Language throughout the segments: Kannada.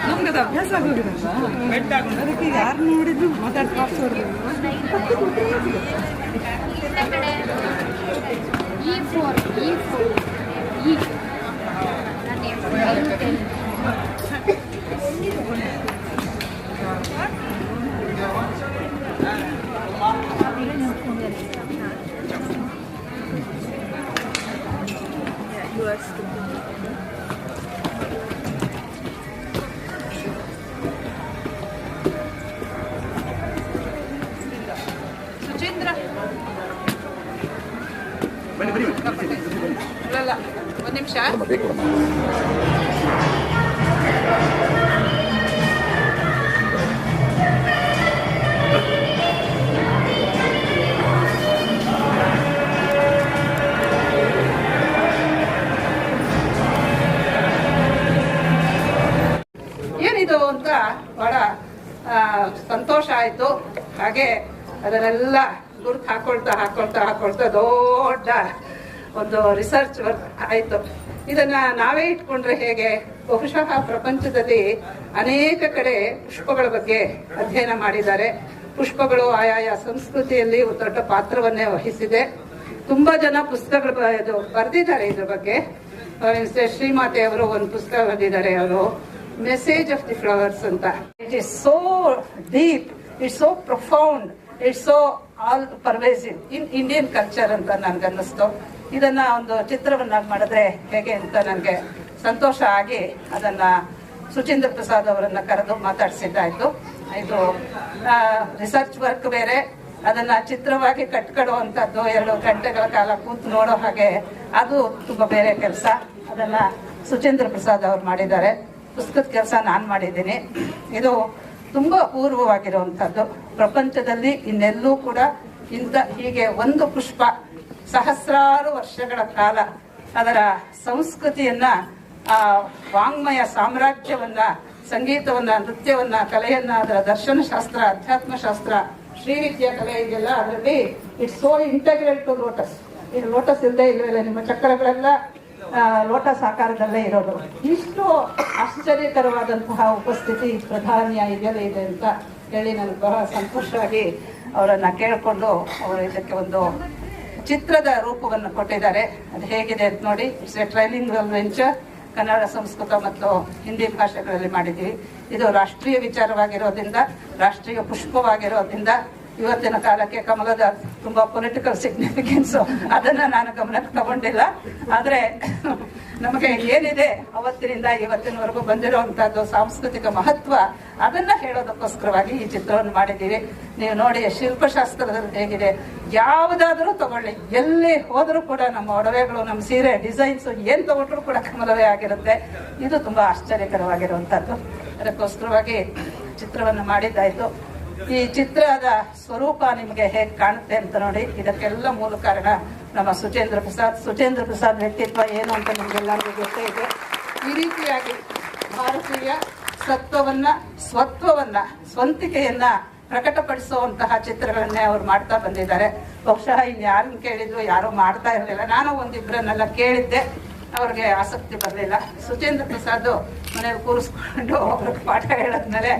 ನಮ್ಗದು ಅಭ್ಯಾಸ ಆಗೋಗಿರಲ್ಲ ಅದಕ್ಕೆ ಯಾರು ನೋಡಿದ್ರು ಮಾತಾಡ್ತಾರೆ. ಸುಚೇಂದ್ರ ಇಲ್ಲ ಒಂದು ನಿಮಿಷ. ಏನಿದು ಅಂತ ಬಹಳ ಸಂತೋಷ ಆಯ್ತು. ಹಾಗೆ ಅದನ್ನೆಲ್ಲ ಗುರುತು ಹಾಕೊಳ್ತಾ ದೊಡ್ಡ ಒಂದು ರಿಸರ್ಚ್ ವರ್ಕ್ ಆಯ್ತು. ಇದನ್ನ ನಾವೇ ಇಟ್ಕೊಂಡ್ರೆ ಹೇಗೆ? ಬಹುಶಃ ಪ್ರಪಂಚದಲ್ಲಿ ಅನೇಕ ಕಡೆ ಪುಷ್ಪಗಳ ಬಗ್ಗೆ ಅಧ್ಯಯನ ಮಾಡಿದ್ದಾರೆ. ಪುಷ್ಪಗಳು ಆಯಾಯ ಸಂಸ್ಕೃತಿಯಲ್ಲಿ ದೊಡ್ಡ ಪಾತ್ರವನ್ನೇ ವಹಿಸಿದೆ. ತುಂಬಾ ಜನ ಪುಸ್ತಕಗಳು ಬರೆದಿದ್ದಾರೆ ಇದ್ರ ಬಗ್ಗೆ. ಶ್ರೀಮಾತೆ ಅವರು ಒಂದು ಪುಸ್ತಕ ಬರೆದಿದ್ದಾರೆ, ಅವರು ಮೆಸೇಜ್ ಆಫ್ ದಿ ಫ್ಲವರ್ಸ್ ಅಂತ. It is so deep, it's so profound, it's so all pervasive in Indian culture ಅಂತ ನನ್ಗನ್ನಿಸ್ತು. ಇದನ್ನ ಒಂದು ಚಿತ್ರವನ್ನಾಗಿ ಮಾಡಿದ್ರೆ ಹೇಗೆ ಅಂತ ನನಗೆ ಸಂತೋಷ ಆಗಿ ಅದನ್ನ ಸುಚೇಂದ್ರ ಪ್ರಸಾದ್ ಅವರನ್ನ ಕರೆದು ಮಾತಾಡಿಸಿದ್ದಾಯ್ತು. ಇದು ರಿಸರ್ಚ್ ವರ್ಕ್ ಬೇರೆ, ಅದನ್ನ ಚಿತ್ರವಾಗಿ ಕಟ್ಕೊಡುವಂಥದ್ದು 2 ಗಂಟೆಗಳ ಕಾಲ ಕೂತು ನೋಡೋ ಹಾಗೆ ಅದು ತುಂಬಾ ಬೇರೆ ಕೆಲಸ. ಅದನ್ನ ಸುಚೇಂದ್ರ ಪ್ರಸಾದ್ ಅವರು ಮಾಡಿದ್ದಾರೆ. ಪುಸ್ತಕದ ಕೆಲಸ ನಾನು ಮಾಡಿದ್ದೀನಿ. ಇದು ತುಂಬಾ ಅಪೂರ್ವವಾಗಿರುವಂಥದ್ದು. ಪ್ರಪಂಚದಲ್ಲಿ ಇನ್ನೆಲ್ಲೂ ಕೂಡ ಹೀಗೆ ಒಂದು ಪುಷ್ಪ ಸಹಸ್ರಾರು ವರ್ಷಗಳ ಕಾಲ ಅದರ ಸಂಸ್ಕೃತಿಯನ್ನ, ವಾಂಗ್ಮಯ ಸಾಮ್ರಾಜ್ಯವನ್ನ, ಸಂಗೀತವನ್ನ, ನೃತ್ಯವನ್ನ, ಕಲೆಯನ್ನ, ಅದರ ದರ್ಶನಶಾಸ್ತ್ರ, ಅಧ್ಯಾತ್ಮಶಾಸ್ತ್ರ, ಶ್ರೀವಿದ್ಯಾ ಕಲೆ ಇದೆಲ್ಲ ಅದರಲ್ಲಿ it's so integral to lotus. ಇದು ಲೋಟಸ್ ಇಲ್ಲದೆ ಇಲ್ವಲ್ಲ, ನಿಮ್ಮ ಚಕ್ರಗಳೆಲ್ಲ ಲೋಟಸ್ ಆಕಾರದಲ್ಲೇ ಇರೋದು. ಇಷ್ಟು ಆಶ್ಚರ್ಯಕರವಾದಂತಹ ಉಪಸ್ಥಿತಿ ಪ್ರಧಾನಿಯ ಇದೆಲ್ಲ ಇದೆ ಅಂತ ಹೇಳಿ ನನಗೆ ಬಹಳ ಸಂತೋಷವಾಗಿ ಅವರನ್ನ ಕೇಳಿಕೊಂಡು ಅವರು ಇದಕ್ಕೆ ಒಂದು ಚಿತ್ರದ ರೂಪವನ್ನು ಕೊಟ್ಟಿದ್ದಾರೆ. ಅದು ಹೇಗಿದೆ ಅಂತ ನೋಡಿ. It's A trailing venture. Kannada, Sanskrit ಮತ್ತು ಹಿಂದಿ ಭಾಷೆಗಳಲ್ಲಿ ಮಾಡಿದ್ದೀವಿ. ಇದು ರಾಷ್ಟ್ರೀಯ ವಿಚಾರವಾಗಿರೋದ್ರಿಂದ, ರಾಷ್ಟ್ರೀಯ ಪುಷ್ಪವಾಗಿರೋದ್ರಿಂದ ಇವತ್ತಿನ ಕಾಲಕ್ಕೆ ಕಮಲದ ತುಂಬಾ ಪೊಲಿಟಿಕಲ್ ಸಿಗ್ನಿಫಿಕೆನ್ಸು, ಅದನ್ನ ನಾನು ಗಮನಕ್ಕೆ ತಗೊಂಡಿಲ್ಲ. ಆದ್ರೆ ನಮಗೆ ಏನಿದೆ ಅವತ್ತಿನಿಂದ ಇವತ್ತಿನವರೆಗೂ ಬಂದಿರುವಂತಹದ್ದು ಸಾಂಸ್ಕೃತಿಕ ಮಹತ್ವ, ಅದನ್ನ ಹೇಳೋದಕ್ಕೋಸ್ಕರವಾಗಿ ಈ ಚಿತ್ರವನ್ನು ಮಾಡಿದ್ದೀವಿ. ನೀವು ನೋಡಿ, ಶಿಲ್ಪಶಾಸ್ತ್ರದಲ್ಲಿ ಹೇಗಿದೆ, ಯಾವುದಾದ್ರೂ ತಗೊಳ್ಳಿ, ಎಲ್ಲಿ ಹೋದ್ರೂ ಕೂಡ ನಮ್ಮ ಒಡವೆಗಳು, ನಮ್ಮ ಸೀರೆ ಡಿಸೈನ್ಸ್ ಏನ್ ತಗೊಂಡ್ರು ಕೂಡ ಕಮಲವೇ ಆಗಿರುತ್ತೆ. ಇದು ತುಂಬಾ ಆಶ್ಚರ್ಯಕರವಾಗಿರುವಂತಹದ್ದು. ಅದಕ್ಕೋಸ್ಕರವಾಗಿ ಚಿತ್ರವನ್ನು ಮಾಡಿದ್ದಾಯ್ತು. ಈ ಚಿತ್ರದ ಸ್ವರೂಪ ನಿಮಗೆ ಹೇಗೆ ಕಾಣುತ್ತೆ ಅಂತ ನೋಡಿ. ಇದಕ್ಕೆಲ್ಲ ಮೂಲ ಕಾರಣ ನಮ್ಮ ಸುಚೇಂದ್ರ ಪ್ರಸಾದ್ ವ್ಯಕ್ತಿತ್ವ ಏನು ಅಂತ ನಿಮಗೆಲ್ಲರಿಗೂ ಗೊತ್ತೇ ಇದೆ. ಈ ರೀತಿಯಾಗಿ ಭಾರತೀಯ ಸ್ವತ್ವವನ್ನ ಸ್ವಂತಿಕೆಯನ್ನ ಪ್ರಕಟಪಡಿಸುವಂತಹ ಚಿತ್ರಗಳನ್ನೇ ಅವ್ರು ಮಾಡ್ತಾ ಬಂದಿದ್ದಾರೆ. ಬಹುಶಃ ಇನ್ಯಾರನ್ನ ಕೇಳಿದ್ರು ಯಾರು ಮಾಡ್ತಾ ಇರಲಿಲ್ಲ. ನಾನು ಒಂದಿಬ್ಬರನ್ನೆಲ್ಲ ಕೇಳಿದ್ದೆ, ಅವ್ರಿಗೆ ಆಸಕ್ತಿ ಬರಲಿಲ್ಲ. ಸುಚೇಂದ್ರ ಪ್ರಸಾದ್ ಮನೇಲಿ ಕೂರಿಸ್ಕೊಂಡು ಅವ್ರಿಗೆ ಪಾಠ ಹೇಳಿದ್ಮೇಲೆ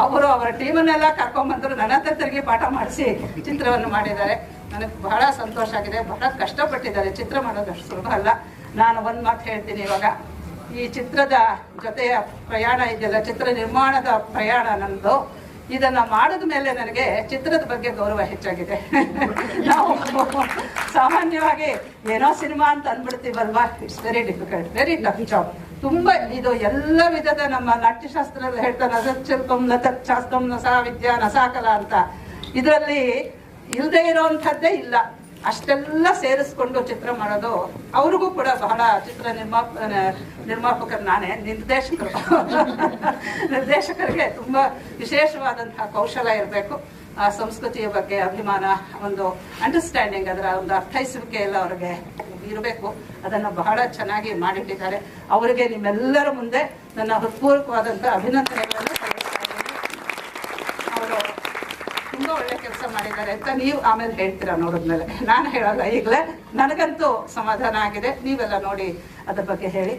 ಅವರು ಅವರ ಟೀಮನ್ನೆಲ್ಲ ಕರ್ಕೊಂಡ್ಬಂದ್ರು, ನನ್ನ ಹತ್ರ ತಿರುಗಿ ಪಾಠ ಮಾಡಿಸಿ ಚಿತ್ರವನ್ನು ಮಾಡಿದ್ದಾರೆ. ನನಗೆ ಬಹಳ ಸಂತೋಷ ಆಗಿದೆ. ಬಹಳ ಕಷ್ಟಪಟ್ಟಿದ್ದಾರೆ. ಚಿತ್ರ ಮಾಡೋದು ಅಷ್ಟು ಸುಲಭ ಅಲ್ಲ. ನಾನು ಒಂದು ಮಾತು ಹೇಳ್ತೀನಿ. ಇವಾಗ ಈ ಚಿತ್ರದ ಜೊತೆಯ ಪ್ರಯಾಣ ಇದೆಯಲ್ಲ, ಚಿತ್ರ ನಿರ್ಮಾಣದ ಪ್ರಯಾಣ ನಮ್ಮದು. ಇದನ್ನ ಮಾಡಿದ ಮೇಲೆ ನನಗೆ ಚಿತ್ರದ ಬಗ್ಗೆ ಗೌರವ ಹೆಚ್ಚಾಗಿದೆ. ನಾವು ಸಾಮಾನ್ಯವಾಗಿ ಏನೋ ಸಿನಿಮಾ ಅಂತ ಅಂದ್ಬಿಡ್ತೀವಲ್ವಾ, it's very difficult, very tough job. ತುಂಬಾ ಇದು ಎಲ್ಲ ವಿಧದ ನಮ್ಮ ನಾಟ್ಯಶಾಸ್ತ್ರದಲ್ಲಿ ಹೇಳ್ತಾರೆ, ನಸಚ್ಚಿಲ್ಪಂ ನತಚ್ಛಾಸ್ತ್ರಂ ನಸಾ ವಿದ್ಯಾ ನಸಾಕಲ ಅಂತ. ಇದರಲ್ಲಿ ಇಲ್ಲದೆ ಇರೋವಂಥದ್ದೇ ಇಲ್ಲ. ಅಷ್ಟೆಲ್ಲ ಸೇರಿಸ್ಕೊಂಡು ಚಿತ್ರ ಮಾಡೋದು. ಅವ್ರಿಗೂ ಕೂಡ ಬಹಳ ಚಿತ್ರ ನಿರ್ಮಾಪಕರು ನಾನೇ, ನಿರ್ದೇಶಕರಿಗೆ ತುಂಬಾ ವಿಶೇಷವಾದಂತಹ ಕೌಶಲ ಇರಬೇಕು. ಆ ಸಂಸ್ಕೃತಿಯ ಬಗ್ಗೆ ಅಭಿಮಾನ, ಒಂದು ಅಂಡರ್ಸ್ಟ್ಯಾಂಡಿಂಗ್, ಅದರ ಒಂದು ಅರ್ಥೈಸುವಿಕೆ ಎಲ್ಲ ಅವ್ರಿಗೆ ಇರಬೇಕು. ಅದನ್ನು ಬಹಳ ಚೆನ್ನಾಗಿ ಮಾಡಿಟ್ಟಿದ್ದಾರೆ. ಅವರಿಗೆ ನಿಮ್ಮೆಲ್ಲರ ಮುಂದೆ ನನ್ನ ಹೃತ್ಪೂರ್ವಕವಾದಂತಹ ಅಭಿನಂದನೆಗಳನ್ನು ಸಲ್ಲಿಸ್ತಾ ಇದ್ದೀನಿ. ಅವರು ತುಂಬಾ ಒಳ್ಳೆ ಕೆಲಸ ಮಾಡಿದ್ದಾರೆ ಅಂತ ನೀವು ಆಮೇಲೆ ಹೇಳ್ತೀರಾ ನೋಡಿದ್ಮೇಲೆ. ನಾನು ಹೇಳಲ್ಲ, ಈಗಲೇ ನನಗಂತೂ ಸಮಾಧಾನ ಆಗಿದೆ. ನೀವೆಲ್ಲ ನೋಡಿ ಅದ್ರ ಬಗ್ಗೆ ಹೇಳಿ.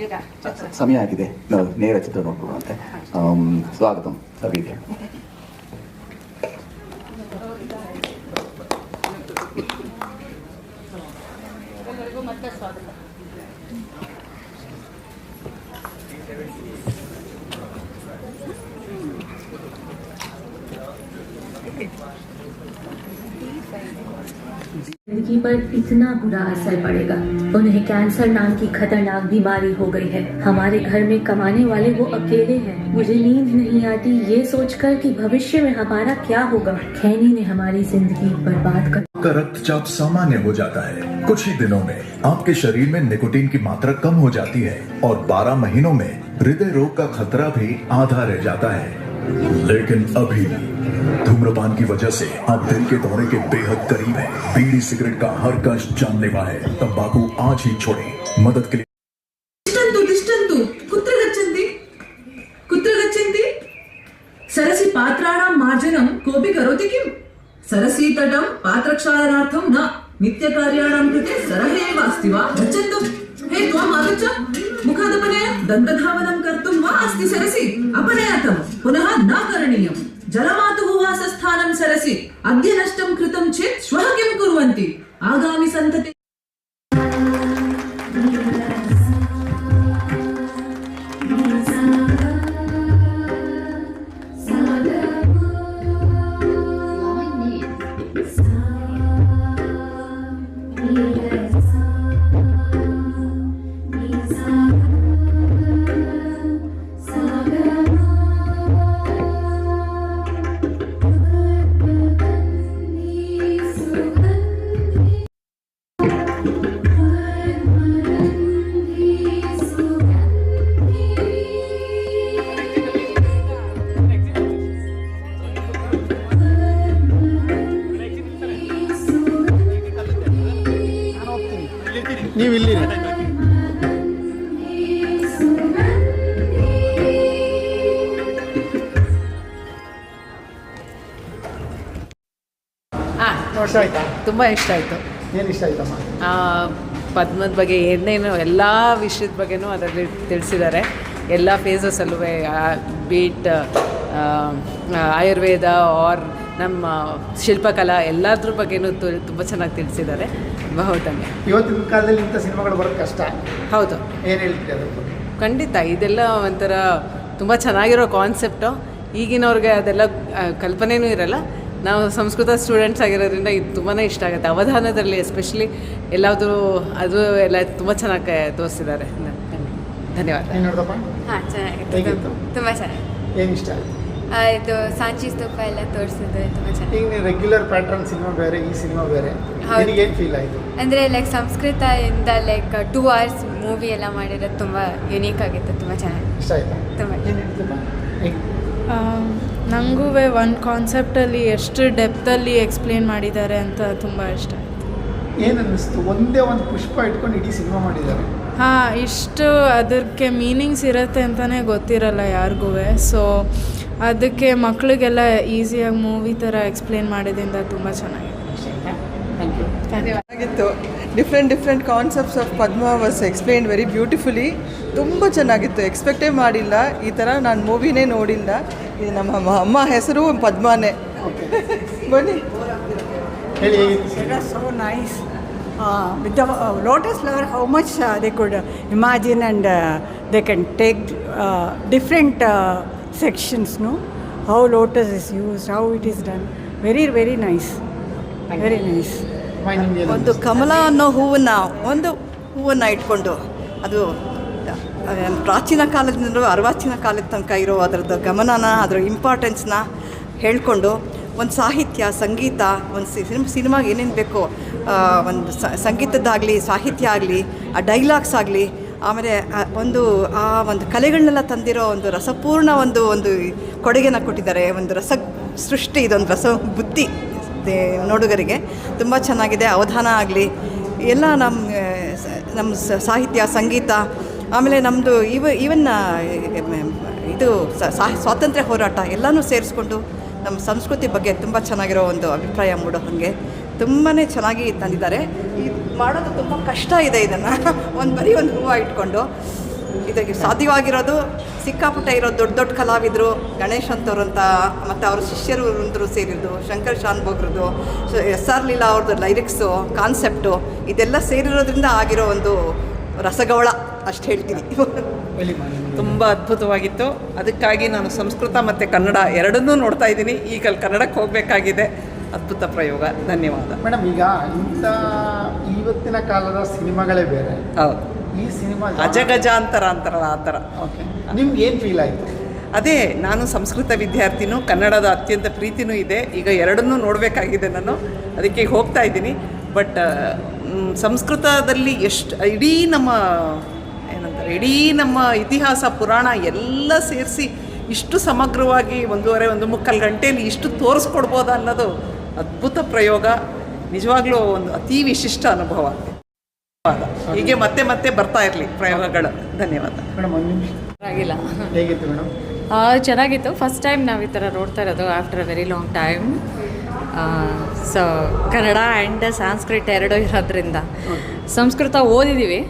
ಈಗ ಸಮಯ ಆಗಿದೆ, ನಾವು ನೇರ ಚಿತ್ರ ನೋಡ್ಕೊಳ್ಳುವಂತೆ. ಸ್ವಾಗತಂ ಸಭೆಗೆ. ಎಲ್ಲರಿಗೂ ಮತ್ತೆ ಸ್ವಾಗತ. जिंदगी पर इतना बुरा असर पड़ेगा। उन्हें कैंसर नाम की खतरनाक बीमारी हो गई है। हमारे घर में कमाने वाले वो अकेले हैं। मुझे नींद नहीं आती ये सोचकर कि भविष्य में हमारा क्या होगा। खैनी ने हमारी जिंदगी बर्बाद कर। आपका रक्तचाप सामान्य हो जाता है। कुछ ही दिनों में आपके शरीर में निकोटीन की मात्रा कम हो जाती है और 12 महीनों में हृदय रोग का खतरा भी आधा रह जाता है। लेकिन अभी धूम्रपान की वजह से आप दिल के दौरे के बेहद करीब हैं। बीड़ी सिगरेट का हर कष्ट जानलेवा है। तंबाकू आज ही छोड़ें। मदद के लिए कुत्र गच्छन्ति? सरसि पात्राणां मार्जनं कोऽपि करोति किम्? सरसी तटं पात्रक्षालनार्थं न, नित्यकार्याणां कृते सरः एव अस्ति वा? गच्छन्तु। हे त्वम् आगच्छ, मुखादपनय, दन्तधावनं कर्तुं वा अस्ति सरसि? अपनयतं पुनः न करणीयम्। जलमातुः वासस्थानं सरसि। अद्य नष्टं कृतं चेत् श्वः किं कुर्वन्ति? आगामि सन्तति ನೀವು ಇಲ್ಲಿ ಇಷ್ಟ ಆಯ್ತಾ? ತುಂಬ ಇಷ್ಟ ಆಯಿತು. ಏನು ಇಷ್ಟ ಆಯ್ತಮ್ಮ? ಪದ್ಮದ ಬಗ್ಗೆ ಏನೇನು ಎಲ್ಲ ವಿಷಯದ ಬಗ್ಗೆನೂ ಅದರಲ್ಲಿ ತಿಳಿಸಿದ್ದಾರೆ. ಎಲ್ಲ ಫೇಸಸಲ್ಲೂ ಬೀಟ್ ಆಯುರ್ವೇದ ಆರ್ ನಮ್ಮ ಶಿಲ್ಪಕಲಾ ಎಲ್ಲದ್ರ ಬಗ್ಗೆನೂ ತುಂಬ ಚೆನ್ನಾಗಿ ತಿಳಿಸಿದ್ದಾರೆ. ಬಹುಧನ್ಯ. ಇವತ್ತಿನ ಕಾಲದಲ್ಲಿ ಇಂಥ ಸಿನಿಮಾಗಳು ಬರೋದು ಕಷ್ಟ. ಹೌದು. ಏನು ಹೇಳ್ತೀರಿ ಅದ್ರ ಬಗ್ಗೆ? ಖಂಡಿತ ಇದೆಲ್ಲ ಒಂಥರ ತುಂಬ ಚೆನ್ನಾಗಿರೋ ಕಾನ್ಸೆಪ್ಟು. ಈಗಿನವ್ರಿಗೆ ಅದೆಲ್ಲ ಕಲ್ಪನೆಯೂ ಇರಲ್ಲ. ನಾವು ಸಂಸ್ಕೃತ ಸ್ಟೂಡೆಂಟ್ಸ್ ಆಗಿರೋದ್ರಿಂದ ಇದು ತುಂಬಾ ಇಷ್ಟ ಆಗುತ್ತೆ. ಅವಧಾನದಲ್ಲಿ ಎಸ್ಪೆಷಲಿ ಎಲ್ಲಾದರೂ ಅದು ಎಲ್ಲ ತುಂಬ ಚೆನ್ನಾಗಿ ತೋರಿಸಿದ್ದಾರೆ. ಧನ್ಯವಾದ. ಏನು ನೋಡ್ದಪ್ಪ? ಹಾಂ, ಚೆನ್ನಾಗಿತ್ತು. ತುಂಬ ಚೆನ್ನಾಗಿ. ಏನು ಇಷ್ಟ ಆಯಿತು? ಇದು ಸಾಂಚಿ ಸ್ತೂಪ ಎಲ್ಲ ತೋರಿಸಿದ್ದು ತುಂಬ ಚೆನ್ನಾಗಿ. ಈಗ ನೀವು ರೆಗ್ಯುಲರ್ ಪ್ಯಾಟ್ರನ್ ಸಿನಿಮಾ ಬೇರೆ, ಈ ಸಿನಿಮಾ ಬೇರೆ, ಏನು ಫೀಲ್ ಆಯಿತು? ಅಂದರೆ ಲೈಕ್ ಸಂಸ್ಕೃತದಿಂದ ಲೈಕ್ 2 hours ಮೂವಿ ಎಲ್ಲ ಮಾಡಿರೋದು ತುಂಬ ಯುನೀಕ್ ಆಗಿತ್ತು. ತುಂಬ ಚೆನ್ನಾಗಿ ಇಷ್ಟ ಆಯಿತಾ? ತುಂಬ. ಏನು ಹೇಳ್ತೀಪ್ಪ? ನನಗೂ ಒಂದು ಕಾನ್ಸೆಪ್ಟಲ್ಲಿ ಎಷ್ಟು ಡೆಪ್ತಲ್ಲಿ ಎಕ್ಸ್ಪ್ಲೇನ್ ಮಾಡಿದ್ದಾರೆ ಅಂತ ತುಂಬ ಇಷ್ಟ ಆಯಿತು. ಏನು ಅನ್ನಿಸ್ತು? ಒಂದೇ ಒಂದು ಪುಷ್ಪ ಇಟ್ಕೊಂಡು ಇಡೀ ಸಿನಿಮಾ ಮಾಡಿದ್ದಾರೆ. ಹಾಂ, ಇಷ್ಟು ಅದಕ್ಕೆ ಮೀನಿಂಗ್ಸ್ ಇರುತ್ತೆ ಅಂತಲೇ ಗೊತ್ತಿರಲ್ಲ ಯಾರಿಗೂ. ಸೊ ಅದಕ್ಕೆ ಮಕ್ಕಳಿಗೆಲ್ಲ ಈಸಿಯಾಗಿ ಮೂವಿ ಥರ ಎಕ್ಸ್ಪ್ಲೇನ್ ಮಾಡಿದ್ರಿಂದ ತುಂಬ ಚೆನ್ನಾಗಿದೆ. ಚೆನ್ನಾಗಿತ್ತು. Different concepts of Padma was explained very beautifully. ತುಂಬ ಚೆನ್ನಾಗಿತ್ತು. ಎಕ್ಸ್ಪೆಕ್ಟೇ ಮಾಡಿಲ್ಲ ಈ ಥರ ನಾನು ಮೂವಿನೇ ನೋಡಿಲ್ಲ. ಇದು ನಮ್ಮ ಅಮ್ಮ ಹೆಸರು ಪದ್ಮಾನೇ. ಬನ್ನಿ ಹೇಳಿ. So nice. With the lotus flower, how much they could imagine, and they can take different sections, no? How lotus is used, how it is done. Very, very nice. Very nice. ಒಂದು ಕಮಲ ಅನ್ನೋ ಹೂವನ್ನು ಇಟ್ಕೊಂಡು ಅದು ಪ್ರಾಚೀನ ಕಾಲದಿಂದ ಅರ್ವಾಚೀನ ಕಾಲದ ತನಕ ಇರೋ ಅದರದ್ದು ಗಮನನ, ಅದರ ಇಂಪಾರ್ಟೆನ್ಸ್ನ ಹೇಳ್ಕೊಂಡು ಒಂದು ಸಾಹಿತ್ಯ, ಸಂಗೀತ, ಒಂದು ಸಿನಿಮಾಗೆ ಏನೇನು ಬೇಕೋ, ಒಂದು ಸಂಗೀತದ್ದಾಗಲಿ, ಸಾಹಿತ್ಯ ಆಗಲಿ, ಆ ಡೈಲಾಗ್ಸ್ ಆಗಲಿ, ಆಮೇಲೆ ಒಂದು ಕಲೆಗಳನ್ನೆಲ್ಲ ತಂದಿರೋ ಒಂದು ರಸಪೂರ್ಣ ಒಂದು ಕೊಡುಗೆನ ಕೊಟ್ಟಿದ್ದಾರೆ. ಒಂದು ರಸ ಸೃಷ್ಟಿ, ಇದೊಂದು ರಸ ಬುದ್ಧಿ ನೋಡುಗರಿಗೆ ತುಂಬ ಚೆನ್ನಾಗಿದೆ. ಅವಧಾನ ಆಗಲಿ, ಎಲ್ಲ ನಮ್ಮ ಸಾಹಿತ್ಯ, ಸಂಗೀತ, ಆಮೇಲೆ ನಮ್ಮದು ಈವನ್ ಇದು ಸ್ವಾತಂತ್ರ್ಯ ಹೋರಾಟ ಎಲ್ಲನೂ ಸೇರಿಸ್ಕೊಂಡು ನಮ್ಮ ಸಂಸ್ಕೃತಿ ಬಗ್ಗೆ ತುಂಬ ಚೆನ್ನಾಗಿರೋ ಒಂದು ಅಭಿಪ್ರಾಯ ಮೂಡೋ ಹಾಗೆ ತುಂಬಾ ಚೆನ್ನಾಗಿ ತಂದಿದ್ದಾರೆ. ಇದು ಮಾಡೋದು ತುಂಬ ಕಷ್ಟ ಇದೆ. ಇದನ್ನು ಬರೀ ಒಂದು ಹೂವು ಇಟ್ಕೊಂಡು ಇದಕ್ಕೆ ಸಾಧ್ಯವಾಗಿರೋದು ಸಿಕ್ಕಾಪಟ್ಟೆ ಇರೋ ದೊಡ್ಡ ಕಲಾವಿದರು, ಗಣೇಶ್ ಅಂತವ್ರು ಅಂತ, ಮತ್ತು ಅವ್ರ ಶಿಷ್ಯರು ಅಂದರು ಸೇರಿರೋದು, ಶಂಕರ್ ಶಾನ್ಭೋಗ್ರದ್ದು, SR ಲೀಲಾ ಅವ್ರದ್ದು ಲೈರಿಕ್ಸು, ಕಾನ್ಸೆಪ್ಟು, ಇದೆಲ್ಲ ಸೇರಿರೋದ್ರಿಂದ ಆಗಿರೋ ಒಂದು ರಸಗೌಳ ಅಷ್ಟು ಹೇಳ್ತೀನಿ. ತುಂಬ ಅದ್ಭುತವಾಗಿತ್ತು. ಅದಕ್ಕಾಗಿ ನಾನು ಸಂಸ್ಕೃತ ಮತ್ತು ಕನ್ನಡ ಎರಡನ್ನೂ ನೋಡ್ತಾ ಇದ್ದೀನಿ. ಈಗ ಕನ್ನಡಕ್ಕೆ ಹೋಗಬೇಕಾಗಿದೆ. ಅದ್ಭುತ ಪ್ರಯೋಗ. ಧನ್ಯವಾದ ಮೇಡಮ್. ಈಗ ಇವತ್ತಿನ ಕಾಲದ ಸಿನಿಮಾಗಳೇ ಬೇರೆ. ಹೌದು, ಈ ಸಿನಿಮಾ ಅಜಗಜಾಂತರ ಅಂತಾರಲ್ಲ ಆ ಥರ. ಓಕೆ, ನಿಮ್ಗೆ ಏನು ಫೀಲ್ ಆಯಿತು? ಅದೇ, ನಾನು ಸಂಸ್ಕೃತ ವಿದ್ಯಾರ್ಥಿನೂ, ಕನ್ನಡದ ಅತ್ಯಂತ ಪ್ರೀತಿನೂ ಇದೆ. ಈಗ ಎರಡನ್ನೂ ನೋಡಬೇಕಾಗಿದೆ ನಾನು, ಅದಕ್ಕೆ ಹೋಗ್ತಾ ಇದ್ದೀನಿ. ಬಟ್ ಸಂಸ್ಕೃತದಲ್ಲಿ ಇಡೀ ನಮ್ಮ ಇತಿಹಾಸ, ಪುರಾಣ ಎಲ್ಲ ಸೇರಿಸಿ ಇಷ್ಟು ಸಮಗ್ರವಾಗಿ 1.5-1.25 ಗಂಟೆಯಲ್ಲಿ ಇಷ್ಟು ತೋರಿಸ್ಕೊಡ್ಬೋದಾ ಅನ್ನೋದು ಅದ್ಭುತ ಪ್ರಯೋಗ. ನಿಜವಾಗ್ಲೂ ಒಂದು ಅತಿ ವಿಶಿಷ್ಟ ಅನುಭವ. ಹೀಗೆ ಮತ್ತೆ ಬರ್ತಾ ಇರಲಿ ಪ್ರಯೋಗಗಳು. ಧನ್ಯವಾದ ಮೇಡಮ್. ಒಂದು ನಿಮಿಷ. ಆಗಿಲ್ಲ, ಹೇಗಿತ್ತು ಮೇಡಮ್? ಚೆನ್ನಾಗಿತ್ತು. ಫಸ್ಟ್ ಟೈಮ್ ನಾವು ಈ ಥರ ನೋಡ್ತಾ ಇರೋದು after a very long time. So Kannada and Sanskrit ಎರಡೂ ಇರೋದ್ರಿಂದ ಸಂಸ್ಕೃತ ಓದಿದ್ದೀವಿ.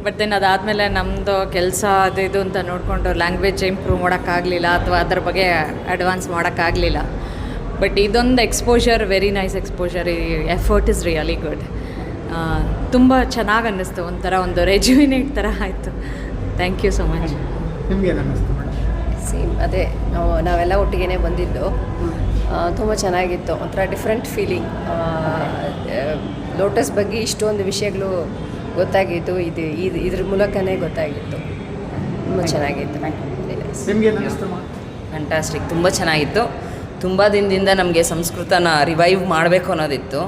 ಬಟ್ ದೆನ್ ಅದಾದಮೇಲೆ ನಮ್ಮದು ಕೆಲಸ ಅದು ಇದು ಅಂತ ನೋಡಿಕೊಂಡು ಲ್ಯಾಂಗ್ವೇಜ್ ಇಂಪ್ರೂವ್ ಮಾಡೋಕ್ಕಾಗಲಿಲ್ಲ, ಅಥವಾ ಅದ್ರ ಬಗ್ಗೆ ಅಡ್ವಾನ್ಸ್ ಮಾಡೋಕ್ಕಾಗಲಿಲ್ಲ. ಬಟ್ ಇದೊಂದು ಎಕ್ಸ್ಪೋಜರ್, ವೆರಿ ನೈಸ್ ಎಕ್ಸ್ಪೋಜರ್. ಈ ಎಫರ್ಟ್ ಇಸ್ ರಿಯಲಿ ಗುಡ್. ತುಂಬ ಚೆನ್ನಾಗಿ ಅನ್ನಿಸ್ತು. ಒಂಥರ ಒಂದು ರೆಜ್ಯುಮಿನೇಟ್ ಥರ ಆಯಿತು. Thank you so much. ನಿಮ್ಗೇನು ಅನ್ನಿಸ್ತು ಮೇಡಮ್? ಸೇಮ್ ಅದೇ, ನಾವೆಲ್ಲ ಒಟ್ಟಿಗೆ ಬಂದಿದ್ದು. ತುಂಬ ಚೆನ್ನಾಗಿತ್ತು. ಒಂಥರ ಡಿಫ್ರೆಂಟ್ ಫೀಲಿಂಗ್. ಲೋಟಸ್ ಬಗ್ಗೆ ಇಷ್ಟೊಂದು ವಿಷಯಗಳು ಗೊತ್ತಾಗಿತ್ತು. ಇದ್ರ ಮೂಲಕನೇ ಗೊತ್ತಾಗಿತ್ತು. ತುಂಬ ಚೆನ್ನಾಗಿತ್ತು. ನಿಮ್ಗೇನು ಅನ್ನಿಸ್ತು? ಫ್ಯಾಂಟಾಸ್ಟಿಕ್. ತುಂಬ ಚೆನ್ನಾಗಿತ್ತು. ತುಂಬ ದಿನದಿಂದ ನಮಗೆ ಸಂಸ್ಕೃತನ ರಿವೈವ್ ಮಾಡಬೇಕು ಅನ್ನೋದಿತ್ತು.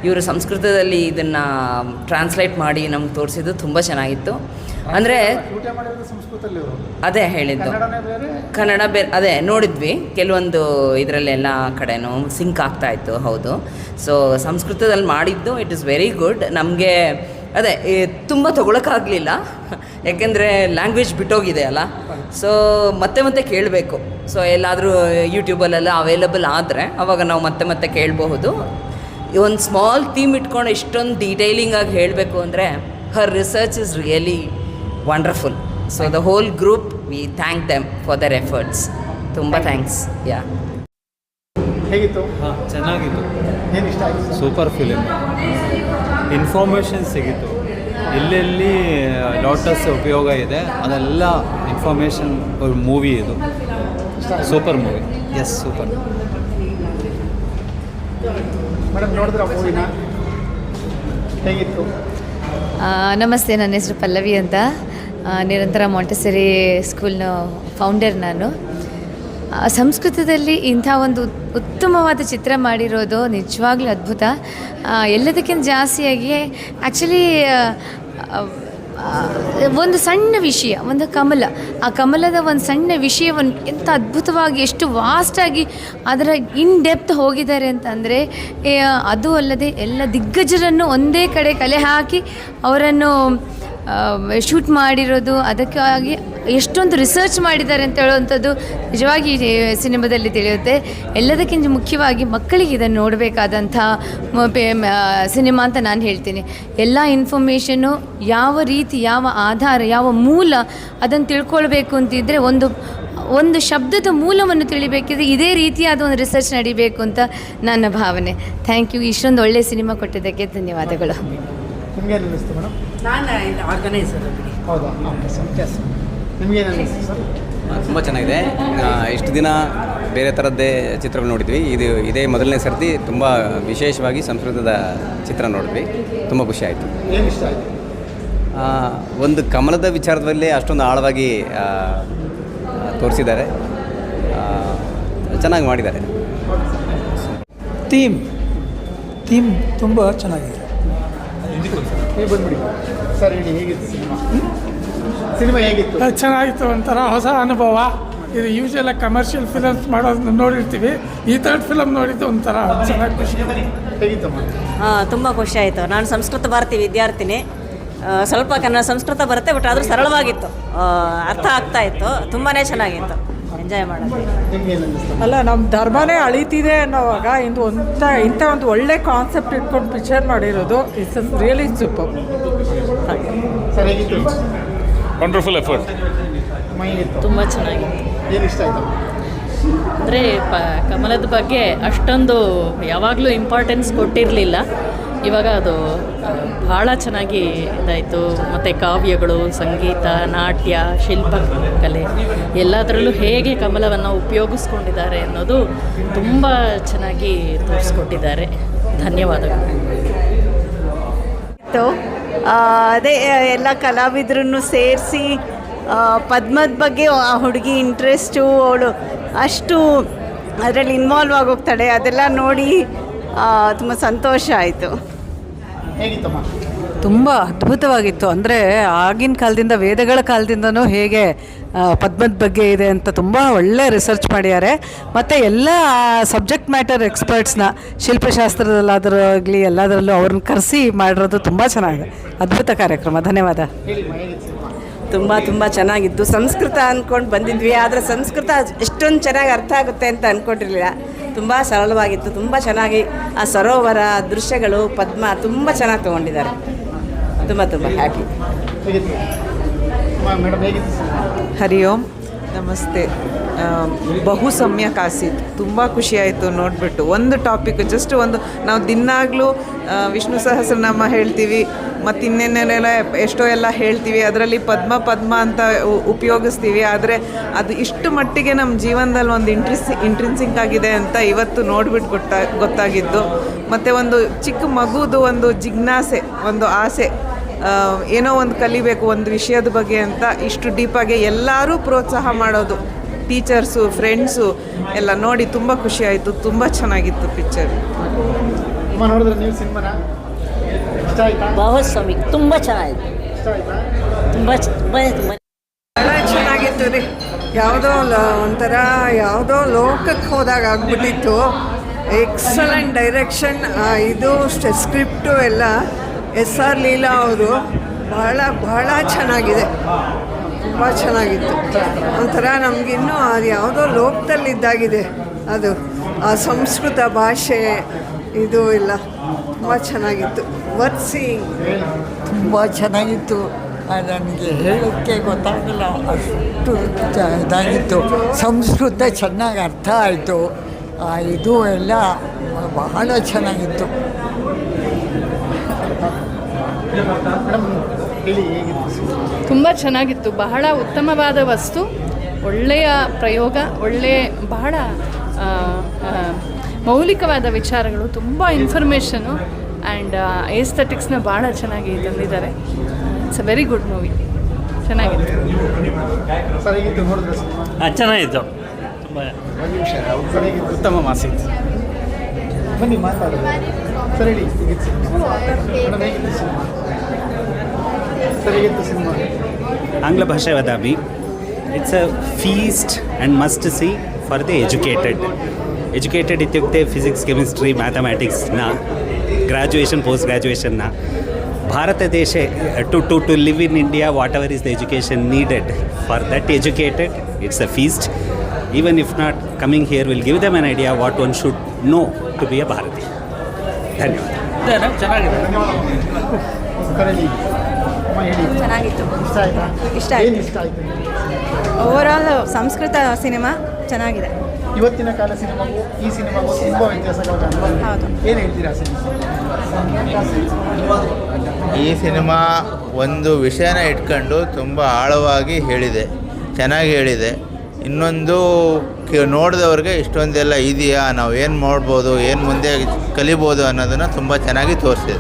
ಇವರು ಸಂಸ್ಕೃತದಲ್ಲಿ ಇದನ್ನು ಟ್ರಾನ್ಸ್ಲೇಟ್ ಮಾಡಿ ನಮ್ಗೆ ತೋರಿಸಿದ್ದು ತುಂಬ ಚೆನ್ನಾಗಿತ್ತು. ಅಂದರೆ ಅದೇ ಹೇಳಿದ್ದು, ಕನ್ನಡ ಬೇರೆ, ಅದೇ ನೋಡಿದ್ವಿ ಕೆಲವೊಂದು ಇದರಲ್ಲೆಲ್ಲ ಕಡೆನೂ ಸಿಂಕ್ ಆಗ್ತಾಯಿತ್ತು. ಹೌದು. ಸೊ ಸಂಸ್ಕೃತದಲ್ಲಿ ಮಾಡಿದ್ದು ಇಟ್ ಇಸ್ ವೆರಿ ಗುಡ್. ನಮಗೆ ಅದೇ ತುಂಬ ತೊಗೊಳಕ್ಕಾಗಲಿಲ್ಲ, ಯಾಕೆಂದರೆ ಲ್ಯಾಂಗ್ವೇಜ್ ಬಿಟ್ಟೋಗಿದೆ ಅಲ್ಲ. ಸೊ ಮತ್ತೆ ಕೇಳಬೇಕು. ಸೊ ಎಲ್ಲಾದರೂ ಯೂಟ್ಯೂಬಲ್ಲೆಲ್ಲ ಅವೈಲಬಲ್ ಆದರೆ ಅವಾಗ ನಾವು ಮತ್ತೆ ಕೇಳಬಹುದು. ಒಂದು ಸ್ಮಾಲ್ ಥೀಮ್ ಇಟ್ಕೊಂಡು ಇಷ್ಟೊಂದು ಡೀಟೇಲಿಂಗಾಗಿ ಹೇಳಬೇಕು ಅಂದರೆ her research is really wonderful. So the whole group we thank them for their efforts. ತುಂಬ ಥ್ಯಾಂಕ್ಸ್. ಯಾ, ಹೇಗಿತ್ತು? ಚೆನ್ನಾಗಿತ್ತು. ಏನು ಇಷ್ಟ ಆಯಿತು? Super film. ಇನ್ಫಾರ್ಮೇಷನ್ ಸಿಗಿತ್ತು. ಎಲ್ಲೆಲ್ಲಿ ಲೋಟಸ್ ಉಪಯೋಗ ಇದೆ ಅದೆಲ್ಲ ಇನ್ಫಾರ್ಮೇಷನ್ ಮೂವಿ ಇದು. Super movie. Yes, super. Madam, ನೋಡಿದ್ರ ಮೂವಿನ? ಹೇಗಿತ್ತು? ನಮಸ್ತೆ, ನನ್ನ ಹೆಸರು ಪಲ್ಲವಿ ಅಂತ. ನಿರಂತರ ಮಾಂಟೆಸರಿ ಸ್ಕೂಲ್ನ ಫೌಂಡರ್ ನಾನು. ಸಂಸ್ಕೃತದಲ್ಲಿ ಇಂಥ ಒಂದು ಉತ್ತಮವಾದ ಚಿತ್ರ ಮಾಡಿರೋದು ನಿಜವಾಗ್ಲೂ ಅದ್ಭುತ. ಎಲ್ಲದಕ್ಕಿಂತ ಜಾಸ್ತಿಯಾಗಿ ಆ್ಯಕ್ಚುಲಿ ಒಂದು ಸಣ್ಣ ವಿಷಯ, ಒಂದು ಕಮಲ, ಆ ಕಮಲದ ಒಂದು ಸಣ್ಣ ವಿಷಯವನ್ನು ಎಂಥ ಅದ್ಭುತವಾಗಿ ಎಷ್ಟು ವಾಸ್ಟಾಗಿ ಅದರ ಇನ್ ಡೆಪ್ತ್ ಹೋಗಿದ್ದಾರೆ ಅಂತಂದರೆ, ಅದು ಅಲ್ಲದೆ ಎಲ್ಲ ದಿಗ್ಗಜರನ್ನು ಒಂದೇ ಕಡೆ ಕಲೆ ಹಾಕಿ ಅವರನ್ನು ಶೂಟ್ ಮಾಡಿರೋದು, ಅದಕ್ಕಾಗಿ ಎಷ್ಟೊಂದು ರಿಸರ್ಚ್ ಮಾಡಿದ್ದಾರೆ ಅಂತ ಹೇಳುವಂಥದ್ದು ನಿಜವಾಗಿ ಸಿನಿಮಾದಲ್ಲಿ ತಿಳಿಯುತ್ತೆ. ಎಲ್ಲದಕ್ಕಿಂತ ಮುಖ್ಯವಾಗಿ ಮಕ್ಕಳಿಗೆ ಇದನ್ನು ನೋಡಬೇಕಾದಂಥ ಸಿನಿಮಾ ಅಂತ ನಾನು ಹೇಳ್ತೀನಿ. ಎಲ್ಲ ಇನ್ಫಾರ್ಮೇಷನ್ನು ಯಾವ ರೀತಿ, ಯಾವ ಆಧಾರ, ಯಾವ ಮೂಲ ಅದನ್ನು ತಿಳ್ಕೊಳ್ಬೇಕು ಅಂತಿದ್ದರೆ ಒಂದು ಶಬ್ದದ ಮೂಲವನ್ನು ತಿಳಿಬೇಕಿದ್ರೆ ಇದೇ ರೀತಿಯಾದ ಒಂದು ರಿಸರ್ಚ್ ನಡಿಬೇಕು ಅಂತ ನನ್ನ ಭಾವನೆ. Thank you. ಇಷ್ಟೊಂದು ಒಳ್ಳೆಯ ಸಿನಿಮಾ ಕೊಟ್ಟಿದ್ದಕ್ಕೆ ಧನ್ಯವಾದಗಳು. ನಿಮ್ಗೆ ಏನು ಅನ್ನಿಸ್ತು ಮೇಡಮ್? ನಾನು ಆರ್ಗನೈಸರ್. ಹೌದಾ? ನಿಮ್ಗೇನು ಅನ್ನಿಸ್ತು ಸರ್? ತುಂಬ ಚೆನ್ನಾಗಿದೆ. ಇಷ್ಟು ದಿನ ಬೇರೆ ಥರದ್ದೇ ಚಿತ್ರಗಳು ನೋಡಿದ್ವಿ. ಇದೇ ಮೊದಲನೇ ಸರ್ತಿ ತುಂಬ ವಿಶೇಷವಾಗಿ ಸಂಸ್ಕೃತದ ಚಿತ್ರ ನೋಡಿದ್ವಿ. ತುಂಬ ಖುಷಿ ಆಯಿತು. ಏನು ಇಷ್ಟ ಆಯಿತು? ಒಂದು ಕಮಲದ ವಿಚಾರದಲ್ಲಿ ಅಷ್ಟೊಂದು ಆಳವಾಗಿ ತೋರಿಸಿದ್ದಾರೆ, ಚೆನ್ನಾಗಿ ಮಾಡಿದ್ದಾರೆ. ಥೀಮ್ ತುಂಬ ಚೆನ್ನಾಗಿದೆ. ನೀವು ಬಂದ್ಬಿಡಿ ಸರ್, ಹೇಳಿ ಹೇಗಿತ್ತು ಸಿನಿಮಾ ಹೇಗಿತ್ತು? ಚೆನ್ನಾಗಿತ್ತು, ಒಂಥರ ಹೊಸ ಅನುಭವ. ಇದು ಯೂಶಲ್ ಕಮರ್ಷಿಯಲ್ ಫಿಲಮ್ಸ್ ಮಾಡೋದನ್ನ ನೋಡಿರ್ತೀವಿ, ಈ ಥರ ಫಿಲಮ್ ನೋಡಿದ್ದು ಒಂಥರ ಚೆನ್ನಾಗಿ ಖುಷಿ. ಹೇಗಿತ್ತಮ್ಮ? ತುಂಬ ಖುಷಿ ಆಯಿತು. ನಾನು ಸಂಸ್ಕೃತ ಭಾರತಿ ವಿದ್ಯಾರ್ಥಿನಿ. ಸ್ವಲ್ಪ ಸಂಸ್ಕೃತ ಬರುತ್ತೆ, ಬಟ್ ಆದರೂ ಸರಳವಾಗಿತ್ತು, ಅರ್ಥ ಆಗ್ತಾ ಇತ್ತು, ತುಂಬಾ ಚೆನ್ನಾಗಿತ್ತು, ಎಂಜಾಯ್ ಮಾಡೋದು. ಅಲ್ಲ, ನಮ್ಮ ಧರ್ಮನೇ ಅಳಿತಿದೆ ಅನ್ನೋವಾಗ ಇಂಥ ಒಂದು ಒಳ್ಳೆ ಕಾನ್ಸೆಪ್ಟ್ ಇಟ್ಕೊಂಡು ಪಿಕ್ಚರ್ ಮಾಡಿರೋದು it's really super. Wonderful effort. ತುಂಬ ಚೆನ್ನಾಗಿತ್ತು. ಏನು ಇಷ್ಟ ಆಯಿತು? ಅಂದರೆ ಕಮಲದ ಬಗ್ಗೆ ಅಷ್ಟೊಂದು ಯಾವಾಗಲೂ ಇಂಪಾರ್ಟೆನ್ಸ್ ಕೊಟ್ಟಿರಲಿಲ್ಲ. ಇವಾಗ ಅದು ಭಾಳ ಚೆನ್ನಾಗಿ ಇದಾಯಿತು. ಮತ್ತು ಕಾವ್ಯಗಳು, ಸಂಗೀತ, ನಾಟ್ಯ, ಶಿಲ್ಪಕಲೆ ಎಲ್ಲದರಲ್ಲೂ ಹೇಗೆ ಕಮಲವನ್ನು ಉಪಯೋಗಿಸ್ಕೊಂಡಿದ್ದಾರೆ ಅನ್ನೋದು ತುಂಬ ಚೆನ್ನಾಗಿ ತೋರಿಸ್ಕೊಟ್ಟಿದ್ದಾರೆ. ಧನ್ಯವಾದಗಳು. ಅದೇ ಎಲ್ಲ ಕಲಾವಿದರನ್ನು ಸೇರಿಸಿ ಪದ್ಮದ ಬಗ್ಗೆ ಆ ಹುಡುಗಿ ಇಂಟ್ರೆಸ್ಟು, ಅವಳು ಅಷ್ಟು ಅದರಲ್ಲಿ ಇನ್ವಾಲ್ವ್ ಆಗೋಗ್ತಾಳೆ, ಅದೆಲ್ಲ ನೋಡಿ ತುಂಬ ಸಂತೋಷ ಆಯಿತು. ಹೇಗಿತ್ತಮ್ಮ? ತುಂಬ ಅದ್ಭುತವಾಗಿತ್ತು. ಅಂದರೆ ಆಗಿನ ಕಾಲದಿಂದ, ವೇದಗಳ ಕಾಲದಿಂದನೂ ಹೇಗೆ ಪದ್ಮದ ಬಗ್ಗೆ ಇದೆ ಅಂತ ತುಂಬ ಒಳ್ಳೆ ರಿಸರ್ಚ್ ಮಾಡಿದ್ದಾರೆ. ಮತ್ತು ಎಲ್ಲ ಸಬ್ಜೆಕ್ಟ್ ಮ್ಯಾಟರ್ ಎಕ್ಸ್ಪರ್ಟ್ಸ್ನ ಶಿಲ್ಪಶಾಸ್ತ್ರದಲ್ಲಾಗಲಿ ಎಲ್ಲದರಲ್ಲೂ ಅವ್ರನ್ನ ಕರೆಸಿ ಮಾಡಿರೋದು ತುಂಬ ಚೆನ್ನಾಗಿದೆ. ಅದ್ಭುತ ಕಾರ್ಯಕ್ರಮ. ಧನ್ಯವಾದ. ತುಂಬ ಚೆನ್ನಾಗಿತ್ತು. ಸಂಸ್ಕೃತ ಅಂದ್ಕೊಂಡು ಬಂದಿದ್ವಿ, ಆದರೆ ಸಂಸ್ಕೃತ ಎಷ್ಟೊಂದು ಚೆನ್ನಾಗಿ ಅರ್ಥ ಆಗುತ್ತೆ ಅಂತ ಅಂದ್ಕೊಂಡಿರಲಿಲ್ಲ. ತುಂಬ ಸರಳವಾಗಿತ್ತು, ತುಂಬ ಚೆನ್ನಾಗಿ ಆ ಸರೋವರ ದೃಶ್ಯಗಳು, ಪದ್ಮ ತುಂಬ ಚೆನ್ನಾಗಿ ತೊಗೊಂಡಿದ್ದಾರೆ. ತುಂಬ ಹ್ಯಾಪಿ. ಹರಿ ಓಂ, ನಮಸ್ತೆ. ಬಹು ಸಮ್ಯಕ್ ಆಸೀತ್. ತುಂಬ ಖುಷಿಯಾಯಿತು ನೋಡಿಬಿಟ್ಟು. ಒಂದು ಟಾಪಿಕ್, ಜಸ್ಟ್ ಒಂದು, ನಾವು ದಿನಾಗಲೂ ವಿಷ್ಣು ಸಹಸ್ರನಾಮ ಹೇಳ್ತೀವಿ, ಮತ್ತು ಇನ್ನೇನೆಲ್ಲ ಎಷ್ಟೋ ಎಲ್ಲ ಹೇಳ್ತೀವಿ, ಅದರಲ್ಲಿ ಪದ್ಮ ಅಂತ ಉಪಯೋಗಿಸ್ತೀವಿ. ಆದರೆ ಅದು ಇಷ್ಟು ಮಟ್ಟಿಗೆ ನಮ್ಮ ಜೀವನದಲ್ಲಿ ಒಂದು ಇಂಟ್ರೆನ್ಸಿಂಗ್ ಆಗಿದೆ ಅಂತ ಇವತ್ತು ನೋಡಿಬಿಟ್ಟು ಗೊತ್ತಾಗಿದ್ದು. ಮತ್ತು ಒಂದು ಚಿಕ್ಕ ಮಗುದು ಒಂದು ಜಿಜ್ಞಾಸೆ, ಒಂದು ಆಸೆ, ಏನೋ ಒಂದು ಕಲಿಬೇಕು ಒಂದು ವಿಷಯದ ಬಗ್ಗೆ ಅಂತ ಇಷ್ಟು ಡೀಪಾಗಿ ಎಲ್ಲರೂ ಪ್ರೋತ್ಸಾಹ ಮಾಡೋದು, ಟೀಚರ್ಸು, ಫ್ರೆಂಡ್ಸು ಎಲ್ಲ ನೋಡಿ ತುಂಬ ಖುಷಿ ಆಯಿತು. ತುಂಬ ಚೆನ್ನಾಗಿತ್ತು ಪಿಕ್ಚರ್. ನೋಡಿದ್ರೆ ನೀವು ಸಿನಿಮಾನ ಇಷ್ಟ ಆಯ್ತಾ? ಭಾವಸ್ವಾಮಿ ತುಂಬ ಚೆನ್ನಾಗಿತ್ತು. ತುಂಬ ಚೆನ್ನಾಗಿತ್ತು ರೀ. ಯಾವುದೋ ಯಾವುದೋ ಲೋಕಕ್ಕೆ ಹೋದಾಗ ಆಗ್ಬಿಟ್ಟಿತ್ತು. Excellent direction. ಇದು ಸ್ಕ್ರಿಪ್ಟು ಎಲ್ಲ SR ಲೀಲಾ ಅವರು ಬಹಳ ಚೆನ್ನಾಗಿದೆ. ತುಂಬ ಚೆನ್ನಾಗಿತ್ತು. ಒಂಥರ ನಮಗಿನ್ನೂ ಅದು ಯಾವುದೋ ಲೋಕದಲ್ಲಿದ್ದಾಗಿದೆ. ಅದು ಆ ಸಂಸ್ಕೃತ ಭಾಷೆ ಇದು ಎಲ್ಲ ತುಂಬ ಚೆನ್ನಾಗಿತ್ತು. ವರ್ಸಿಂಗ್ ತುಂಬ ಚೆನ್ನಾಗಿತ್ತು. ನನಗೆ ಹೇಳೋಕ್ಕೆ ಗೊತ್ತಾಗಲ್ಲ, ಅಷ್ಟು ಇದಾಗಿತ್ತು. ಸಂಸ್ಕೃತ ಚೆನ್ನಾಗಿ ಅರ್ಥ ಆಯಿತು. ಇದು ಎಲ್ಲ ಬಹಳ ಚೆನ್ನಾಗಿತ್ತು. ತುಂಬ ಚೆನ್ನಾಗಿತ್ತು. ಬಹಳ ಉತ್ತಮವಾದ ವಸ್ತು, ಒಳ್ಳೆಯ ಪ್ರಯೋಗ, ಬಹಳ ಮೌಲಿಕವಾದ ವಿಚಾರಗಳು, ತುಂಬ ಇನ್ಫಾರ್ಮೇಷನು ಆ್ಯಂಡ್ ಏಸ್ಥೆಟಿಕ್ಸ್ನ ಭಾಳ ಚೆನ್ನಾಗಿ ತಂದಿದ್ದಾರೆ. It's a very good movie. ಚೆನ್ನಾಗಿತ್ತು. ಚೆನ್ನಾಗಿತ್ತು. ಉತ್ತಮ ಮಾಸಿತ್ತು. ಬನ್ನಿ ಮಾತಾಡೋದು. ಸರಿ ಹೇಳಿ. ಸರ್ ಹೇಗಿತ್ತು ಸಿನಿಮಾ? ಆಂಗ್ಲ ಭಾಷೆ ವದಾಮಿ. It's a feast and must see for the educated ಇತ್ಯುಕ್ತೆ ಫಿಸಿಕ್ಸ್ ಕೆಮಿಸ್ಟ್ರಿ ಮ್ಯಾಥಮ್ಯಾಟಿಕ್ಸ್ನ ಗ್ರಾಜುಯೇಷನ್ ಪೋಸ್ಟ್ ಗ್ರಾಜುಯೇಷನ್ನ ಭಾರತದೇಶೆ to live in India whatever is the education needed for that educated. It's a feast. Even if not coming here will give them an idea what one should know to be a ಭಾರತಿ. ಧನ್ಯವಾದ. ಚೆನ್ನಾಗಿದೆ. ಚೆನ್ನಾಗಿತ್ತು. ಇಷ್ಟ ಆಯ್ತಾ? ಇಷ್ಟ ಆಯ್ತು. ಏನು ಇಷ್ಟ ಆಯಿತು? ಓವರಾಲ್ ಸಂಸ್ಕೃತ ಸಿನಿಮಾ ಚೆನ್ನಾಗಿದೆ. ಇವತ್ತಿನ ಕಾಲ ಸಿನಿಮಾಗೂ ಈ ಸಿನಿಮಾಗೂ ತುಂಬ ವ್ಯತ್ಯಾಸಗಳು ಕಾಣ್ತವೆ. ಹೌದು. ಏನು ಹೇಳ್ತೀರಾ ಸಿನಿಮಾ? ಈ ಸಿನಿಮಾ ಒಂದು ವಿಷಯನ ಇಟ್ಕೊಂಡು ತುಂಬ ಆಳವಾಗಿ ಹೇಳಿದೆ, ಚೆನ್ನಾಗಿ ಹೇಳಿದೆ. ಇನ್ನೊಂದು ನೋಡಿದವ್ರಿಗೆ ಇಷ್ಟೊಂದೆಲ್ಲ ಇದೆಯಾ, ನಾವು ಏನು ಮಾಡ್ಬೋದು, ಏನು ಮುಂದೆ ಕಲಿಬೋದು ಅನ್ನೋದನ್ನು ತುಂಬ ಚೆನ್ನಾಗಿ ತೋರಿಸಿದೆ.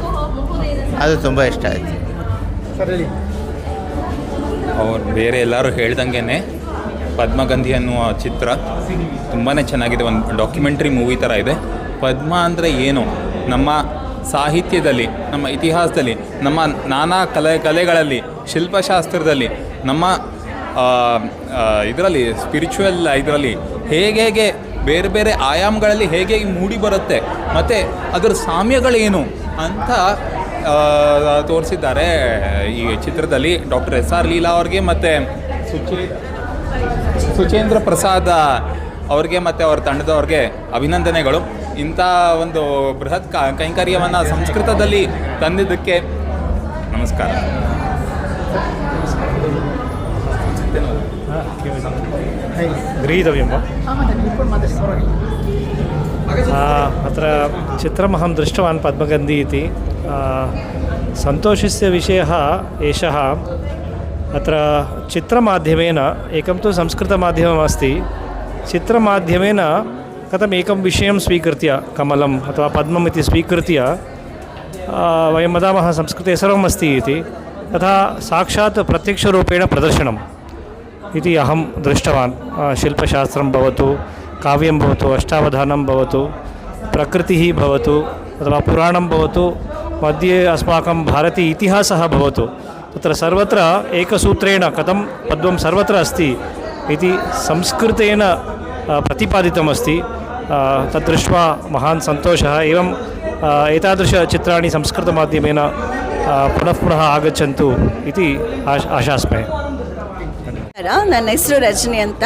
ಅದು ತುಂಬ ಇಷ್ಟ ಆಯಿತು. ಅವ್ರು ಬೇರೆ ಎಲ್ಲರೂ ಹೇಳ್ದಂಗೆ ಪದ್ಮಗಂಧಿ ಅನ್ನುವ ಚಿತ್ರ ತುಂಬಾ ಚೆನ್ನಾಗಿದೆ. ಒಂದು ಡಾಕ್ಯುಮೆಂಟ್ರಿ ಮೂವಿ ಥರ ಇದೆ. ಪದ್ಮ ಅಂದರೆ ಏನು, ನಮ್ಮ ಸಾಹಿತ್ಯದಲ್ಲಿ, ನಮ್ಮ ಇತಿಹಾಸದಲ್ಲಿ, ನಮ್ಮ ನಾನಾ ಕಲೆಗಳಲ್ಲಿ, ಶಿಲ್ಪಶಾಸ್ತ್ರದಲ್ಲಿ, ನಮ್ಮ ಇದರಲ್ಲಿ ಸ್ಪಿರಿಚುವಲ್ ಇದರಲ್ಲಿ ಹೇಗೆ ಬೇರೆ ಬೇರೆ ಆಯಾಮಗಳಲ್ಲಿ ಹೇಗೆ ಮೂಡಿ ಬರುತ್ತೆ ಮತ್ತು ಅದರ ಸಾಮ್ಯಗಳೇನು ಅಂತ ತೋರಿಸಿದ್ದಾರೆ ಈ ಚಿತ್ರದಲ್ಲಿ. ಡಾಕ್ಟರ್ SR ಲೀಲಾ ಅವ್ರಿಗೆ ಮತ್ತು ಸುಚೇಂದ್ರ ಪ್ರಸಾದ್ ಅವ್ರಿಗೆ ಮತ್ತು ಅವ್ರ ತಂಡದವ್ರಿಗೆ ಅಭಿನಂದನೆಗಳು. ಇಂಥ ಒಂದು ಬೃಹತ್ ಕೈಂಕರ್ಯವನ್ನು ಸಂಸ್ಕೃತದಲ್ಲಿ ತಂದಿದ್ದಕ್ಕೆ ನಮಸ್ಕಾರ. गृहीतव्यं वा? अत्र चित्रमहं दृष्टवान् पद्मगन्धी इति. सन्तोषस्य विषयः एषः, अत्र चित्रमाध्यमेन, एकं तु संस्कृतमाध्यममस्ति, चित्रमाध्यमेन कथम् एकं विषयं स्वीकृत्य, कमलम् अथवा पद्मम् इति स्वीकृत्य वयं वदामः संस्कृते सर्वमस्ति इति, तथा साक्षात् प्रत्यक्षरूपेण प्रदर्शनम् इति अहं दृष्टवान्. शिल्पशास्त्रं भवतु, काव्यं भवतु, अष्टावधानं भवतु, प्रकृतिः भवतु, अथवा पुराणं भवतु, मध्ये अस्माकं भारतीय इतिहासः भवतु, तत्र सर्वत्र एकसूत्रेण कथं पद्मं सर्वत्र अस्ति इति संस्कृतेन प्रतिपादितमस्ति. तद्दृष्ट्वा महान् सन्तोषः. एवं एतादृशचित्राणि संस्कृतमाध्यमेन पुनः पुनः आगच्छन्तु इति आशास्महे. ನನ್ನ ಹೆಸರು ರಜನಿ ಅಂತ.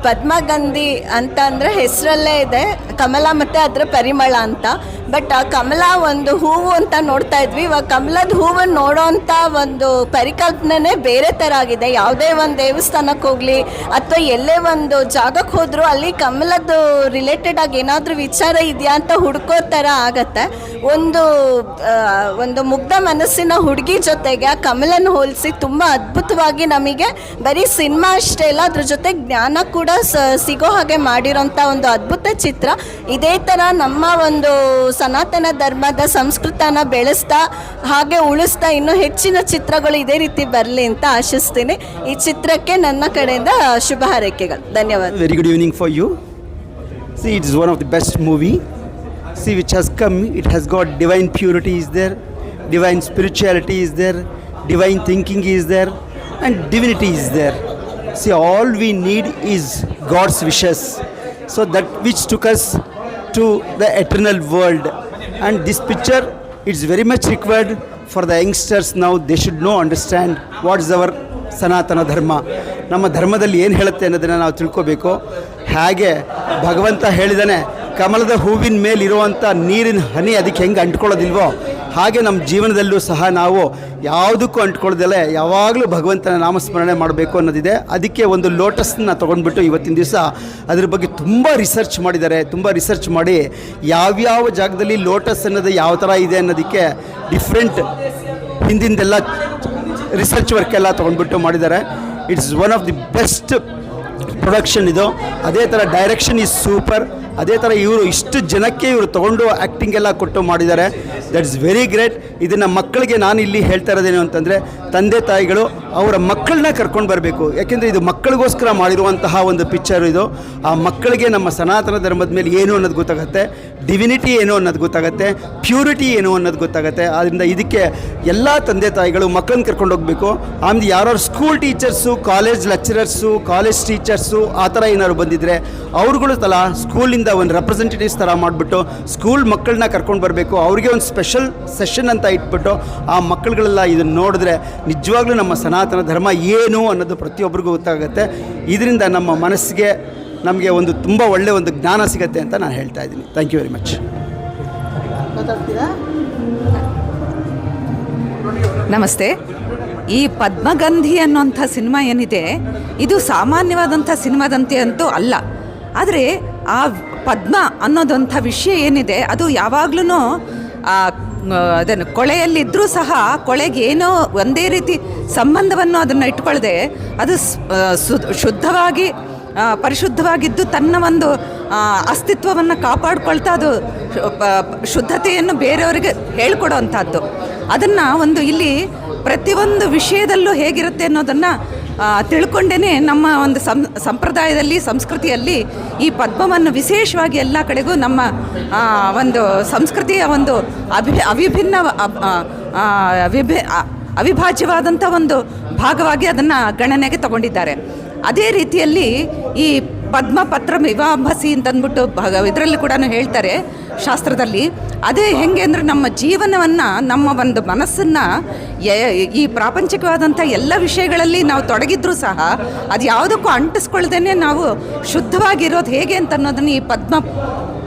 ಪದ್ಮಗಂಧಿ ಅಂತ ಅಂದರೆ ಹೆಸರಲ್ಲೇ ಇದೆ ಕಮಲ ಮತ್ತು ಅದರ ಪರಿಮಳ ಅಂತ. ಬಟ್ ಆ ಕಮಲ ಒಂದು ಹೂವು ಅಂತ ನೋಡ್ತಾ ಇದ್ವಿ. ಇವಾಗ ಕಮಲದ ಹೂವನ್ನು ನೋಡೋವಂಥ ಒಂದು ಪರಿಕಲ್ಪನೆ ಬೇರೆ ಥರ ಆಗಿದೆ. ಯಾವುದೇ ಒಂದು ದೇವಸ್ಥಾನಕ್ಕೆ ಹೋಗಲಿ ಅಥವಾ ಎಲ್ಲೇ ಒಂದು ಜಾಗಕ್ಕೆ ಹೋದರೂ ಅಲ್ಲಿ ಕಮಲದ ರಿಲೇಟೆಡ್ ಆಗಿ ಏನಾದರೂ ವಿಚಾರ ಇದೆಯಾ ಅಂತ ಹುಡ್ಕೋ ಥರ ಆಗತ್ತೆ. ಒಂದು ಮುಗ್ಧ ಮನಸ್ಸಿನ ಹುಡುಗಿ ಜೊತೆಗೆ ಆ ಕಮಲನ್ನು ಹೋಲಿಸಿ ತುಂಬ ಅದ್ಭುತವಾಗಿ ನಮಗೆ ಬರೀ ಸಿನಿಮಾ ಅಷ್ಟೇ ಅಲ್ಲ, ಅದ್ರ ಜೊತೆ ಜ್ಞಾನ ಕೂಡ ಸಿಗೋ ಹಾಗೆ ಮಾಡಿರೋಂಥ ಒಂದು ಅದ್ಭುತ ಚಿತ್ರ. ಇದೇ ಥರ ನಮ್ಮ ಒಂದು ಸನಾತನ ಧರ್ಮದ ಸಂಸ್ಕೃತನ ಬೆಳೆಸ್ತಾ ಹಾಗೆ ಉಳಿಸ್ತಾ ಇನ್ನೂ ಹೆಚ್ಚಿನ ಚಿತ್ರಗಳು ಇದೇ ರೀತಿ ಬರಲಿ ಅಂತ ಆಶಿಸ್ತೀನಿ. ಈ ಚಿತ್ರಕ್ಕೆ ನನ್ನ ಕಡೆಯಿಂದ ಶುಭ ಹಾರೈಕೆಗಳು. ಧನ್ಯವಾದ. Very good evening for you. See, it is one of the best movie. See, which has come. It has got divine purity is there, divine spirituality is there, divine thinking is there, and divinity is there. See, all we need is God's wishes. So that which took us to the eternal world. And this picture, it's very much required for the youngsters now. They should know, understand what is our ಸನಾತನ ಧರ್ಮ. ನಮ್ಮ ಧರ್ಮದಲ್ಲಿ ಏನು ಹೇಳುತ್ತೆ ಅನ್ನೋದನ್ನು ನಾವು ತಿಳ್ಕೋಬೇಕು. ಹಾಗೆ ಭಗವಂತ ಹೇಳಿದಾನೆ, ಕಮಲದ ಹೂವಿನ ಮೇಲಿರುವಂಥ ನೀರಿನ ಹನಿ ಅದಕ್ಕೆ ಹೆಂಗೆ ಅಂಟ್ಕೊಳ್ಳೋದಿಲ್ವೋ ಹಾಗೆ ನಮ್ಮ ಜೀವನದಲ್ಲೂ ಸಹ ನಾವು ಯಾವುದಕ್ಕೂ ಅಂಟ್ಕೊಳ್ಳೋದಲ್ಲೇ ಯಾವಾಗಲೂ ಭಗವಂತನ ನಾಮಸ್ಮರಣೆ ಮಾಡಬೇಕು ಅನ್ನೋದಿದೆ. ಅದಕ್ಕೆ ಒಂದು ಲೋಟಸ್ನ ತೊಗೊಂಡ್ಬಿಟ್ಟು ಇವತ್ತಿನ ದಿವಸ ಅದ್ರ ಬಗ್ಗೆ ತುಂಬ ರಿಸರ್ಚ್ ಮಾಡಿದ್ದಾರೆ. ತುಂಬ ರಿಸರ್ಚ್ ಮಾಡಿ ಯಾವ್ಯಾವ ಜಾಗದಲ್ಲಿ ಲೋಟಸ್ ಅನ್ನೋದು ಯಾವ ಥರ ಇದೆ ಅನ್ನೋದಕ್ಕೆ ಡಿಫ್ರೆಂಟ್ ಹಿಂದಿಂದೆಲ್ಲ ರಿಸರ್ಚ್ ವರ್ಕ್ ಎಲ್ಲ ತೊಗೊಂಡ್ಬಿಟ್ಟು ಮಾಡಿದ್ದಾರೆ. It's one of the best production ಇದು. ಅದೇ ಥರ ಡೈರೆಕ್ಷನ್ ಈಸ್ ಸೂಪರ್, ಅದೇ ಥರ ಇವರು ಇಷ್ಟು ಜನಕ್ಕೆ ಇವರು ತೊಗೊಂಡು ಆ್ಯಕ್ಟಿಂಗ್ ಎಲ್ಲ ಕೊಟ್ಟು ಮಾಡಿದ್ದಾರೆ. That's very great. ಇದನ್ನು ಮಕ್ಕಳಿಗೆ ನಾನು ಇಲ್ಲಿ ಹೇಳ್ತಾ ಇರೋದೇನು ಅಂತಂದರೆ, ತಂದೆ ತಾಯಿಗಳು ಅವರ ಮಕ್ಕಳನ್ನ ಕರ್ಕೊಂಡು ಬರಬೇಕು. ಯಾಕೆಂದರೆ ಇದು ಮಕ್ಕಳಿಗೋಸ್ಕರ ಮಾಡಿರುವಂತಹ ಒಂದು ಪಿಕ್ಚರ್ ಇದು. ಆ ಮಕ್ಕಳಿಗೆ ನಮ್ಮ ಸನಾತನ ಧರ್ಮದ ಮೇಲೆ ಏನು ಅನ್ನೋದು ಗೊತ್ತಾಗುತ್ತೆ, ಡಿವಿನಿಟಿ ಏನು ಅನ್ನೋದು ಗೊತ್ತಾಗುತ್ತೆ, ಪ್ಯೂರಿಟಿ ಏನು ಅನ್ನೋದು ಗೊತ್ತಾಗುತ್ತೆ. ಆದ್ದರಿಂದ ಇದಕ್ಕೆ ಎಲ್ಲ ತಂದೆ ತಾಯಿಗಳು ಮಕ್ಕಳನ್ನ ಕರ್ಕೊಂಡು ಹೋಗಬೇಕು. ಆಮೇಲೆ ಯಾರು school teachers, college lecturers, college teachers ಆ ಥರ ಏನಾದ್ರು ಬಂದಿದ್ದರೆ ಅವ್ರುಗಳು ಸ್ಕೂಲಿಂದ ಒಂದು ರೆಪ್ರೆಸೆಂಟೇಟಿವ್ಸ್ ಥರ ಮಾಡಿಬಿಟ್ಟು ಸ್ಕೂಲ್ ಮಕ್ಕಳನ್ನ ಕರ್ಕೊಂಡು ಬರಬೇಕು. ಅವರಿಗೆ ಒಂದು ಸ್ಪೆಷಲ್ ಸೆಷನ್ ಅಂತ ಇಟ್ಬಿಟ್ಟು ಆ ಮಕ್ಕಳುಗಳೆಲ್ಲ ಇದನ್ನು ನೋಡಿದ್ರೆ ನಿಜವಾಗ್ಲೂ ನಮ್ಮ ಸನಾತನ ಧರ್ಮ ಏನು ಅನ್ನೋದು ಪ್ರತಿಯೊಬ್ಬರಿಗೂ ಗೊತ್ತಾಗುತ್ತೆ. ಇದರಿಂದ ನಮ್ಮ ಮನಸ್ಸಿಗೆ ನಮಗೆ ಒಂದು ತುಂಬ ಒಳ್ಳೆಯ ಒಂದು ಜ್ಞಾನ ಸಿಗುತ್ತೆ ಅಂತ ನಾನು ಹೇಳ್ತಾ ಇದ್ದೀನಿ. Thank you very much. ನಮಸ್ತೆ. ಈ ಪದ್ಮಗಂಧಿ ಅನ್ನೋಂಥ ಸಿನಿಮಾ ಏನಿದೆ, ಇದು ಸಾಮಾನ್ಯವಾದಂಥ ಸಿನಿಮಾದಂತೆ ಅಂತೂ ಅಲ್ಲ. ಆದರೆ ಆ ಪದ್ಮ ಅನ್ನೋದಂಥ ವಿಷಯ ಏನಿದೆ, ಅದು ಯಾವಾಗ್ಲೂ ಅದನ್ನು ಕೊಳೆಯಲ್ಲಿದ್ದರೂ ಸಹ ಕೊಳೆಗೆ ಏನೋ ಒಂದೇ ರೀತಿ ಸಂಬಂಧವನ್ನು ಅದನ್ನು ಇಟ್ಕೊಳ್ಳದೆ ಅದು ಶುದ್ಧವಾಗಿ ಪರಿಶುದ್ಧವಾಗಿದ್ದು ತನ್ನ ಒಂದು ಅಸ್ತಿತ್ವವನ್ನು ಕಾಪಾಡಿಕೊಳ್ತಾ ಅದು ಶುದ್ಧತೆಯನ್ನು ಬೇರೆಯವರಿಗೆ ಹೇಳಿಕೊಡೋ ಅಂಥದ್ದು. ಅದನ್ನು ಒಂದು ಇಲ್ಲಿ ಪ್ರತಿಯೊಂದು ವಿಷಯದಲ್ಲೂ ಹೇಗಿರುತ್ತೆ ಅನ್ನೋದನ್ನು ತಿಳ್ಕೊಂಡೇ ನಮ್ಮ ಒಂದು ಸಂಪ್ರದಾಯದಲ್ಲಿ, ಸಂಸ್ಕೃತಿಯಲ್ಲಿ ಈ ಪದ್ಮವನ್ನು ವಿಶೇಷವಾಗಿ ಎಲ್ಲ ಕಡೆಗೂ ನಮ್ಮ ಒಂದು ಸಂಸ್ಕೃತಿಯ ಒಂದು ಅವಿಭಾಜ್ಯವಾದಂಥ ಒಂದು ಭಾಗವಾಗಿ ಅದನ್ನು ಗಣನೆಗೆ ತಗೊಂಡಿದ್ದಾರೆ. ಅದೇ ರೀತಿಯಲ್ಲಿ ಈ ಪದ್ಮಪತ್ರ ವಿವಾಂಭಸಿ ಅಂತಂದ್ಬಿಟ್ಟು ಇದರಲ್ಲಿ ಕೂಡ ಹೇಳ್ತಾರೆ ಶಾಸ್ತ್ರದಲ್ಲಿ. ಅದೇ ಹೆಂಗೆ ಅಂದರೆ ನಮ್ಮ ಜೀವನವನ್ನು, ನಮ್ಮ ಒಂದು ಮನಸ್ಸನ್ನು ಈ ಪ್ರಾಪಂಚಿಕವಾದಂಥ ಎಲ್ಲ ವಿಷಯಗಳಲ್ಲಿ ನಾವು ತೊಡಗಿದ್ರೂ ಸಹ ಅದು ಯಾವುದಕ್ಕೂ ಅಂಟಿಸ್ಕೊಳ್ದೇ ನಾವು ಶುದ್ಧವಾಗಿರೋದು ಹೇಗೆ ಅಂತ ಅನ್ನೋದನ್ನು ಈ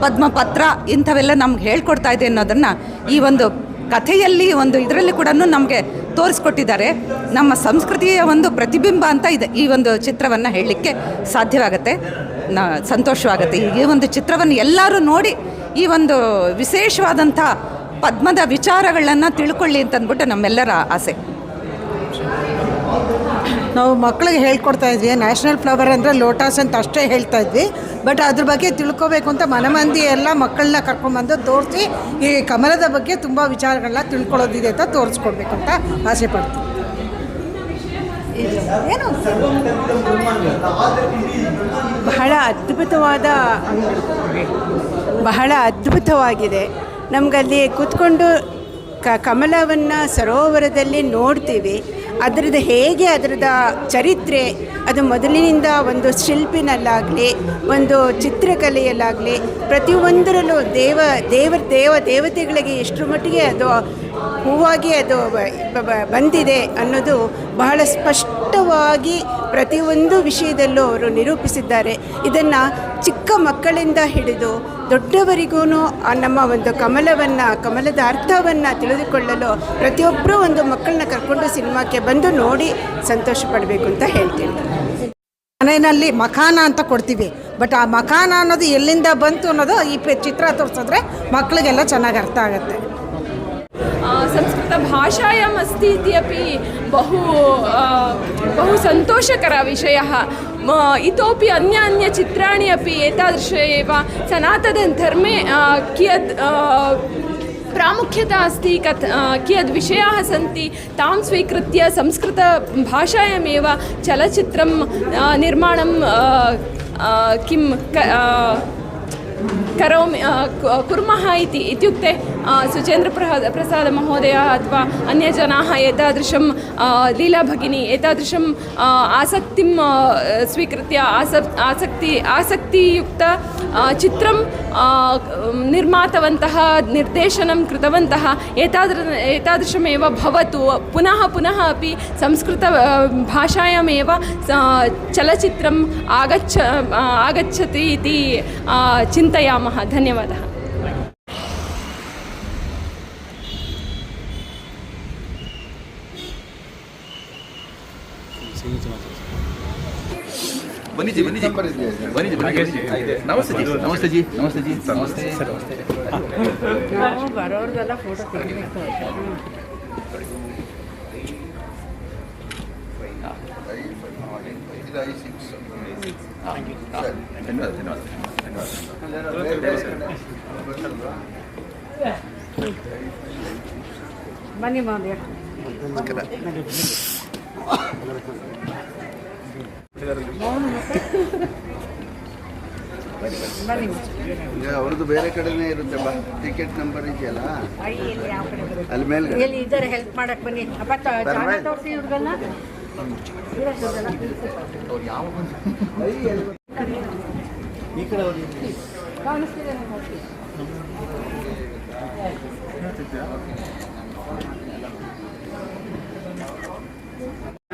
ಪದ್ಮಪತ್ರ ಇಂಥವೆಲ್ಲ ನಮ್ಗೆ ಹೇಳ್ಕೊಡ್ತಾ ಇದೆ ಅನ್ನೋದನ್ನು ಈ ಒಂದು ಕಥೆಯಲ್ಲಿ, ಒಂದು ಇದರಲ್ಲಿ ಕೂಡ ನಮಗೆ ತೋರಿಸ್ಕೊಟ್ಟಿದ್ದಾರೆ. ನಮ್ಮ ಸಂಸ್ಕೃತಿಯ ಒಂದು ಪ್ರತಿಬಿಂಬ ಅಂತ ಇದೆ ಈ ಒಂದು ಚಿತ್ರವನ್ನು ಹೇಳಲಿಕ್ಕೆ ಸಾಧ್ಯವಾಗುತ್ತೆ. ಸಂತೋಷವಾಗುತ್ತೆ. ಈ ಒಂದು ಚಿತ್ರವನ್ನು ಎಲ್ಲರೂ ನೋಡಿ ಈ ಒಂದು ವಿಶೇಷವಾದಂಥ ಪದ್ಮದ ವಿಚಾರಗಳನ್ನು ತಿಳ್ಕೊಳ್ಳಿ ಅಂತಂದ್ಬಿಟ್ಟು ನಮ್ಮೆಲ್ಲರ ಆಸೆ. ನಾವು ಮಕ್ಕಳಿಗೆ ಹೇಳ್ಕೊಡ್ತಾ ಇದ್ವಿ, ನ್ಯಾಷನಲ್ ಫ್ಲವರ್ ಅಂದರೆ ಲೋಟಸ್ ಅಂತ ಅಷ್ಟೇ ಹೇಳ್ತಾ ಇದ್ವಿ. ಬಟ್ ಅದ್ರ ಬಗ್ಗೆ ತಿಳ್ಕೊಬೇಕು ಅಂತ ಮನಮಂದಿ ಎಲ್ಲ ಮಕ್ಕಳನ್ನ ಕರ್ಕೊಂಡ್ಬಂದು ತೋರಿಸಿ ಈ ಕಮಲದ ಬಗ್ಗೆ ತುಂಬ ವಿಚಾರಗಳನ್ನ ತಿಳ್ಕೊಳ್ಳೋದಿದೆ ಅಂತ ತೋರಿಸ್ಕೊಡ್ಬೇಕು ಅಂತ ಆಸೆ ಪಡ್ತೀವಿ. ಏನು ಬಹಳ ಅದ್ಭುತವಾಗಿದೆ. ನಮಗಲ್ಲಿ ಕೂತ್ಕೊಂಡು ಕಮಲವನ್ನು ಸರೋವರದಲ್ಲಿ ನೋಡ್ತೀವಿ. ಅದರದ್ದು ಹೇಗೆ ಅದರದ ಚರಿತ್ರೆ, ಅದು ಮೊದಲಿನಿಂದ ಒಂದು ಶಿಲ್ಪಿನಲ್ಲಾಗಲಿ, ಒಂದು ಚಿತ್ರಕಲೆಯಲ್ಲಾಗಲಿ, ಪ್ರತಿಯೊಂದರಲ್ಲೂ ದೇವತೆಗಳಿಗೆ ಎಷ್ಟರ ಮಟ್ಟಿಗೆ ಅದು ಹೂವಾಗಿ ಅದು ಬಂದಿದೆ ಅನ್ನೋದು ಬಹಳ ಸ್ಪಷ್ಟವಾಗಿ ಪ್ರತಿಯೊಂದು ವಿಷಯದಲ್ಲೂ ಅವರು ನಿರೂಪಿಸಿದ್ದಾರೆ. ಇದನ್ನು ಚಿಕ್ಕ ಮಕ್ಕಳಿಂದ ಹಿಡಿದು ದೊಡ್ಡವರಿಗೂ ನಮ್ಮ ಒಂದು ಕಮಲದ ಅರ್ಥವನ್ನು ತಿಳಿದುಕೊಳ್ಳಲು ಪ್ರತಿಯೊಬ್ಬರೂ ಒಂದು ಮಕ್ಕಳನ್ನ ಕರ್ಕೊಂಡು ಸಿನಿಮಾಕ್ಕೆ ಬಂದು ನೋಡಿ ಸಂತೋಷ ಪಡಬೇಕು ಅಂತ ಹೇಳ್ತೀನಿ. ಮನೆಯಲ್ಲಿ ಮಖಾನ ಅಂತ ಕೊಡ್ತೀವಿ, ಬಟ್ ಆ ಮಖಾನ ಅನ್ನೋದು ಎಲ್ಲಿಂದ ಬಂತು ಅನ್ನೋದು ಈ ಚಿತ್ರ ತೋರಿಸಿದ್ರೆ ಮಕ್ಕಳಿಗೆಲ್ಲ ಚೆನ್ನಾಗಿ ಅರ್ಥ ಆಗುತ್ತೆ. संस्कृतभाषायाम् अस्ति इति अपि बहु सन्तोषकरः विषयः. इतोपि अन्यचित्राणि अपि एतादृश एव सनातनधर्मे कियत् प्रामुख्यता अस्ति, कियद् विषयाः सन्ति तां स्वीकृत्य संस्कृतभाषायामेव चलचित्रं निर्माणं कुर्मः इत्युक्ते सुचेन्द्रप्रसादमहोदयः अथवा अन्यजनाः एतादृशं लीलाभगिनी एतादृशम् आसक्तिं स्वीकृत्य आसक्तियुक्त चित्रं निर्मातवन्तः, निर्देशनं कृतवन्तः. एतादृशमेव भवतु, पुनः अपि संस्कृतभाषायामेव चलचित्रम् आगच्छति इति चिन्तयामः. धन्यवादः. बनी जी नमस्ते जी ಬರೋರ್ಗೆಲ್ಲ ಫೋಟೋ ತೆಗಿಬೇಕು. ಧನ್ಯವಾದ. ಬನ್ನಿ ಮಾದೇವ. ಅವ್ರದ್ದು ಬೇರೆ ಕಡೆನೇ ಇರುತ್ತೆ ಬಾ. ಟಿಕೆಟ್ ನಂಬರ್ ಇದೆಯಲ್ಲ ಅಲ್ಲಿ ಮೇಲೆ ಎಲ್ಲಿ ಇದ್ದಾರೆ ಹೆಲ್ಪ್ ಮಾಡಕ್ಕೆ ಬನ್ನಿ. ಅಪ್ಪ ಚಾಣ ತೋರಿಸಿ ಇವ್ರಿಗೆಲ್ಲ. ಈ ಕಡೆ ಕಾಣಿಸ್ತಿದೆ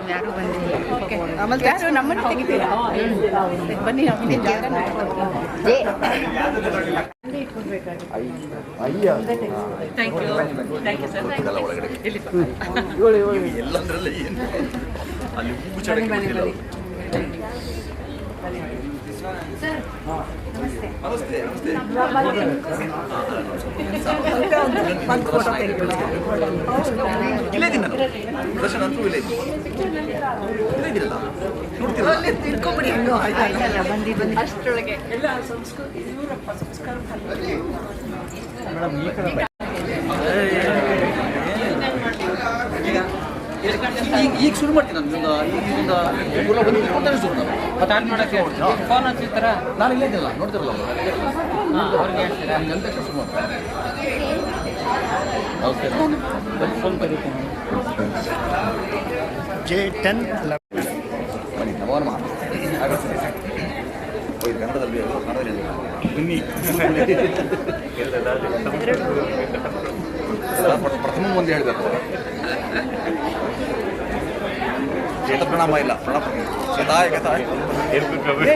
ಯಾರು ಬಂದಿಲ್ಲ. ಆಮೇಲೆ ನಮ್ಮನ್ನು ತೆಗಿತೀರಾ? ಬನ್ನಿ ಅಷ್ಟರೊಳಗೆ ಎಲ್ಲ ಸಂಸ್ಕೃತಿ ಇವರಪ್ಪ ಸಂಸ್ಕಾರ ಈಗ ಶುರು ಮಾಡ್ತೀನಿ ನಾನು ಶುರು ಮತ್ತೆ ಆನ್ ಮಾಡೋಕ್ಕೆ ಫೋನ್ ಹಚ್ಚಿರ್ತಾರ ನಾನು ಇಲ್ಲೇ ಇದ್ದಿಲ್ಲ ನೋಡ್ತಿರಲ್ಲ ಅವ್ರಿಗೆ ಹೇಳ್ತೀರಾ ಅಂತ ಶುರು ಮಾಡ್ತಾರೆ. Okay phone ಕರೀತೀನಿ. J10 ಬನ್ನಿ ನಮೋನಮ ಕನ್ನಡದಲ್ಲಿ ಪ್ರಥಮ ಒಂದು ಹೇಳಿದ್ದಾರೆ ಚೇತ ಪ್ರಣಾಮ ಇಲ್ಲ ಪ್ರಣಾಮ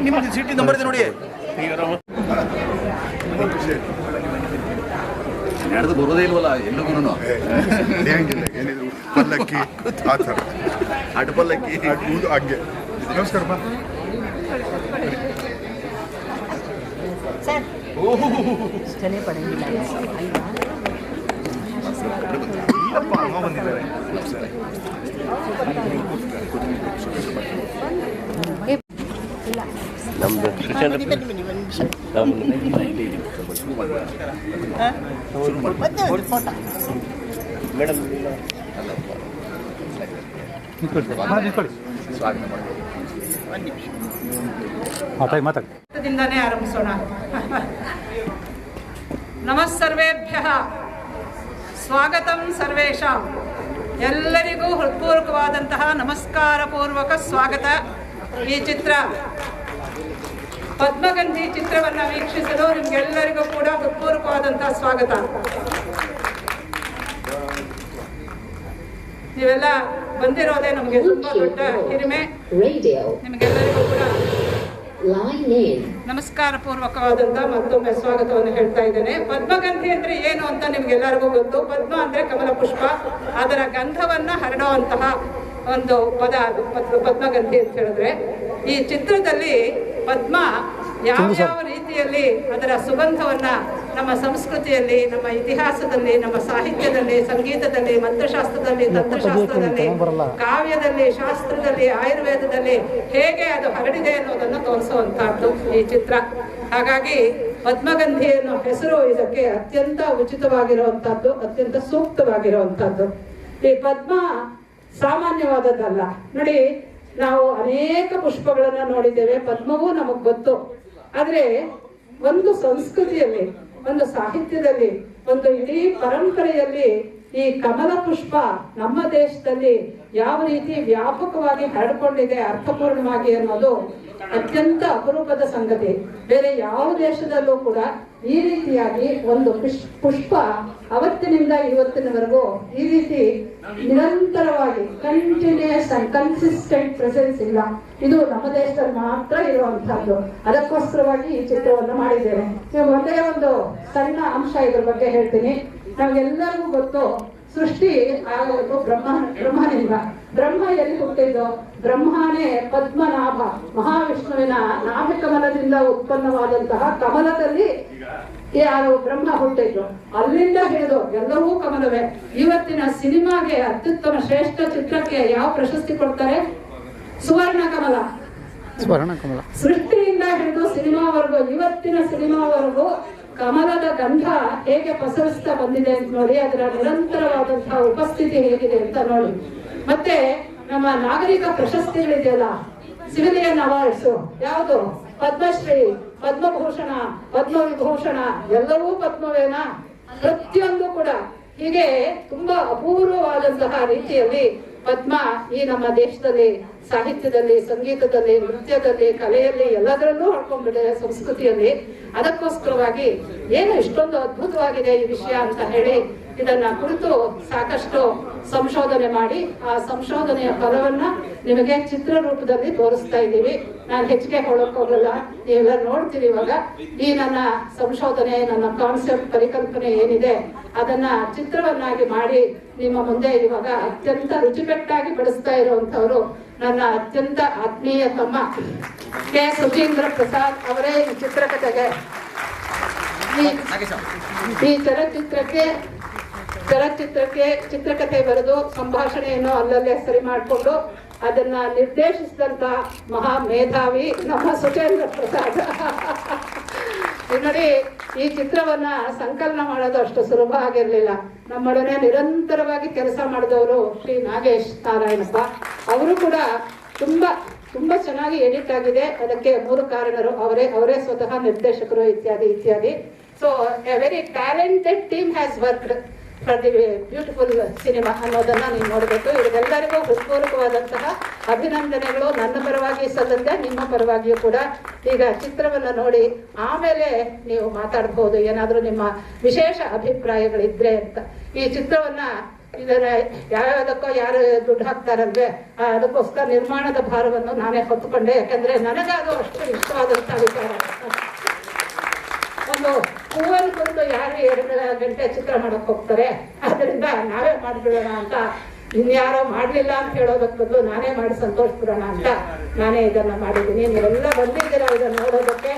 ನಿಮ್ದು ಸೀಟಿ ನಂಬರ್ ಇದೆ ನೋಡಿ. ನಡೆದು ಬರೋದೇ ಇಲ್ವಲ್ಲ ಎಲ್ಲಿಗೂ ಏನಿದ್ರು ಪಲ್ಲಕ್ಕಿ ಆ ಥರ ಅಡ್ಡ ಪಲ್ಲಕ್ಕಿ ಹಾಗೆ. ನಮಸ್ಕಾರ ಬಾ. ಇಲ್ಲಪ್ಪ ಅಮ್ಮ ಬಂದಿದ್ದಾರೆ. ನಮ್ದು ಮೇಡಮ್ ಸ್ವಾಗತ ಮಾಡಿ ಮಾತಾಡಿ ಆರಂಭಿಸೋಣ. ನಮಸ್ಸರ್ವೇಭ್ಯಃ ಸ್ವಾಗತಂ ಸರ್ವೇಷಾಂ. ಎಲ್ಲರಿಗೂ ಹೃತ್ಪೂರ್ವಕವಾದಂತಹ ನಮಸ್ಕಾರಪೂರ್ವಕ ಸ್ವಾಗತ. ಈ ಚಿತ್ರ ಪದ್ಮಗಂಧಿ ಚಿತ್ರವನ್ನು ವೀಕ್ಷಿಸಲು ನಿಮಗೆಲ್ಲರಿಗೂ ಕೂಡ ಹೃತ್ಪೂರ್ವಕವಾದಂತಹ ಸ್ವಾಗತ. ನೀವೆಲ್ಲ ಬಂದಿರೋದೇ ನಮಗೆ ತುಂಬಾ ದೊಡ್ಡ ಹಿರಿಮೆ. ನಿಮಗೆಲ್ಲರಿಗೂ ಕೂಡ ನಮಸ್ಕಾರ ಪೂರ್ವಕವಾದಂತ ಮತ್ತೊಮ್ಮೆ ಸ್ವಾಗತವನ್ನು ಹೇಳ್ತಾ ಇದ್ದೇನೆ. ಪದ್ಮಗಂಧಿ ಅಂದ್ರೆ ಏನು ಅಂತ ನಿಮ್ಗೆಲ್ಲರಿಗೂ ಗೊತ್ತು. ಪದ್ಮ ಅಂದ್ರೆ ಕಮಲ ಪುಷ್ಪ, ಅದರ ಗಂಧವನ್ನ ಹರಡುವಂತಹ ಒಂದು ಪದ ಅದು ಪದ್ಮಗಂಧಿ ಅಂತ ಹೇಳಿದ್ರೆ. ಈ ಚಿತ್ರದಲ್ಲಿ ಪದ್ಮ ಯಾವ ರೀತಿಯಲ್ಲಿ ಅದರ ಸುಗಂಧವನ್ನ ನಮ್ಮ ಸಂಸ್ಕೃತಿಯಲ್ಲಿ, ನಮ್ಮ ಇತಿಹಾಸದಲ್ಲಿ, ನಮ್ಮ ಸಾಹಿತ್ಯದಲ್ಲಿ, ಸಂಗೀತದಲ್ಲಿ, ಮಂತ್ರಶಾಸ್ತ್ರದಲ್ಲಿ, ತಂತ್ರಶಾಸ್ತ್ರದಲ್ಲಿ, ಕಾವ್ಯದಲ್ಲಿ, ಶಾಸ್ತ್ರದಲ್ಲಿ, ಆಯುರ್ವೇದದಲ್ಲಿ ಹೇಗೆ ಅದು ಹರಡಿದೆ ಅನ್ನೋದನ್ನು ತೋರಿಸುವಂತಹದ್ದು ಈ ಚಿತ್ರ. ಹಾಗಾಗಿ ಪದ್ಮಗಂಧಿ ಅನ್ನೋ ಹೆಸರು ಇದಕ್ಕೆ ಅತ್ಯಂತ ಉಚಿತವಾಗಿರುವಂತಹದ್ದು, ಅತ್ಯಂತ ಸೂಕ್ತವಾಗಿರುವಂತಹದ್ದು. ಈ ಪದ್ಮ ಸಾಮಾನ್ಯವಾದದ್ದಲ್ಲ ನೋಡಿ. ನಾವು ಅನೇಕ ಪುಷ್ಪಗಳನ್ನ ನೋಡಿದ್ದೇವೆ, ಪದ್ಮವೂ ನಮಗ್ ಗೊತ್ತು. ಆದ್ರೆ ಒಂದು ಸಂಸ್ಕೃತಿಯಲ್ಲಿ, ಒಂದು ಸಾಹಿತ್ಯದಲ್ಲಿ, ಒಂದು ಇಡೀ ಪರಂಪರೆಯಲ್ಲಿ ಈ ಕಮಲ ಪುಷ್ಪ ನಮ್ಮ ದೇಶದಲ್ಲಿ ಯಾವ ರೀತಿ ವ್ಯಾಪಕವಾಗಿ ಹರಡಿಕೊಂಡಿದೆ ಅರ್ಥಪೂರ್ಣವಾಗಿ ಅನ್ನೋದು ಅತ್ಯಂತ ಅಪರೂಪದ ಸಂಗತಿ. ಬೇರೆ ಯಾವ ದೇಶದಲ್ಲೂ ಕೂಡ ಈ ರೀತಿಯಾಗಿ ಒಂದು ಪುಷ್ಪ ಅವತ್ತಿನಿಂದ ಇವತ್ತಿನವರೆಗೂ ಈ ರೀತಿ ನಿರಂತರವಾಗಿ ಕಂಟಿನ್ಯೂಸ್ ಅಂಡ್ ಕನ್ಸಿಸ್ಟೆಂಟ್ ಪ್ರೆಸೆನ್ಸ್ ಇಲ್ಲ. ಇದು ನಮ್ಮ ದೇಶದಲ್ಲಿ ಮಾತ್ರ ಇರುವಂತಹದ್ದು. ಅದಕ್ಕೋಸ್ಕರವಾಗಿ ಈ ಚಿತ್ರವನ್ನು ಮಾಡಿದ್ದೇನೆ. ಒಂದೇ ಒಂದು ಸಣ್ಣ ಅಂಶ ಇದ್ರ ಬಗ್ಗೆ ಹೇಳ್ತೀನಿ. ನಮ್ಗೆಲ್ಲರಿಗೂ ಗೊತ್ತು, ಸೃಷ್ಟಿ ಆಗೋದು ಬ್ರಹ್ಮನಿಂದ. ಬ್ರಹ್ಮ ಎಲ್ಲಿ ಹುಟ್ಟಿದ್ದು? ಬ್ರಹ್ಮನೇ ಪದ್ಮನಾಭ, ಮಹಾವಿಷ್ಣುವಿನ ನಾಭಿ ಕಮಲದಿಂದ ಉತ್ಪನ್ನವಾದಂತಹ ಕಮಲದಲ್ಲಿ ಯಾರು ಬ್ರಹ್ಮ ಹುಟ್ಟಿದ್ರು. ಅಲ್ಲಿಂದ ಹಿಡಿದು ಎಲ್ಲವೂ ಕಮಲವೇ. ಇವತ್ತಿನ ಸಿನಿಮಾಗೆ ಅತ್ಯುತ್ತಮ ಶ್ರೇಷ್ಠ ಚಿತ್ರಕ್ಕೆ ಯಾವ ಪ್ರಶಸ್ತಿ ಕೊಡ್ತಾರೆ? ಸುವರ್ಣ ಕಮಲ. ಸ್ವರ್ಣ ಕಮಲ. ಸೃಷ್ಟಿಯಿಂದ ಹಿಡಿದು ಸಿನಿಮಾವರೆಗೂ, ಇವತ್ತಿನ ಸಿನಿಮಾವರೆಗೂ ಕಮಲದ ಗಂಧ ಹೇಗೆ ಪಸರಿಸ್ತಾ ಬಂದಿದೆ ಅಂತ ನೋಡಿ, ಅದರ ನಿರಂತರವಾದಂತಹ ಉಪಸ್ಥಿತಿ ಹೇಗಿದೆ ಅಂತ ನೋಡಿ. ಮತ್ತೆ ನಮ್ಮ ನಾಗರಿಕ ಪ್ರಶಸ್ತಿಗಳಿದೆಯಲ್ಲ, ಸಿವಿಲಿಯನ್ ಅವಾರ್ಡ್ಸ್, ಯಾವುದು ಪದ್ಮಶ್ರೀ, ಪದ್ಮಭೂಷಣ, ಪದ್ಮವಿಭೂಷಣ, ಎಲ್ಲವೂ ಪದ್ಮವೇನ, ಪ್ರತಿಯೊಂದು ಕೂಡ ಹೀಗೆ ತುಂಬಾ ಅಪೂರ್ವವಾದಂತಹ ರೀತಿಯಲ್ಲಿ ಪದ್ಮ ಈ ನಮ್ಮ ದೇಶದಲ್ಲಿ ಸಾಹಿತ್ಯದಲ್ಲಿ, ಸಂಗೀತದಲ್ಲಿ, ನೃತ್ಯದಲ್ಲಿ, ಕಲೆಯಲ್ಲಿ ಎಲ್ಲದರಲ್ಲೂ ಹೊಡ್ಕೊಂಡ್ಬಿಟ್ಟಿದೆ, ಸಂಸ್ಕೃತಿಯಲ್ಲಿ. ಅದಕ್ಕೋಸ್ಕರವಾಗಿ ಏನು ಇಷ್ಟೊಂದು ಅದ್ಭುತವಾಗಿದೆ ಈ ವಿಷಯ ಅಂತ ಹೇಳಿ ಇದನ್ನ ಕುರಿತು ಸಾಕಷ್ಟು ಸಂಶೋಧನೆ ಮಾಡಿ ಆ ಸಂಶೋಧನೆಯ ಫಲವನ್ನ ನಿಮಗೆ ಚಿತ್ರ ರೂಪದಲ್ಲಿ ತೋರಿಸ್ತಾ ಇದ್ದೀವಿ. ನಾನು ಹೆಚ್ಚಿಗೆ ಹೇಳಕ್ ಹೋಗಲ್ಲ, ನೀವೆಲ್ಲ ನೋಡ್ತೀವಿ. ಇವಾಗ ಈ ನನ್ನ ಸಂಶೋಧನೆ, ನನ್ನ ಕಾನ್ಸೆಪ್ಟ್, ಪರಿಕಲ್ಪನೆ ಏನಿದೆ ಅದನ್ನ ಚಿತ್ರವನ್ನಾಗಿ ಮಾಡಿ ನಿಮ್ಮ ಮುಂದೆ ಇವಾಗ ಅತ್ಯಂತ ರುಚಿಕಟ್ಟಾಗಿ ಬಡಿಸ್ತಾ ಇರುವಂತವರು ನನ್ನ ಅತ್ಯಂತ ಆತ್ಮೀಯ ತಮ್ಮ ಕೆ ಸುಚೀಂದ್ರ ಪ್ರಸಾದ್ ಅವರೇ ಈ ಚಿತ್ರಕಥೆಗೆ, ಈ ಚಲಚಿತ್ರಕ್ಕೆ ಚಿತ್ರಕಥೆ ಬರೆದು ಸಂಭಾಷಣೆಯನ್ನು ಅಲ್ಲಲ್ಲೇ ಸರಿ ಮಾಡಿಕೊಂಡು ಅದನ್ನ ನಿರ್ದೇಶಿಸಿದಂತ ಮಹಾ ಮೇಧಾವಿ ನಮ್ಮ ಸುಚೇಂದ್ರ ಪ್ರಸಾದ್. ನೋಡಿ, ಈ ಚಿತ್ರವನ್ನ ಸಂಕಲನ ಮಾಡೋದು ಅಷ್ಟು ಸುಲಭ ಆಗಿರ್ಲಿಲ್ಲ. ನಮ್ಮೊಡನೆ ನಿರಂತರವಾಗಿ ಕೆಲಸ ಮಾಡಿದವರು ಶ್ರೀ ನಾಗೇಶ್ ನಾರಾಯಣಪ್ಪ ಅವರು ಕೂಡ ತುಂಬಾ ಚೆನ್ನಾಗಿ ಎಡಿಟ್ ಆಗಿದೆ. ಅದಕ್ಕೆ ಮೂಲ ಕಾರಣರು ಅವರೇ ಸ್ವತಃ ನಿರ್ದೇಶಕರು ಇತ್ಯಾದಿ. So A very talented team has worked for the beautiful cinema ಅನ್ನೋದನ್ನ ನೀವು ನೋಡಬೇಕು. ಇವರೆಲ್ಲರಿಗೂ ಹೃತ್ಪೂರ್ವಕವಾದಂತಹ ಅಭಿನಂದನೆಗಳು ನನ್ನ ಪರವಾಗಿ ಸಲ್ಲುತ್ತೆ, ನಿಮ್ಮ ಪರವಾಗಿಯೂ ಕೂಡ. ಈಗ ಚಿತ್ರವನ್ನ ನೋಡಿ ಆಮೇಲೆ ನೀವು ಮಾತಾಡಬಹುದು, ಏನಾದ್ರೂ ನಿಮ್ಮ ವಿಶೇಷ ಅಭಿಪ್ರಾಯಗಳಿದ್ರೆ ಅಂತ. ಈ ಚಿತ್ರವನ್ನ ಇದನ್ನ ಯಾವ್ಯಾವುದಕ್ಕೋ ಯಾರು ದುಡ್ಡು ಹಾಕ್ತಾರಲ್ವೇ, ಅದಕ್ಕೋಸ್ಕರ ನಿರ್ಮಾಣದ ಭಾರವನ್ನು ನಾನೇ ಹೊತ್ತುಕೊಂಡೆ. ಯಾಕಂದ್ರೆ ನನಗಾದು ಅಷ್ಟು ಇಷ್ಟವಾದಂತಹ ವಿಚಾರ. ಒಂದು ಹೂವನ್ನು ಕುರಿತು ಯಾರು 2 ಗಂಟೆ ಚಿತ್ರ ಮಾಡಕ್ ಹೋಗ್ತಾರೆ, ಅದರಿಂದ ನಾವೇ ಮಾಡ್ಬಿಡೋಣ ಅಂತ, ಇನ್ಯಾರೋ ಮಾಡ್ಲಿಲ್ಲ ಅಂತ ಹೇಳೋದಕ್ಕೆ ಬದಲು ನಾನೇ ಮಾಡಿ ಸಂತೋಷ ಬಿಡೋಣ ಅಂತ ನಾನೇ ಇದನ್ನ ಮಾಡಿದ್ದೀನಿ. ನೀವೆಲ್ಲ ಬಂದಿದ್ದೀರಾ ಇದನ್ನ ನೋಡೋದಕ್ಕೆ.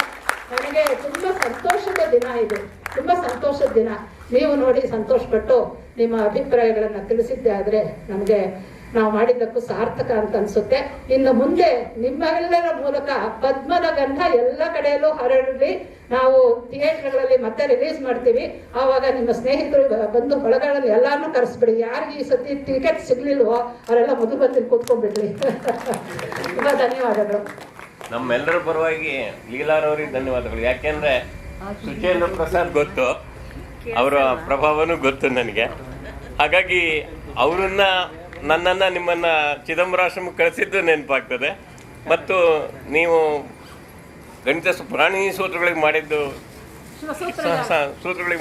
ನನಗೆ ತುಂಬಾ ಸಂತೋಷದ ದಿನ ಇದು, ತುಂಬಾ ಸಂತೋಷದ ದಿನ. ನೀವು ನೋಡಿ ಸಂತೋಷಪಟ್ಟು ನಿಮ್ಮ ಅಭಿಪ್ರಾಯಗಳನ್ನ ತಿಳಿಸಿದ್ದೆ ಆದ್ರೆ ನಮಗೆ ನಾವು ಮಾಡಿದ್ದಕ್ಕೂ ಸಾರ್ಥಕ ಅಂತ ಅನ್ಸುತ್ತೆ. ಇನ್ನು ಮುಂದೆ ನಿಮ್ಮೆಲ್ಲರ ಮೂಲಕ ಪದ್ಮದ ಗಂಧ ಎಲ್ಲ ಕಡೆಯಲ್ಲೂ ಹರಡಲಿ. ನಾವು ಥಿಯೇಟರ್ಗಳಲ್ಲಿ ಮತ್ತೆ ರಿಲೀಸ್ ಮಾಡ್ತೀವಿ, ಆವಾಗ ನಿಮ್ಮ ಸ್ನೇಹಿತರು, ಬಂಧು ಬಳಗಗಳಲ್ಲಿ ಎಲ್ಲಾರನ್ನೂ ಕರೆಸ್ಬಿಡಿ. ಯಾರಿಗೆ ಈ ಸತಿ ಟಿಕೆಟ್ ಸಿಗ್ಲಿಲ್ವೋ ಅವರೆಲ್ಲ ಮೊದಲು ಬಂದು ಕೂತ್ಕೊಂಡ್ಬಿಡ್ಲಿ. ತುಂಬಾ ಧನ್ಯವಾದಗಳು. ನಮ್ಮೆಲ್ಲರ ಪರವಾಗಿ ಲೀಲಾರವರಿಗೆ ಧನ್ಯವಾದಗಳು. ಯಾಕೆಂದ್ರೆ ಸುಚೇಂದ್ರ ಪ್ರಸಾದ್ ಗೊತ್ತು, ಅವರ ಪ್ರಭಾವನೂ ಗೊತ್ತು ನನಗೆ. ಹಾಗಾಗಿ ಅವರನ್ನ, ನನ್ನನ್ನು, ನಿಮ್ಮನ್ನು ಚಿದಂಬರಾಶ್ರಮಕ್ಕೆ ಕಳಿಸಿದ್ದು ನೆನಪಾಗ್ತದೆ. ಮತ್ತು ನೀವು ಗಣಿತ ಪ್ರಾಣಿ ಸೂತ್ರಗಳಿಗೆ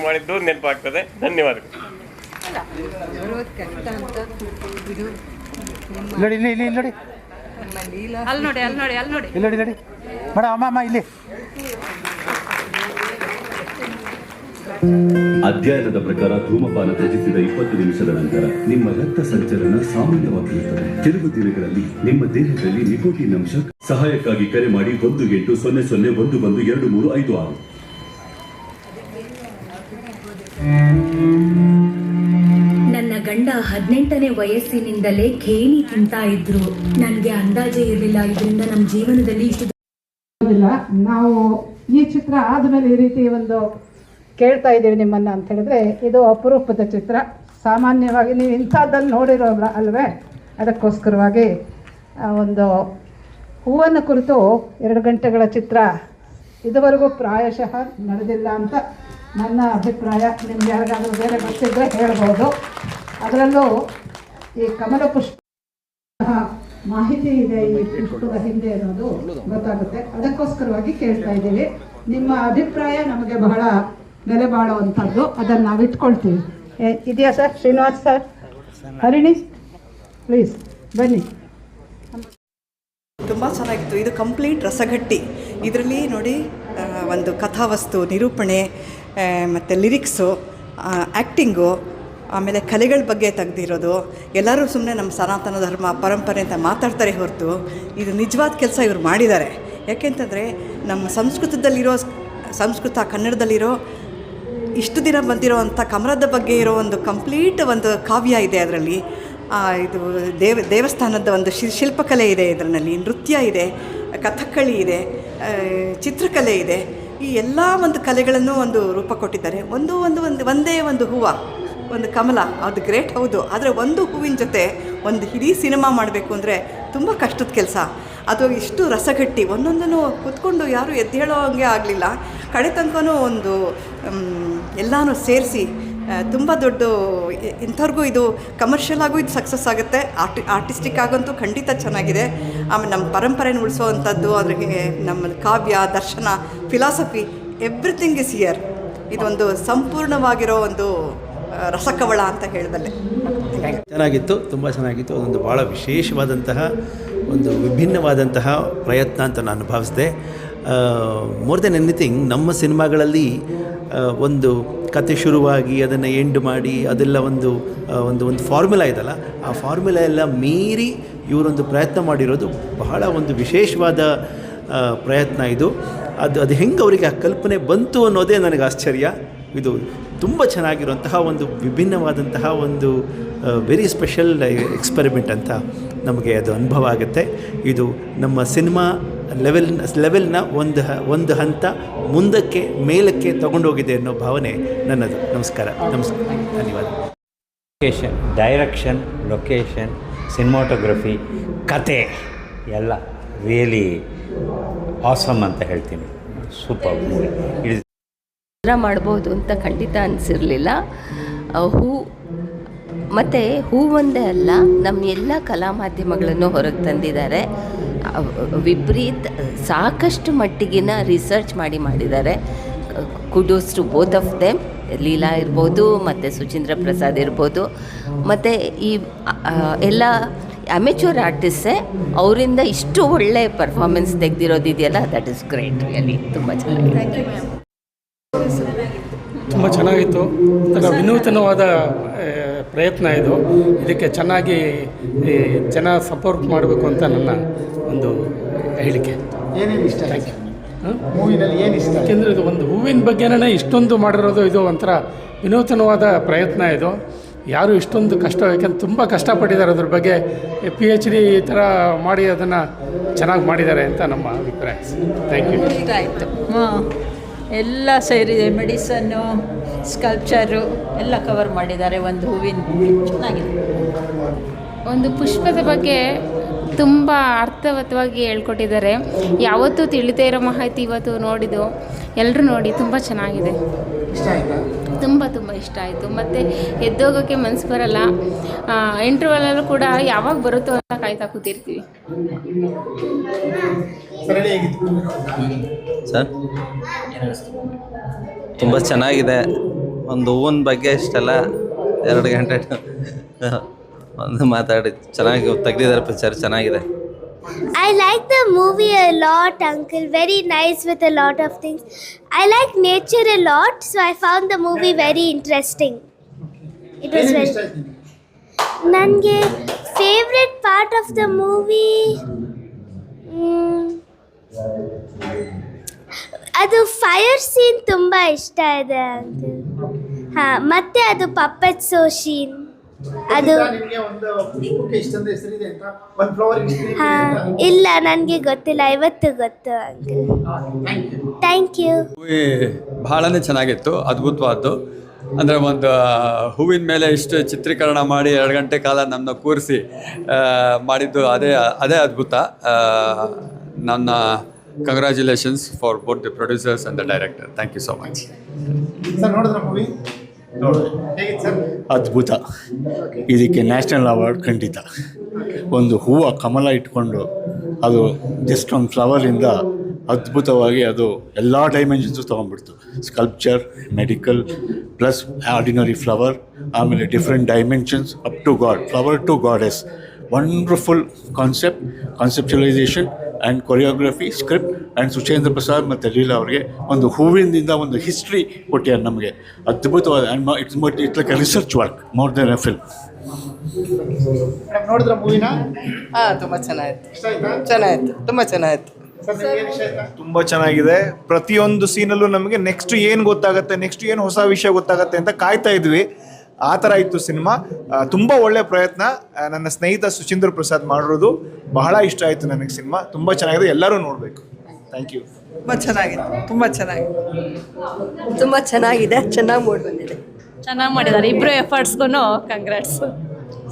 ಮಾಡಿದ್ದು ನೆನಪಾಗ್ತದೆ. ಧನ್ಯವಾದಗಳು. ನೋಡಿ ಮೇಡಮ್, ಅಮ್ಮ ಇಲ್ಲಿ. ಅಧ್ಯಯನದ ಪ್ರಕಾರ ಧೂಮಪಾನ ತ್ಯಜಿಸಿದ 20 ನಿಮಿಷದ ನಂತರ ನಿಮ್ಮ ರಕ್ತ ಸಂಚಲನ ಸಾಮಾನ್ಯವಾಗಿರುತ್ತದೆ. ಕೆಲವು ದಿನಗಳಲ್ಲಿ ನಿಮ್ಮ ದೇಹದಲ್ಲಿ ನಿಕೋಟಿನ್ ಅಂಶ. ಸಹಾಯಕ್ಕಾಗಿ ಕರೆ ಮಾಡಿ 1800112356. ನನ್ನ ಗಂಡ 18ನೇ ವಯಸ್ಸಿನಿಂದಲೇ ಖೇಣಿ ತಿಂತಾ ಇದ್ರು. ನನಗೆ ಅಂದಾಜೇ ಇರಲಿಲ್ಲ ಇದರಿಂದ ನಮ್ಮ ಜೀವನದಲ್ಲಿ ಇಷ್ಟು. ನಾವು ಈ ಚಿತ್ರ ಆದ್ಮೇಲೆ ಈ ರೀತಿ ಒಂದು ಕೇಳ್ತಾ ಇದ್ದೀವಿ ನಿಮ್ಮನ್ನ ಅಂತ ಹೇಳಿದ್ರೆ, ಇದು ಅಪರೂಪದ ಚಿತ್ರ. ಸಾಮಾನ್ಯವಾಗಿ ನೀವು ಇಂಥದ್ದನ್ನು ನೋಡಿರೋಲ್ಲ ಅಲ್ವೇ? ಅದಕ್ಕೋಸ್ಕರವಾಗಿ ಒಂದು ಹೂವನ್ನು ಕುರಿತು 2 ಗಂಟೆಗಳ ಚಿತ್ರ ಇದುವರೆಗೂ ಪ್ರಾಯಶಃ ನಡೆದಿಲ್ಲ ಅಂತ ನನ್ನ ಅಭಿಪ್ರಾಯ. ನಿಮ್ಗೆ ಯಾರಿಗಾದ್ರೂ ಬೇರೆ ಗೊತ್ತಿದ್ದರೆ ಹೇಳ್ಬೋದು. ಅದರಲ್ಲೂ ಈ ಕಮಲ ಪುಷ್ಪ ಮಾಹಿತಿ ಇದೆ ಈ ಪುಷ್ಪದ ಹಿಂದೆ ಅನ್ನೋದು ಗೊತ್ತಾಗುತ್ತೆ. ಅದಕ್ಕೋಸ್ಕರವಾಗಿ ಕೇಳ್ತಾ ಇದ್ದೀವಿ. ನಿಮ್ಮ ಅಭಿಪ್ರಾಯ ನಮಗೆ ಬಹಳ ಬೆಲೆ ಬಾಳುವಂಥದ್ದು, ಅದನ್ನು ನಾವು ಇಟ್ಕೊಳ್ತೀವಿ. ಇದೆಯಾ sir? Srinivas sir, Harini please ಬನ್ನಿ. ತುಂಬ ಚೆನ್ನಾಗಿತ್ತು. ಇದು ಕಂಪ್ಲೀಟ್ ರಸಗಟ್ಟಿ. ಇದರಲ್ಲಿ ನೋಡಿ, ಒಂದು ಕಥಾವಸ್ತು, ನಿರೂಪಣೆ, ಮತ್ತು ಲಿರಿಕ್ಸು, ಆ್ಯಕ್ಟಿಂಗು, ಆಮೇಲೆ ಕಲೆಗಳ ಬಗ್ಗೆ ತೆಗೆದಿರೋದು. ಎಲ್ಲರೂ ಸುಮ್ಮನೆ ನಮ್ಮ ಸನಾತನ ಧರ್ಮ ಪರಂಪರೆ ಅಂತ ಮಾತಾಡ್ತಾರೆ ಹೊರತು ಇದು ನಿಜವಾದ ಕೆಲಸ ಇವರು ಮಾಡಿದ್ದಾರೆ. ಯಾಕೆಂತಂದರೆ ನಮ್ಮ ಸಂಸ್ಕೃತ ಕನ್ನಡದಲ್ಲಿರೋ ಇಷ್ಟು ದಿನ ಬಂದಿರೋವಂಥ ಕಮಲದ ಬಗ್ಗೆ ಇರೋ ಒಂದು ಕಂಪ್ಲೀಟ್ ಒಂದು ಕಾವ್ಯ ಇದೆ ಅದರಲ್ಲಿ. ಇದು ದೇವಸ್ಥಾನದ ಒಂದು ಶಿಲ್ಪಕಲೆ ಇದೆ, ಇದರಲ್ಲಿ ನೃತ್ಯ ಇದೆ, ಕಥಕ್ಕಳಿ ಇದೆ, ಚಿತ್ರಕಲೆ ಇದೆ. ಈ ಎಲ್ಲ ಒಂದು ಕಲೆಗಳನ್ನು ಒಂದು ರೂಪ ಕೊಟ್ಟಿದ್ದಾರೆ. ಒಂದೇ ಒಂದು ಹೂವು, ಒಂದು ಕಮಲ, ಅದು ಗ್ರೇಟ್ ಹೌದು. ಆದರೆ ಒಂದು ಹೂವಿನ ಜೊತೆ ಒಂದು ಇಡೀ ಸಿನಿಮಾ ಮಾಡಬೇಕು ಅಂದರೆ ತುಂಬ ಕಷ್ಟದ ಕೆಲಸ. ಅದು ಇಷ್ಟು ರಸಗಟ್ಟಿ, ಒಂದೊಂದನ್ನು ಕೂತ್ಕೊಂಡು ಯಾರೂ ಎದ್ದು ಹೇಳೋ ಹಂಗೆ ಆಗಲಿಲ್ಲ. ಕಡೆ ತನಕನೂ ಒಂದು ಎಲ್ಲನೂ ಸೇರಿಸಿ ತುಂಬ ದೊಡ್ಡ ಇಂಥವ್ರಿಗೂ ಇದು ಕಮರ್ಷಿಯಲ್ ಆಗೂ ಇದು ಸಕ್ಸಸ್ ಆಗುತ್ತೆ, ಆರ್ಟಿಸ್ಟಿಕ್ ಆಗಂತೂ ಖಂಡಿತ ಚೆನ್ನಾಗಿದೆ. ಆಮೇಲೆ ನಮ್ಮ ಪರಂಪರೆನ ಉಳಿಸೋವಂಥದ್ದು, ಅದ್ರಿಗೆ ನಮ್ಮ ಕಾವ್ಯ, ದರ್ಶನ, ಫಿಲಾಸಫಿ, ಎವ್ರಿಥಿಂಗ್ ಇಸ್ ಹಿಯರ್. ಇದೊಂದು ಸಂಪೂರ್ಣವಾಗಿರೋ ಒಂದು ರಸಕವಳ ಅಂತ ಹೇಳಬಲ್ಲೆ. ಚೆನ್ನಾಗಿತ್ತು, ತುಂಬ ಚೆನ್ನಾಗಿತ್ತು. ಅದೊಂದು ಭಾಳ ವಿಶೇಷವಾದಂತಹ ಒಂದು ವಿಭಿನ್ನವಾದಂತಹ ಪ್ರಯತ್ನ ಅಂತ ನಾನು ಭಾವಿಸಿದೆ. ಮೋರ್ ದೆನ್ ಎನಿಥಿಂಗ್ ನಮ್ಮ ಸಿನಿಮಾಗಳಲ್ಲಿ ಒಂದು ಕತೆ ಶುರುವಾಗಿ ಅದನ್ನು ಎಂಡ್ ಮಾಡಿ ಅದೆಲ್ಲ ಒಂದು ಫಾರ್ಮುಲಾ ಇದಲ್ಲ, ಆ ಫಾರ್ಮುಲಾ ಎಲ್ಲ ಮೀರಿ ಇವರೊಂದು ಪ್ರಯತ್ನ ಮಾಡಿರೋದು ಬಹಳ ಒಂದು ವಿಶೇಷವಾದ ಪ್ರಯತ್ನ ಇದು. ಅದು ಹೆಂಗೆ ಅವರಿಗೆ ಆ ಕಲ್ಪನೆ ಬಂತು ಅನ್ನೋದೇ ನನಗೆ ಆಶ್ಚರ್ಯ. ಇದು ತುಂಬ ಚೆನ್ನಾಗಿರುವಂತಹ ಒಂದು ವಿಭಿನ್ನವಾದಂತಹ ಒಂದು ವೆರಿ ಸ್ಪೆಷಲ್ ಎಕ್ಸ್ಪೆರಿಮೆಂಟ್ ಅಂತ ನಮಗೆ ಅದು ಅನುಭವ ಆಗುತ್ತೆ. ಇದು ನಮ್ಮ ಸಿನಿಮಾ ಲೆವೆಲ್ನ ಒಂದು ಹಂತ ಮುಂದಕ್ಕೆ ಮೇಲಕ್ಕೆ ತಗೊಂಡೋಗಿದೆ ಅನ್ನೋ ಭಾವನೆ ನನ್ನದು. ನಮಸ್ಕಾರ, ಧನ್ಯವಾದ. ಲೊಕೇಶನ್, ಡೈರೆಕ್ಷನ್, ಲೊಕೇಶನ್, ಸಿನಿಮಾಟೋಗ್ರಫಿ, ಕತೆ ಎಲ್ಲ ರಿಯಲಿ ಆಸಮ್ ಅಂತ ಹೇಳ್ತೀನಿ. Super movie. ಮಾಡ್ಬೋದು ಅಂತ ಖಂಡಿತ ಅನಿಸಿರಲಿಲ್ಲ. ಮತ್ತು ಹೂ ಒಂದೇ ಅಲ್ಲ, ನಮ್ಮ ಎಲ್ಲ ಕಲಾ ಮಾಧ್ಯಮಗಳನ್ನು ಹೊರಗೆ ತಂದಿದ್ದಾರೆ. ವಿಪರೀತ ಸಾಕಷ್ಟು ಮಟ್ಟಿಗಿನ ರಿಸರ್ಚ್ ಮಾಡಿದ್ದಾರೆ. Kudos to both of them. Leela ಇರ್ಬೋದು ಮತ್ತು ಸುಚೀಂದ್ರ ಪ್ರಸಾದ್ ಇರ್ಬೋದು, ಮತ್ತು ಈ ಎಲ್ಲ ಅಮೆಚೂರ್ ಆರ್ಟಿಸ್ಟೇ. ಅವರಿಂದ ಇಷ್ಟು ಒಳ್ಳೆ ಪರ್ಫಾರ್ಮೆನ್ಸ್ ತೆಗೆದಿರೋದಿದೆಯಲ್ಲ, ದಟ್ ಇಸ್ ಗ್ರೇಟ್. ರಿಯಲಿ ತುಂಬ ಚೆನ್ನಾಗಿದೆ. ತುಂಬ ಚೆನ್ನಾಗಿತ್ತು. ಒಂಥರ ವಿನೂತನವಾದ ಪ್ರಯತ್ನ ಇದು. ಇದಕ್ಕೆ ಚೆನ್ನಾಗಿ ಜನ ಸಪೋರ್ಟ್ ಮಾಡಬೇಕು ಅಂತ ನನ್ನ ಒಂದು ಹೇಳಿಕೆ. ಏನೇನು ಇಷ್ಟ? ಮೂವಿನಲ್ಲಿ ಏನು ಇಷ್ಟ? ಯಾಕೆಂದರೆ ಇದು ಒಂದು ಹೂವಿನ ಬಗ್ಗೆನೇ ಇಷ್ಟೊಂದು ಮಾಡಿರೋದು, ಇದು ಒಂಥರ ವಿನೂತನವಾದ ಪ್ರಯತ್ನ ಇದು. ಯಾರು ಇಷ್ಟೊಂದು ಕಷ್ಟ, ಯಾಕೆಂದ್ರೆ ತುಂಬ ಕಷ್ಟಪಟ್ಟಿದ್ದಾರೆ ಅದ್ರ ಬಗ್ಗೆ. PhD ಈ ಥರ ಮಾಡಿ ಅದನ್ನು ಚೆನ್ನಾಗಿ ಮಾಡಿದ್ದಾರೆ ಅಂತ ನಮ್ಮ ಅಭಿಪ್ರಾಯ. Thank you. ಇಷ್ಟ ಆಯಿತು. ಎಲ್ಲ ಸೇರಿದೆ, ಮೆಡಿಸನ್ನು, ಸ್ಕಲ್ಪ್ಚರು ಎಲ್ಲ ಕವರ್ ಮಾಡಿದ್ದಾರೆ ಒಂದು ಹೂವಿನ. ಚೆನ್ನಾಗಿದೆ. ಒಂದು ಪುಷ್ಪದ ಬಗ್ಗೆ ತುಂಬ ಅರ್ಥವತ್ತವಾಗಿ ಹೇಳ್ಕೊಟ್ಟಿದ್ದಾರೆ. ಯಾವತ್ತೂ ತಿಳಿದೇ ಇರೋ ಮಾಹಿತಿ ಇವತ್ತು ನೋಡಿದ್ದು. ಎಲ್ಲರೂ ನೋಡಿ, ತುಂಬ ಚೆನ್ನಾಗಿದೆ. ತುಂಬ ಇಷ್ಟ ಆಯಿತು. ಮತ್ತು ಎದ್ದೋಗೋಕ್ಕೆ ಮನಸ್ಸು ಬರಲ್ಲ. ಇಂಟರ್ವಲಲ್ಲೂ ಕೂಡ ಯಾವಾಗ ಬರುತ್ತೋ ಅಂತ ಕಾಯ್ತಾ ಕೂತಿರ್ತೀವಿ. ಸರ್ ತುಂಬ ಚೆನ್ನಾಗಿದೆ. ಒಂದು ಹೂವಿನ ಬಗ್ಗೆ ಇಷ್ಟೆಲ್ಲ 2 ಗಂಟೆ ಒಂದು ಮಾತಾಡಿ ಚೆನ್ನಾಗಿ ತೆಗೆದಿದ್ದಾರೆ. ಪಿಕ್ಚರ್ ಚೆನ್ನಾಗಿದೆ. I like the movie a lot, uncle. Very nice with a lot of things. I like nature a lot, so I found the movie very interesting. It was very... Nange favorite part of the movie ಅದು ಫೈರ್ ಸೀನ್ ತುಂಬ ಇಷ್ಟ ಇದೆ ಅಂಕಲ್. ಹಾಂ, ಮತ್ತೆ ಅದು ಪಪ್ಪೆಟ್ ಶೋ ಸೀನ್. ಅದು ಇಲ್ಲ, ನನಗೆ ಗೊತ್ತಿಲ್ಲ. ಇವತ್ತು ಗೊತ್ತು ಅಂಕಲ್. Thank you. ಬಹಳನೇ ಚೆನ್ನಾಗಿತ್ತು, ಅದ್ಭುತವಾದ್ದು. ಅಂದರೆ ಒಂದು ಹೂವಿನ ಮೇಲೆ ಇಷ್ಟು ಚಿತ್ರೀಕರಣ ಮಾಡಿ 2 ಗಂಟೆ ಕಾಲ ನಮ್ಮನ್ನ ಕೂರಿಸಿ ಮಾಡಿದ್ದು ಅದೇ ಅದ್ಭುತ. ನನ್ನ congratulations for both the producers and the director. Thank you so much. ಅದ್ಭುತ. ಇದಕ್ಕೆ ನ್ಯಾಷನಲ್ ಅವಾರ್ಡ್ ಖಂಡಿತ. ಒಂದು ಹೂವು ಕಮಲ ಇಟ್ಕೊಂಡು ಅದು ಜಸ್ಟ್ ಒಂದು ಫ್ಲವರಿಂದ ಅದ್ಭುತವಾಗಿ ಅದು ಎಲ್ಲ ಡೈಮೆನ್ಷನ್ಸು ತೊಗೊಂಡ್ಬಿಡ್ತು. Sculpture, medical, plus ordinary flower, ಆಮೇಲೆ different dimensions up to god, flower to goddess. Wonderful concept, conceptualisation and choreography, script and Suchendra Prasad ಮತ್ತು ಲೀಲಾ ಅವರಿಗೆ ಒಂದು ಹೂವಿನಿಂದ ಒಂದು ಹಿಸ್ಟ್ರಿ ಕೊಟ್ಟಿದ್ದಾರೆ ನಮಗೆ. ಅದ್ಭುತವಾದ it's like A research work more than A film. ನೋಡಿದ್ರ ಮೂವಿನ? ತುಂಬ ಚೆನ್ನಾಗಿತ್ತು. ಚೆನ್ನಾಗಿತ್ತು, ತುಂಬ ಚೆನ್ನಾಗಿತ್ತು. ತುಂಬ ಚೆನ್ನಾಗಿದೆ. ಪ್ರತಿಯೊಂದು ಸೀನಲ್ಲೂ ನಮಗೆ ನೆಕ್ಸ್ಟ್ ಏನು ಗೊತ್ತಾಗುತ್ತೆ, ನೆಕ್ಸ್ಟ್ ಏನು ಹೊಸ ವಿಷಯ ಗೊತ್ತಾಗುತ್ತೆ ಅಂತ ಕಾಯ್ತಾ ಇದ್ವಿ. ಆ ಥರ ಇತ್ತು ಸಿನಿಮಾ. ತುಂಬ ಒಳ್ಳೆ ಪ್ರಯತ್ನ. ನನ್ನ ಸ್ನೇಹಿತ ಸುಚೇಂದ್ರ ಪ್ರಸಾದ್ ಮಾಡಿರೋದು ಬಹಳ ಇಷ್ಟ ಆಯಿತು ನನಗೆ ಸಿನಿಮಾ. ತುಂಬ ಚೆನ್ನಾಗಿದೆ, ಎಲ್ಲರೂ ನೋಡಬೇಕು. Thank you. ತುಂಬ ಚೆನ್ನಾಗಿದೆ, ತುಂಬ ಚೆನ್ನಾಗಿದೆ, ತುಂಬ ಚೆನ್ನಾಗಿದೆ, ಚೆನ್ನಾಗಿ ಮೂಡಿ ಬಂದಿದೆ. ಚೆನ್ನಾಗಿ ಮಾಡಿದ್ದಾರೆ ಇಬ್ಬರು ಎಫರ್ಟ್ಸ್ಗೂ ಕಂಗ್ರಾಟ್ಸ್.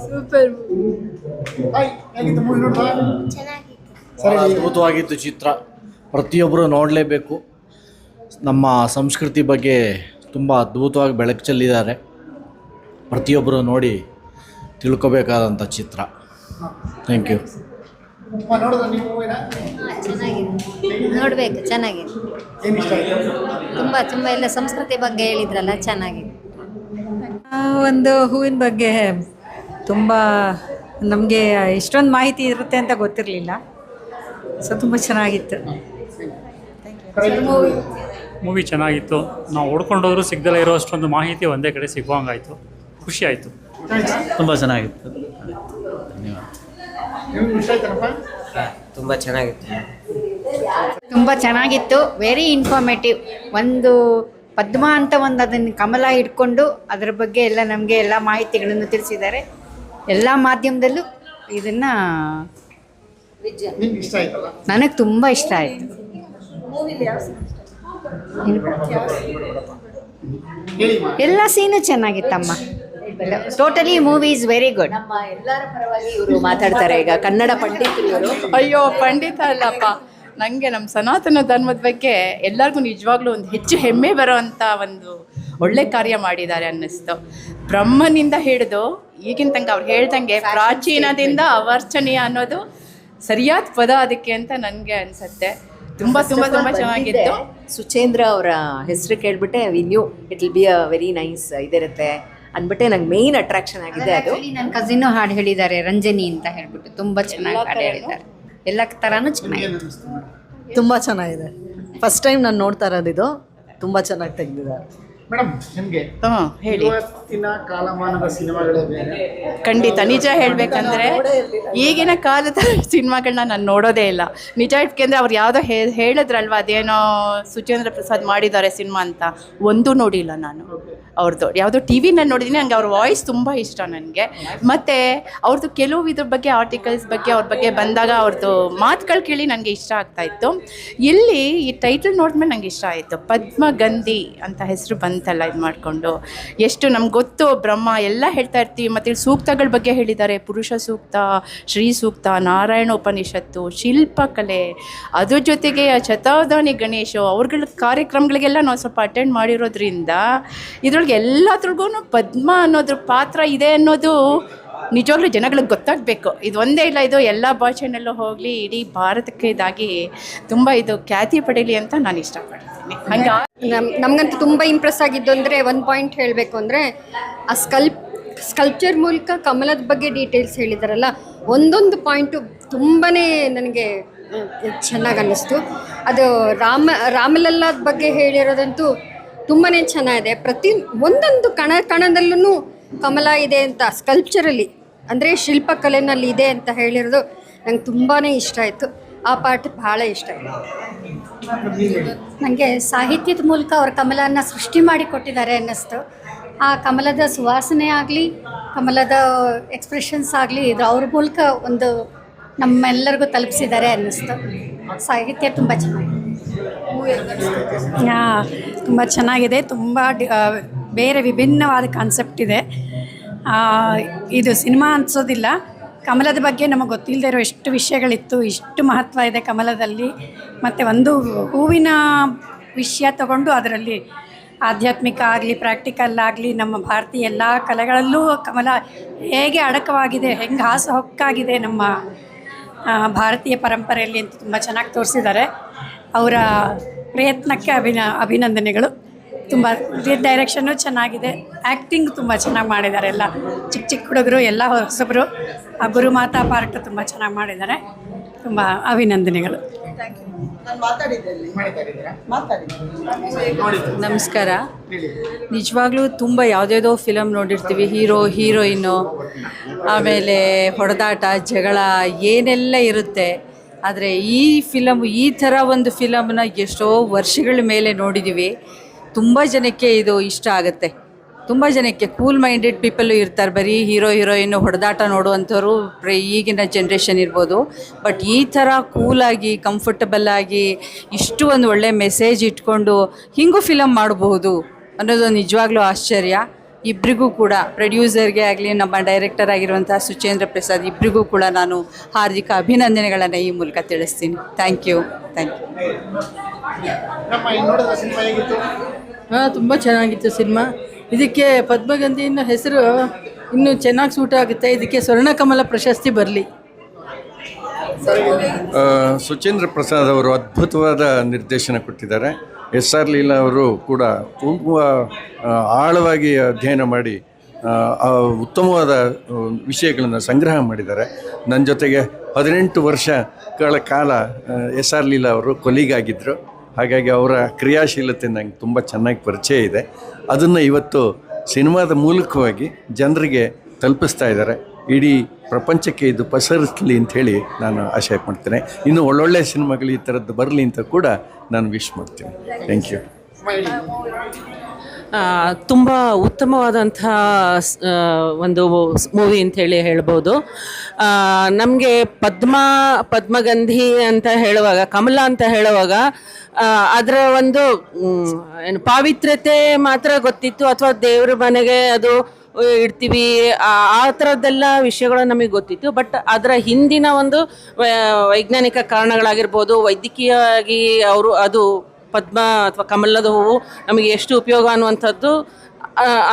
ಸೂಪರ್. ಅದ್ಭುತವಾಗಿತ್ತು ಚಿತ್ರ, ಪ್ರತಿಯೊಬ್ಬರು ನೋಡಲೇಬೇಕು. ನಮ್ಮ ಸಂಸ್ಕೃತಿ ಬಗ್ಗೆ ತುಂಬ ಅದ್ಭುತವಾಗಿ ಬೆಳಕು ಚೆಲ್ಲಿದ್ದಾರೆ. ಪ್ರತಿಯೊಬ್ಬರು ನೋಡಿ ತಿಳ್ಕೊಬೇಕಾದಂಥ ಚಿತ್ರ. Thank you. ನೋಡಬೇಕು, ಚೆನ್ನಾಗಿದೆ. ತುಂಬ ಎಲ್ಲ ಸಂಸ್ಕೃತಿ ಬಗ್ಗೆ ಹೇಳಿದ್ರಲ್ಲ, ಚೆನ್ನಾಗಿದೆ. ಒಂದು ಹೂವಿನ ಬಗ್ಗೆ ತುಂಬ ನಮಗೆ ಇಷ್ಟೊಂದು ಮಾಹಿತಿ ಇರುತ್ತೆ ಅಂತ ಗೊತ್ತಿರಲಿಲ್ಲ. ಸೊ ತುಂಬ ಚೆನ್ನಾಗಿತ್ತು. ಮೂವಿ ಚೆನ್ನಾಗಿತ್ತು. ನಾವು ಓಡ್ಕೊಂಡೋದ್ರು ಸಿಗ್ದಲೇ ಇರೋ ಅಷ್ಟೊಂದು ಮಾಹಿತಿ ಒಂದೇ ಕಡೆ ಸಿಗುವಂಗಾಯಿತು. ಖುಷಿ ಆಯಿತು. ತುಂಬ ಚೆನ್ನಾಗಿತ್ತು. ತುಂಬ ಚೆನ್ನಾಗಿತ್ತು. ತುಂಬ ಚೆನ್ನಾಗಿತ್ತು. Very informative. ಒಂದು ಪದ್ಮ ಅಂತ ಒಂದು ಅದನ್ನು ಕಮಲ ಹಿಡ್ಕೊಂಡು ಅದರ ಬಗ್ಗೆ ಎಲ್ಲ ನಮಗೆ ಎಲ್ಲ ಮಾಹಿತಿಗಳನ್ನು ತಿಳಿಸಿದ್ದಾರೆ. ಎಲ್ಲ ಮಾಧ್ಯಮದಲ್ಲೂ ಇದನ್ನು ನನಗೆ ತುಂಬ ಇಷ್ಟ ಆಯಿತು. ಎಲ್ಲ ಸೀನು ಚೆನ್ನಾಗಿತ್ತಮ್ಮ. Totally movie is very good. ನಮ್ಮ ಎಲ್ಲರ ಪರವಾಗಿ ಇವರು ಮಾತಾಡ್ತಾರೆ ಈಗ, ಕನ್ನಡ ಪಂಡಿತರು. ಅಯ್ಯೋ ಪಂಡಿತ ಅಲ್ಲಪ್ಪ, ನನಗೆ ನಮ್ಮ ಸನಾತನ ಧರ್ಮದ ಬಗ್ಗೆ ಎಲ್ಲರಿಗೂ ನಿಜವಾಗ್ಲೂ ಒಂದು ಹೆಚ್ಚು ಹೆಮ್ಮೆ ಬರೋವಂಥ ಒಂದು ಒಳ್ಳೆ ಕಾರ್ಯ ಮಾಡಿದ್ದಾರೆ ಅನ್ನಿಸ್ತು. ಬ್ರಹ್ಮನಿಂದ ಹಿಡಿದು ಈಗಿನ ತನಕ ಅವ್ರು ಹೇಳ್ದಂಗೆ ಪ್ರಾಚೀನದಿಂದ ಅವರ್ಚನೀಯ ಅನ್ನೋದು ಸರಿಯಾದ ಪದ ಅದಕ್ಕೆ ಅಂತ ನನಗೆ ಅನಿಸುತ್ತೆ. ತುಂಬ ಚೆನ್ನಾಗಿತ್ತು. ಸುಚೇಂದ್ರ ಅವರ ಹೆಸರು ಕೇಳ್ಬಿಟ್ಟೆ we knew it will be a very nice ಇದಿರುತ್ತೆ ಅಂದ್ಬಿಟ್ಟೆ ನಂಗೆ ಮೇಯ್ನ್ ಅಟ್ರಾಕ್ಷನ್ ಆಗಿದೆ ಅದು. ನನ್ನ ಕಸಿನ್ನು ಹಾಡು ಹೇಳಿದ್ದಾರೆ, ರಂಜನಿ ಅಂತ ಹೇಳ್ಬಿಟ್ಟು ತುಂಬ ಚೆನ್ನಾಗಿ ಹಾಡು ಹೇಳಿದ್ದಾರೆ. ಎಲ್ಲ ಥರನೂ ಚೆನ್ನಾಗಿದೆ. ತುಂಬ ಚೆನ್ನಾಗಿದೆ. ಫಸ್ಟ್ ಟೈಮ್ ನಾನು ನೋಡ್ತಾ ಇರೋದಿದು. ತುಂಬ ಚೆನ್ನಾಗಿ ತೆಗೆದಿದ್ದಾರೆ. ಮೇಡಮ್ ನಿಮಗೆ ಹೇಳಿ. ಇವತ್ತಿನ ಕಾಲಮಾನದ ಸಿನಿಮಾಗಳೇ ಬೇರೆ. ಖಂಡಿತ ನಿಜ ಹೇಳಬೇಕಂದ್ರೆ ಈಗಿನ ಕಾಲದ ಸಿನಿಮಾಗಳನ್ನ ನಾನು ನೋಡೋದೇ ಇಲ್ಲ ನಿಜ. ಯಾಕೆಂದರೆ ಅವ್ರು ಯಾವುದೋ ಹೇಳಿದ್ರಲ್ವ, ಅದೇನೋ ಸುಚೇಂದ್ರ ಪ್ರಸಾದ್ ಮಾಡಿದ್ದಾರೆ ಸಿನಿಮಾ ಅಂತ, ಒಂದೂ ನೋಡಿಲ್ಲ ನಾನು ಅವ್ರದ್ದು. ಯಾವುದೋ ಟಿ ವಿನಲ್ಲಿ ನೋಡಿದ್ದೀನಿ. ಹಂಗೆ ಅವ್ರ ವಾಯ್ಸ್ ತುಂಬ ಇಷ್ಟ ನನಗೆ. ಮತ್ತು ಅವ್ರದ್ದು ಕೆಲವು ಇದ್ರ ಬಗ್ಗೆ ಆರ್ಟಿಕಲ್ಸ್ ಬಗ್ಗೆ ಅವ್ರ ಬಗ್ಗೆ ಬಂದಾಗ ಅವ್ರದ್ದು ಮಾತುಗಳು ಕೇಳಿ ನನಗೆ ಇಷ್ಟ ಆಗ್ತಾಯಿತ್ತು. ಇಲ್ಲಿ ಈ ಟೈಟಲ್ ನೋಡಿದ್ಮೇಲೆ ನನಗೆ ಇಷ್ಟ ಆಯಿತು. ಪದ್ಮಗಂಧಿ ಅಂತ ಹೆಸರು ಬಂತಲ್ಲ, ಇದು ಮಾಡಿಕೊಂಡು ಎಷ್ಟು ನಮ್ಗೆ ಗೊತ್ತು. ಬ್ರಹ್ಮ ಎಲ್ಲ ಹೇಳ್ತಾ ಇರ್ತೀವಿ. ಮತ್ತು ಇಲ್ಲಿ ಸೂಕ್ತಗಳ ಬಗ್ಗೆ ಹೇಳಿದ್ದಾರೆ. ಪುರುಷ ಸೂಕ್ತ, ಶ್ರೀ ಸೂಕ್ತ, ನಾರಾಯಣ ಉಪನಿಷತ್ತು, ಶಿಲ್ಪಕಲೆ, ಅದ್ರ ಜೊತೆಗೆ ಶತಾವಧಾನಿ ಗಣೇಶ ಅವ್ರಗಳ ಕಾರ್ಯಕ್ರಮಗಳಿಗೆಲ್ಲ ನಾವು ಸ್ವಲ್ಪ ಅಟೆಂಡ್ ಮಾಡಿರೋದ್ರಿಂದ ಇದ್ರೊಳಗೆ ಎಲ್ಲದ್ರಿಗೂ ಪದ್ಮ ಅನ್ನೋದ್ರ ಪಾತ್ರ ಇದೆ ಅನ್ನೋದು ನಿಜವಾಗ್ಲೂ ಜನಗಳಿಗೆ ಗೊತ್ತಾಗಬೇಕು. ಇದು ಒಂದೇ ಇಲ್ಲ, ಇದು ಎಲ್ಲ ಭಾಷೆನಲ್ಲೂ ಹೋಗಲಿ, ಇಡೀ ಭಾರತಕ್ಕೆ ಇದಾಗಿ ತುಂಬ ಇದು ಖ್ಯಾತಿ ಪಡೀಲಿ ಅಂತ ನಾನು ಇಷ್ಟಪಡ್ತೀನಿ. ಹಂಗೆ ನಮಗಂತೂ ತುಂಬ ಇಂಪ್ರೆಸ್ ಆಗಿದ್ದು ಅಂದರೆ ಒಂದು ಪಾಯಿಂಟ್ ಹೇಳಬೇಕು ಅಂದರೆ ಆ ಸ್ಕಲ್ಪ್ಚರ್ ಮೂಲಕ ಕಮಲದ ಬಗ್ಗೆ ಡೀಟೇಲ್ಸ್ ಹೇಳಿದಾರಲ್ಲ, ಒಂದೊಂದು ಪಾಯಿಂಟು ತುಂಬಾ ನನಗೆ ಚೆನ್ನಾಗಿ ಅನ್ನಿಸ್ತು. ಅದು ರಾಮಲಲ್ಲಾದ ಬಗ್ಗೆ ಹೇಳಿರೋದಂತೂ ತುಂಬಾ ಚೆನ್ನಾಗಿದೆ. ಪ್ರತಿ ಒಂದೊಂದು ಕಣದಲ್ಲೂ ಕಮಲ ಇದೆ ಅಂತ ಸ್ಕಲ್ಪ್ಚರಲ್ಲಿ ಅಂದರೆ ಶಿಲ್ಪಕಲೆನಲ್ಲಿ ಇದೆ ಅಂತ ಹೇಳಿರೋದು ನಂಗೆ ತುಂಬಾ ಇಷ್ಟ ಆಯಿತು. ಆ ಪಾಠ ಭಾಳ ಇಷ್ಟ ಆಯಿತು ನನಗೆ. ಸಾಹಿತ್ಯದ ಮೂಲಕ ಅವ್ರ ಕಮಲನ ಸೃಷ್ಟಿ ಮಾಡಿ ಕೊಟ್ಟಿದ್ದಾರೆ ಅನ್ನಿಸ್ತು. ಆ ಕಮಲದ ಸುವಾಸನೆ ಆಗಲಿ, ಕಮಲದ ಎಕ್ಸ್ಪ್ರೆಷನ್ಸ್ ಆಗಲಿ, ಇದು ಅವ್ರ ಮೂಲಕ ಒಂದು ನಮ್ಮೆಲ್ಲರಿಗೂ ತಲುಪಿಸಿದ್ದಾರೆ ಅನ್ನಿಸ್ತು. ಸಾಹಿತ್ಯ ತುಂಬ ಚೆನ್ನಾಗಿದೆ. ತುಂಬ ಚೆನ್ನಾಗಿದೆ. ತುಂಬ ಬೇರೆ ವಿಭಿನ್ನವಾದ ಕಾನ್ಸೆಪ್ಟ್ ಇದೆ. ಇದು ಸಿನಿಮಾ ಅನಿಸೋದಿಲ್ಲ. ಕಮಲದ ಬಗ್ಗೆ ನಮಗೆ ಗೊತ್ತಿಲ್ಲದೆ ಇರೋ ಎಷ್ಟು ವಿಷಯಗಳಿತ್ತು, ಇಷ್ಟು ಮಹತ್ವ ಇದೆ ಕಮಲದಲ್ಲಿ. ಮತ್ತು ಒಂದು ಹೂವಿನ ವಿಷಯ ತಗೊಂಡು ಅದರಲ್ಲಿ ಆಧ್ಯಾತ್ಮಿಕ ಆಗಲಿ, ಪ್ರಾಕ್ಟಿಕಲ್ ಆಗಲಿ, ನಮ್ಮ ಭಾರತೀಯ ಎಲ್ಲ ಕಲೆಗಳಲ್ಲೂ ಕಮಲ ಹೇಗೆ ಅಡಕವಾಗಿದೆ, ಹೆಂಗೆ ಹಾಸುಹೊಕ್ಕಾಗಿದೆ ನಮ್ಮ ಭಾರತೀಯ ಪರಂಪರೆಯಲ್ಲಿ ಅಂತ ತುಂಬ ಚೆನ್ನಾಗಿ ತೋರಿಸಿದ್ದಾರೆ. ಅವರ ಪ್ರಯತ್ನಕ್ಕೆ ಅಭಿನಂದನೆಗಳು. ತುಂಬ ಡೈರೆಕ್ಷನ್ನು ಚೆನ್ನಾಗಿದೆ. ಆ್ಯಕ್ಟಿಂಗ್ ತುಂಬ ಚೆನ್ನಾಗಿ ಮಾಡಿದ್ದಾರೆ. ಎಲ್ಲ ಚಿಕ್ಕ ಚಿಕ್ಕ ಹುಡುಗರು, ಎಲ್ಲ ಹೊಸಬರು. ಆ ಗುರುಮಾತಾ ಪಾರ್ಟ್ ತುಂಬ ಚೆನ್ನಾಗಿ ಮಾಡಿದ್ದಾರೆ. ತುಂಬ ಅಭಿನಂದನೆಗಳು. ನಮಸ್ಕಾರ. ನಿಜವಾಗ್ಲೂ ತುಂಬ ಯಾವುದೇದೋ ಫಿಲಮ್ ನೋಡಿರ್ತೀವಿ, ಹೀರೋ ಹೀರೋಯಿನ್ನು, ಆಮೇಲೆ ಹೊಡೆದಾಟ, ಜಗಳ ಏನೆಲ್ಲ ಇರುತ್ತೆ. ಆದರೆ ಈ ಫಿಲಮ್, ಈ ಥರ ಒಂದು ಫಿಲಮ್ನ ಎಷ್ಟೋ ವರ್ಷಗಳ ಮೇಲೆ ನೋಡಿದ್ದೀವಿ. ತುಂಬ ಜನಕ್ಕೆ ಇದು ಇಷ್ಟ ಆಗುತ್ತೆ. ತುಂಬ ಜನಕ್ಕೆ ಕೂಲ್ ಮೈಂಡೆಡ್ ಪೀಪಲ್ಲು ಇರ್ತಾರೆ, ಬರೀ ಹೀರೋಯಿನ್ನು ಹೊಡೆದಾಟ ನೋಡುವಂಥವ್ರು ಈಗಿನ ಜನ್ರೇಷನ್ ಇರ್ಬೋದು. ಬಟ್ ಈ ಥರ ಕೂಲಾಗಿ ಕಂಫರ್ಟಬಲ್ ಆಗಿ ಇಷ್ಟು ಒಂದು ಒಳ್ಳೆ ಮೆಸೇಜ್ ಇಟ್ಕೊಂಡು ಹಿಂಗೂ ಫಿಲಮ್ ಮಾಡಬಹುದು ಅನ್ನೋದು ನಿಜವಾಗ್ಲೂ ಆಶ್ಚರ್ಯ. ಇಬ್ಬರಿಗೂ ಕೂಡ, ಪ್ರೊಡ್ಯೂಸರ್ಗೆ ಆಗಲಿ ನಮ್ಮ ಡೈರೆಕ್ಟರ್ ಆಗಿರುವಂಥ ಸುಚೇಂದ್ರ ಪ್ರಸಾದ್ ಇಬ್ಬರಿಗೂ ಕೂಡ ನಾನು ಹಾರ್ದಿಕ ಅಭಿನಂದನೆಗಳನ್ನು ಈ ಮೂಲಕ ತಿಳಿಸ್ತೀನಿ. Thank you. ಹಾಂ, ತುಂಬ ಚೆನ್ನಾಗಿತ್ತು ಸಿನಿಮಾ. ಇದಕ್ಕೆ ಪದ್ಮಗಂಧಿ ಅನ್ನೋ ಹೆಸರು ಇನ್ನೂ ಚೆನ್ನಾಗಿ ಸೂಟ್ ಆಗುತ್ತೆ. ಇದಕ್ಕೆ ಸ್ವರ್ಣಕಮಲ ಪ್ರಶಸ್ತಿ ಬರಲಿ. ಸುಚೇಂದ್ರ ಪ್ರಸಾದ್ ಅವರು ಅದ್ಭುತವಾದ ನಿರ್ದೇಶನ ಕೊಟ್ಟಿದ್ದಾರೆ. SR ಲೀಲಾ ಅವರು ಕೂಡ ತುಂಬ ಆಳವಾಗಿ ಅಧ್ಯಯನ ಮಾಡಿ ಉತ್ತಮವಾದ ವಿಷಯಗಳನ್ನು ಸಂಗ್ರಹ ಮಾಡಿದ್ದಾರೆ. ನನ್ನ ಜೊತೆಗೆ 18 ವರ್ಷಗಳ ಕಾಲ SR ಲೀಲಾ ಅವರು ಕೊಲೀಗಾಗಿದ್ದರು. ಹಾಗಾಗಿ ಅವರ ಕ್ರಿಯಾಶೀಲತೆ ನನಗೆ ತುಂಬ ಚೆನ್ನಾಗಿ ಪರಿಚಯ ಇದೆ. ಅದನ್ನು ಇವತ್ತು ಸಿನಿಮಾದ ಮೂಲಕವಾಗಿ ಜನರಿಗೆ ತಲುಪಿಸ್ತಾ ಇದ್ದಾರೆ. ಇಡೀ ಪ್ರಪಂಚಕ್ಕೆ ಇದು ಪಸರಿಸಲಿ ಅಂಥೇಳಿ ನಾನು ಆಶಯ ಮಾಡ್ತೇನೆ. ಇನ್ನು ಒಳ್ಳೊಳ್ಳೆ ಸಿನಿಮಾಗಳು ಈ ಥರದ್ದು ಬರಲಿ ಅಂತ ಕೂಡ ನಾನು ವಿಶ್ ಮಾಡ್ತೀನಿ. Thank you. ತುಂಬ ಉತ್ತಮವಾದಂಥ ಒಂದು ಮೂವಿ ಅಂಥೇಳಿ ಹೇಳ್ಬೋದು. ನಮಗೆ ಪದ್ಮಗಂಧಿ ಅಂತ ಹೇಳುವಾಗ, ಕಮಲ ಅಂತ ಹೇಳುವಾಗ ಅದರ ಒಂದು ಏನು ಪಾವಿತ್ರ್ಯತೆ ಮಾತ್ರ ಗೊತ್ತಿತ್ತು, ಅಥವಾ ದೇವ್ರ ಮನೆಗೆ ಅದು ಇಡ್ತೀವಿ ಆ ಥರದ್ದೆಲ್ಲ ವಿಷಯಗಳು ನಮಗೆ ಗೊತ್ತಿತ್ತು. ಬಟ್ ಅದರ ಹಿಂದಿನ ಒಂದು ವೈಜ್ಞಾನಿಕ ಕಾರಣಗಳಾಗಿರ್ಬೋದು, ವೈದ್ಯಕೀಯವಾಗಿ ಅವರು ಅದು ಪದ್ಮ ಅಥವಾ ಕಮಲದ ಹೂವು ನಮಗೆ ಎಷ್ಟು ಉಪಯೋಗ ಅನ್ನುವಂಥದ್ದು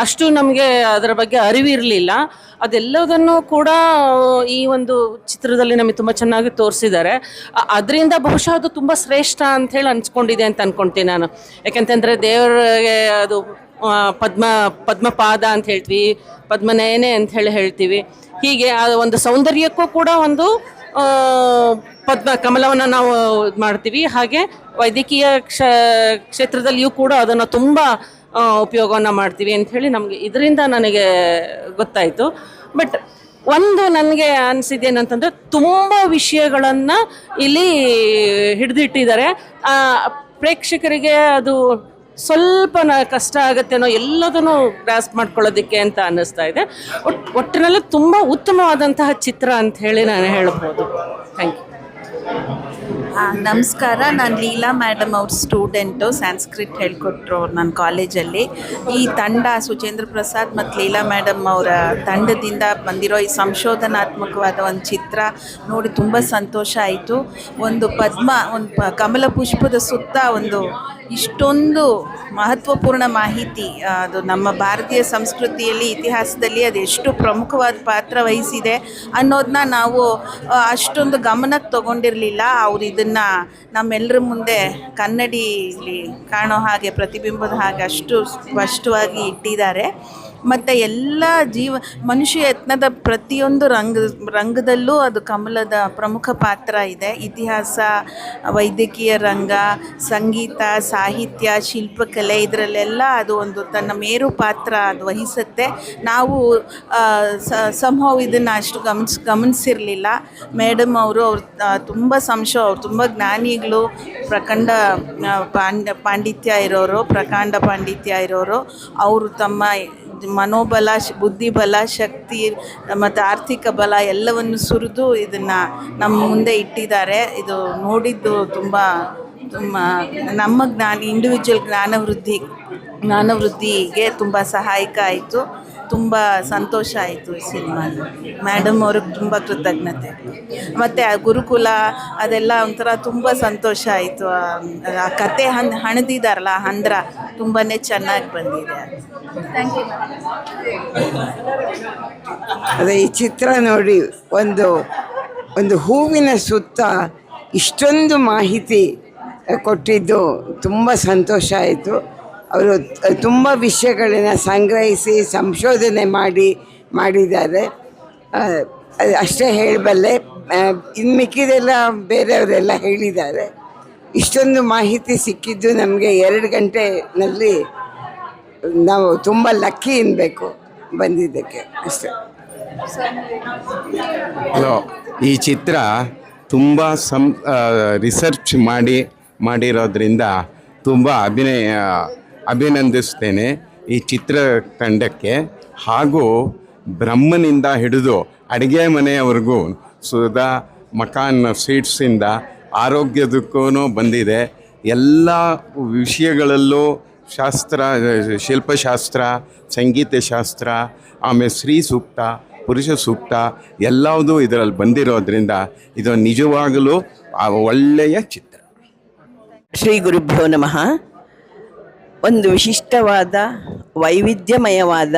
ಅಷ್ಟು ನಮಗೆ ಅದರ ಬಗ್ಗೆ ಅರಿವಿರಲಿಲ್ಲ. ಅದೆಲ್ಲದನ್ನು ಕೂಡ ಈ ಒಂದು ಚಿತ್ರದಲ್ಲಿ ನಮಗೆ ತುಂಬ ಚೆನ್ನಾಗಿ ತೋರಿಸಿದ್ದಾರೆ. ಅದರಿಂದ ಬಹುಶಃ ಅದು ತುಂಬ ಶ್ರೇಷ್ಠ ಅಂಥೇಳಿ ಅನ್ಸ್ಕೊಂಡಿದೆ ಅಂತ ಅಂದ್ಕೊಳ್ತೀನಿ ನಾನು. ಯಾಕೆಂತಂದರೆ ದೇವರಿಗೆ ಅದು ಪದ್ಮಪಾದ ಅಂತ ಹೇಳ್ತೀವಿ, ಪದ್ಮನಯನೆ ಅಂತ ಹೇಳ್ತೀವಿ. ಹೀಗೆ ಆ ಒಂದು ಸೌಂದರ್ಯಕ್ಕೂ ಕೂಡ ಒಂದು ಕಮಲವನ್ನು ನಾವು ಇದು ಮಾಡ್ತೀವಿ. ಹಾಗೆ ವೈದ್ಯಕೀಯ ಕ್ಷೇತ್ರದಲ್ಲಿಯೂ ಕೂಡ ಅದನ್ನು ತುಂಬ ಉಪಯೋಗವನ್ನು ಮಾಡ್ತೀವಿ ಅಂಥೇಳಿ ನಮಗೆ ಇದರಿಂದ ನನಗೆ ಗೊತ್ತಾಯಿತು. ಬಟ್ ಒಂದು ನನಗೆ ಅನಿಸಿದ್ದೇನಂತಂದರೆ, ತುಂಬ ವಿಷಯಗಳನ್ನು ಇಲ್ಲಿ ಹಿಡಿದಿಟ್ಟಿದ್ದಾರೆ. ಪ್ರೇಕ್ಷಕರಿಗೆ ಅದು ಸ್ವಲ್ಪ ಕಷ್ಟ ಆಗುತ್ತೇನೋ ಎಲ್ಲದನ್ನು ಗ್ರಾಸ್ಪ್ ಮಾಡ್ಕೊಳ್ಳೋದಕ್ಕೆ ಅಂತ ಅನ್ನಿಸ್ತಾ ಇದೆ. ಒಟ್ಟಿನಲ್ಲಿ ತುಂಬ ಉತ್ತಮವಾದಂತಹ ಚಿತ್ರ ಅಂತ ಹೇಳಿ ನಾನು ಹೇಳ್ಬೋದು. Thank you. ನಮಸ್ಕಾರ, ನಾನು ಲೀಲಾ ಮೇಡಮ್ ಅವ್ರ ಸ್ಟೂಡೆಂಟು. ಸಂಸ್ಕೃತ್ ಹೇಳ್ಕೊಟ್ರು ನನ್ನ ಕಾಲೇಜಲ್ಲಿ. ಈ ತಂಡ ಸುಚೇಂದ್ರ ಪ್ರಸಾದ್ ಮತ್ತು ಲೀಲಾ ಮೇಡಮ್ ಅವರ ತಂಡದಿಂದ ಬಂದಿರೋ ಈ ಸಂಶೋಧನಾತ್ಮಕವಾದ ಒಂದು ಚಿತ್ರ ನೋಡಿ ತುಂಬ ಸಂತೋಷ ಆಯಿತು. ಒಂದು ಕಮಲ ಪುಷ್ಪದ ಸುತ್ತ ಒಂದು ಇಷ್ಟೊಂದು ಮಹತ್ವಪೂರ್ಣ ಮಾಹಿತಿ, ಅದು ನಮ್ಮ ಭಾರತೀಯ ಸಂಸ್ಕೃತಿಯಲ್ಲಿ, ಇತಿಹಾಸದಲ್ಲಿ ಅದು ಎಷ್ಟು ಪ್ರಮುಖವಾದ ಪಾತ್ರ ವಹಿಸಿದೆ ಅನ್ನೋದನ್ನ ನಾವು ಅಷ್ಟೊಂದು ಗಮನಕ್ಕೆ ತಗೊಂಡಿರಲಿಲ್ಲ. ಅವರು ಇದನ್ನು ನಮ್ಮೆಲ್ಲರ ಮುಂದೆ ಕನ್ನಡಿಲಿ ಕಾಣೋ ಹಾಗೆ, ಪ್ರತಿಬಿಂಬದ ಹಾಗೆ ಅಷ್ಟು ಸ್ಪಷ್ಟವಾಗಿ ಇಟ್ಟಿದ್ದಾರೆ. ಮತ್ತು ಎಲ್ಲ ಮನುಷ್ಯ ಯತ್ನದ ಪ್ರತಿಯೊಂದು ರಂಗದಲ್ಲೂ ಅದು ಕಮಲದ ಪ್ರಮುಖ ಪಾತ್ರ ಇದೆ. ಇತಿಹಾಸ, ವೈದ್ಯಕೀಯ ರಂಗ, ಸಂಗೀತ, ಸಾಹಿತ್ಯ, ಶಿಲ್ಪಕಲೆ, ಇದರಲ್ಲೆಲ್ಲ ಅದು ಒಂದು ತನ್ನ ಮೇರು ಪಾತ್ರ ಅದು ವಹಿಸುತ್ತೆ. ನಾವು ಸಂಭವ ಇದನ್ನು ಅಷ್ಟು ಗಮನಿಸಿರಲಿಲ್ಲ. ಮೇಡಮ್ ಅವರು ತುಂಬ ಅವ್ರು ತುಂಬ ಜ್ಞಾನಿಗಳು, ಪ್ರಕಾಂಡ ಪಾಂಡಿತ್ಯ ಇರೋರು. ಅವರು ತಮ್ಮ ಮನೋಬಲ, ಬುದ್ಧಿಬಲ, ಶಕ್ತಿ ಮತ್ತು ಆರ್ಥಿಕ ಬಲ ಎಲ್ಲವನ್ನು ಸುರಿದು ಇದನ್ನು ನಮ್ಮ ಮುಂದೆ ಇಟ್ಟಿದ್ದಾರೆ. ಇದು ನೋಡಿದ್ದು ತುಂಬ ನಮ್ಮ ಇಂಡಿವಿಜುವಲ್ ಜ್ಞಾನವೃದ್ಧಿಗೆ ತುಂಬ ಸಹಾಯಕ ಆಯಿತು. ತುಂಬ ಸಂತೋಷ ಆಯಿತು ಈ ಸಿನಿಮಾ. ಮೇಡಮ್ ಅವ್ರಿಗೆ ತುಂಬ ಕೃತಜ್ಞತೆ. ಮತ್ತು ಆ ಗುರುಕುಲ ಅದೆಲ್ಲ ಒಂಥರ ತುಂಬ ಸಂತೋಷ ಆಯಿತು. ಆ ಕತೆ ಹಣದಿದಾರಲ್ಲ, ಹಂದ್ರ ತುಂಬಾ ಚೆನ್ನಾಗಿ ಬಂದಿದೆ. Thank you. ಅದೇ ಈ ಚಿತ್ರ ನೋಡಿ, ಒಂದು ಹೂವಿನ ಸುತ್ತ ಇಷ್ಟೊಂದು ಮಾಹಿತಿ ಕೊಟ್ಟಿದ್ದು ತುಂಬ ಸಂತೋಷ ಆಯಿತು. ಅವರು ತುಂಬ ವಿಷಯಗಳನ್ನು ಸಂಗ್ರಹಿಸಿ ಸಂಶೋಧನೆ ಮಾಡಿದ್ದಾರೆ. ಅಷ್ಟೇ ಹೇಳಬಲ್ಲೆ. ಇನ್ನು ಮಿಕ್ಕಿದೆಲ್ಲ ಬೇರೆಯವರೆಲ್ಲ ಹೇಳಿದ್ದಾರೆ. ಇಷ್ಟೊಂದು ಮಾಹಿತಿ ಸಿಕ್ಕಿದ್ದು ನಮಗೆ 2 ಗಂಟೆನಲ್ಲಿ ನಾವು ತುಂಬ ಲಕ್ಕಿ ಎನ್ನಬೇಕು ಬಂದಿದ್ದಕ್ಕೆ. ಅಷ್ಟೇ. ಈ ಚಿತ್ರ ತುಂಬ ರಿಸರ್ಚ್ ಮಾಡಿರೋದ್ರಿಂದ ತುಂಬ ಅಭಿನಂದಿಸ್ತೇನೆ. ಈ ಚಿತ್ರತಂಡಕ್ಕೆ, ಹಾಗೂ ಬ್ರಹ್ಮನಿಂದ ಹಿಡಿದು ಅಡುಗೆ ಮನೆಯವರೆಗೂ ಸುಧಾ ಮಕಾನ್ ಸ್ವೀಟ್ಸಿಂದ ಆರೋಗ್ಯದಕ್ಕೂ ಬಂದಿದೆ. ಎಲ್ಲ ವಿಷಯಗಳಲ್ಲೂ ಶಾಸ್ತ್ರ, ಶಿಲ್ಪಶಾಸ್ತ್ರ, ಸಂಗೀತ ಶಾಸ್ತ್ರ, ಆಮೇಲೆ ಸ್ತ್ರೀ ಸೂಕ್ತ, ಪುರುಷ ಸೂಕ್ತ ಎಲ್ಲವೂ ಇದರಲ್ಲಿ ಬಂದಿರೋದ್ರಿಂದ ಇದು ನಿಜವಾಗಲೂ ಒಳ್ಳೆಯ ಚಿತ್ರ. ಶ್ರೀ ಗುರುಭ್ಯೋ ನಮಃ. ಒಂದು ವಿಶಿಷ್ಟವಾದ, ವೈವಿಧ್ಯಮಯವಾದ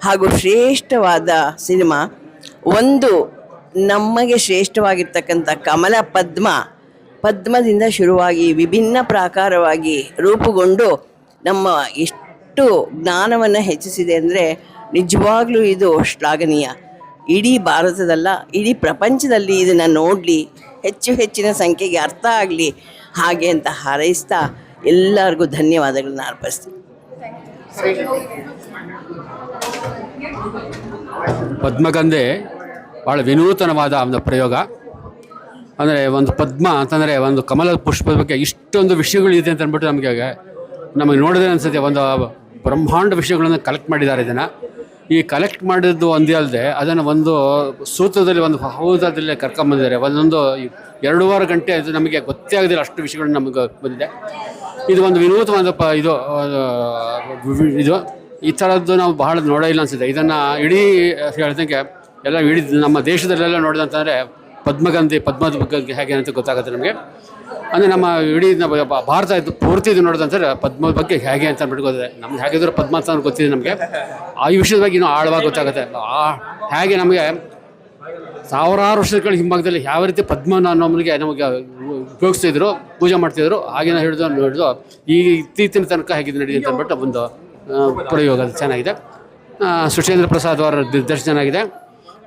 ಹಾಗೂ ಶ್ರೇಷ್ಠವಾದ ಸಿನಿಮಾ. ಒಂದು ನಮಗೆ ಶ್ರೇಷ್ಠವಾಗಿರ್ತಕ್ಕಂಥ ಕಮಲ ಪದ್ಮದಿಂದ ಶುರುವಾಗಿ ವಿಭಿನ್ನ ಪ್ರಾಕಾರವಾಗಿ ರೂಪುಗೊಂಡು ನಮ್ಮ ಎಷ್ಟು ಜ್ಞಾನವನ್ನು ಹೆಚ್ಚಿಸಿದೆ ಅಂದರೆ ನಿಜವಾಗ್ಲೂ ಇದು ಶ್ಲಾಘನೀಯ. ಇಡೀ ಭಾರತದಲ್ಲ, ಇಡೀ ಪ್ರಪಂಚದಲ್ಲಿ ಇದನ್ನು ನೋಡಲಿ, ಹೆಚ್ಚಿನ ಸಂಖ್ಯೆಗೆ ಅರ್ಥ ಆಗಲಿ ಹಾಗೆ ಅಂತ ಹಾರೈಸ್ತಾ ಎಲ್ಲರಿಗೂ ಧನ್ಯವಾದಗಳನ್ನ ಅರ್ಪಿಸ್ತೀನಿ. ಪದ್ಮಗಂಧೆ ಭಾಳ ವಿನೂತನವಾದ ಒಂದು ಪ್ರಯೋಗ. ಅಂದರೆ ಒಂದು ಪದ್ಮ ಅಂತಂದರೆ ಒಂದು ಕಮಲದ ಪುಷ್ಪದ ಬಗ್ಗೆ ಇಷ್ಟೊಂದು ವಿಷಯಗಳಿದೆ ಅಂತ ಅಂದ್ಬಿಟ್ಟು ನಮಗೆ ನೋಡಿದ್ರೆ ಅನಿಸುತ್ತೆ. ಒಂದು ಬ್ರಹ್ಮಾಂಡ ವಿಷಯಗಳನ್ನು ಕಲೆಕ್ಟ್ ಮಾಡಿದ್ದಾರೆ. ಇದನ್ನು ಈ ಕಲೆಕ್ಟ್ ಮಾಡಿದ್ದು ಒಂದೇ ಅಲ್ಲದೆ ಅದನ್ನು ಒಂದು ಸೂತ್ರದಲ್ಲಿ, ಒಂದು ಹೌದದಲ್ಲಿ ಕರ್ಕೊಂಬಂದಿದ್ದಾರೆ. ಒಂದೊಂದು 2.5 ಗಂಟೆ ಅದು ನಮಗೆ ಗೊತ್ತೇ ಆಗೋದಿಲ್ಲ, ಅಷ್ಟು ವಿಷಯಗಳು ನಮಗೆ ಬಂದಿದೆ. ಇದು ಒಂದು ವಿನೂತವಾದ ಇದು ಈ ಥರದ್ದು ನಾವು ಬಹಳ ನೋಡೋ ಇಲ್ಲ ಅನಿಸುತ್ತೆ. ಇದನ್ನು ಇಡೀ ಹೇಳ್ದಂಗೆ ಎಲ್ಲ ಇಡೀ ನಮ್ಮ ದೇಶದಲ್ಲೆಲ್ಲ ನೋಡಿದಂತಂದರೆ ಪದ್ಮದ ಬಗ್ಗೆ ಹೇಗೆ ಅಂತ ಗೊತ್ತಾಗುತ್ತೆ ನಮಗೆ. ಅಂದರೆ ನಮ್ಮ ಇಡೀ ಭಾರತ ಪೂರ್ತಿ ಇದು ನೋಡೋದಂತಾರೆ ಪದ್ಮದ ಬಗ್ಗೆ ಹೇಗೆ ಅಂತ ಅಂದ್ಬಿಟ್ಟು ಗೊತ್ತಿದೆ. ನಮ್ಗೆ ಹೇಗಿದ್ರು ಪದ್ಮ ಅಂತ ಗೊತ್ತಿದೆ ನಮಗೆ. ಆ ವಿಷಯದ ಬಗ್ಗೆ ಇನ್ನೂ ಆಳವಾಗಿ ಗೊತ್ತಾಗುತ್ತೆ. ಹೇಗೆ ನಮಗೆ ಸಾವಿರಾರು ವರ್ಷಗಳ ಹಿಂಭಾಗದಲ್ಲಿ ಯಾವ ರೀತಿ ಪದ್ಮನ ನಮಗೆ ಉಪಯೋಗಿಸ್ತಿದ್ರು, ಪೂಜೆ ಮಾಡ್ತಿದ್ರು, ಹಾಗೇನ ಹಿಡಿದು ಈ ಇತ್ತೀಚಿನ ತನಕ ಹೇಗಿದೆ ನಡೆಯುತ್ತೆ ಅಂತ ಅಂದ್ಬಿಟ್ಟು ಒಂದು ಪ್ರಯೋಗ ಚೆನ್ನಾಗಿದೆ. ಸುಚೇಂದ್ರ ಪ್ರಸಾದ್ ಅವರ ನಿರ್ದೇಶನ ಚೆನ್ನಾಗಿದೆ.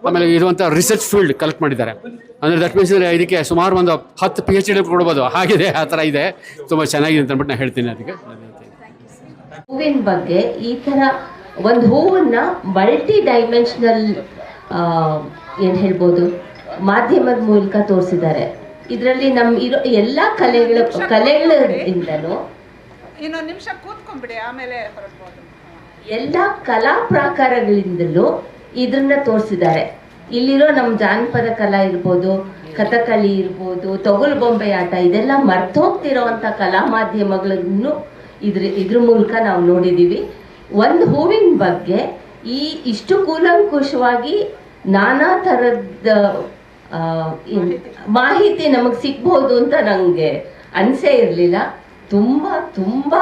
ಆಮೇಲೆ ಇರುವಂಥ ರಿಸರ್ಚ್ ಫೀಲ್ಡ್ ಕಲೆಕ್ಟ್ ಮಾಡಿದ್ದಾರೆ. ಅಂದರೆ ದಟ್ ಮೀನ್ಸ್ ಇದಕ್ಕೆ ಸುಮಾರು ಒಂದು 10 PhD ಕೊಡ್ಬೋದು, ಹಾಗಿದೆ, ಆ ಥರ ಇದೆ. ತುಂಬ ಚೆನ್ನಾಗಿದೆ ಅಂತ ಅಂದ್ಬಿಟ್ಟು ನಾನು ಹೇಳ್ತೀನಿ. ಅದಕ್ಕೆ ಹೂವಿನ ಬಗ್ಗೆ ಈ ಥರ ಒಂದು ಹೂವನ್ನ ಮಲ್ಟಿ ಡೈಮೆನ್ಷನಲ್ ಏನು ಹೇಳ್ಬೋದು ಮಾಧ್ಯಮದ ಮೂಲಕ ತೋರಿಸಿದ್ದಾರೆ. ಇದರಲ್ಲಿ ನಮ್ಮ ಇರೋ ಎಲ್ಲ ಕಲೆಗಳಿಂದಲೂ ಇನ್ನೊಂದು ನಿಮಿಷ ಕೂತ್ಕೊಂಡ್ಬಿಡಿ, ಆಮೇಲೆ ಹೊರಡ್ಬೋದು. ಎಲ್ಲ ಕಲಾ ಪ್ರಾಕಾರಗಳಿಂದಲೂ ಇದನ್ನ ತೋರಿಸಿದ್ದಾರೆ. ಇಲ್ಲಿರೋ ನಮ್ಮ ಜಾನಪದ ಕಲಾ ಇರ್ಬೋದು, ಕಥಕಳಿ ಇರ್ಬೋದು, ತೊಗಲು ಬೊಂಬೆ ಆಟ, ಇದೆಲ್ಲ ಮರ್ತೋಗ್ತಿರೋವಂಥ ಕಲಾ ಮಾಧ್ಯಮಗಳನ್ನು ಇದ್ರ ಮೂಲಕ ನಾವು ನೋಡಿದ್ದೀವಿ. ಒಂದು ಹೂವಿನ ಬಗ್ಗೆ ಇಷ್ಟು ಕೂಲಂಕುಷವಾಗಿ ನಾನಾ ಥರದ ಮಾಹಿತಿ ನಮಗೆ ಸಿಗ್ಬೋದು ಅಂತ ನನಗೆ ಅನಿಸೇ ಇರಲಿಲ್ಲ. ತುಂಬ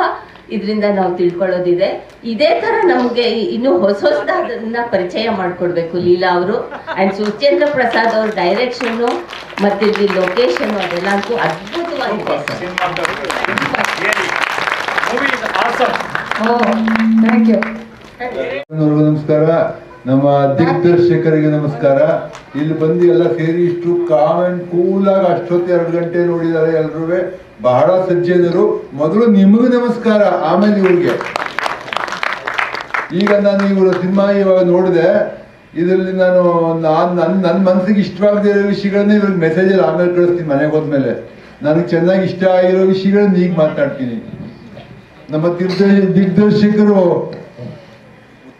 ಇದರಿಂದ ನಾವು ತಿಳ್ಕೊಳ್ಳೋದಿದೆ. ಇದೇ ಥರ ನಮಗೆ ಇನ್ನೂ ಹೊಸದಾದನ್ನ ಪರಿಚಯ ಮಾಡಿಕೊಡ್ಬೇಕು ಲೀಲಾ ಅವರು. ಆ್ಯಂಡ್ ಸುಚೇಂದ್ರ ಪ್ರಸಾದ್ ಅವ್ರ ಡೈರೆಕ್ಷನ್ನು ಮತ್ತು ಇಲ್ಲಿ ಲೊಕೇಶನ್ನು ಅದೆಲ್ಲಂತೂ ಅದ್ಭುತವಾಗಿದೆ. Thank you. ನಮಸ್ಕಾರ. ನಮ್ಮ ದಿಗ್ದರ್ಶಕರಿಗೆ ನಮಸ್ಕಾರ. ಇಲ್ಲಿ ಬಂದು ಎಲ್ಲ ಸೇರಿ ಇಷ್ಟು ಕಾಮ್ ಅಂಡ್ ಕೂಲಾಗಿ ಅಷ್ಟೊತ್ತು 2 ಗಂಟೆ ನೋಡಿದ್ದಾರೆ. ಎಲ್ರೂ ಬಹಳ ಸಜ್ಜನರು. ಮೊದಲು ನಿಮಗೂ ನಮಸ್ಕಾರ, ಆಮೇಲೆ ಇವ್ರಿಗೆ. ಈಗ ನಾನು ಇವರು ಸಿನಿಮಾ ಇವಾಗ ನೋಡಿದೆ. ಇದರಲ್ಲಿ ನನ್ನ ಮನಸ್ಸಿಗೆ ಇಷ್ಟವಾಗದೇ ಇರೋ ವಿಷಯಗಳನ್ನ ಇವ್ರಿಗೆ ಮೆಸೇಜಲ್ಲಿ ಆಮೇಲೆ ಕಳಿಸ್ತೀನಿ ಮನೆಗೆ ಹೋದ್ಮೇಲೆ. ನನಗೆ ಚೆನ್ನಾಗಿ ಇಷ್ಟ ಆಗಿರೋ ವಿಷಯಗಳನ್ನ ಈಗ ಮಾತಾಡ್ತೀನಿ. ನಮ್ಮ ದಿಗ್ದರ್ಶಕರು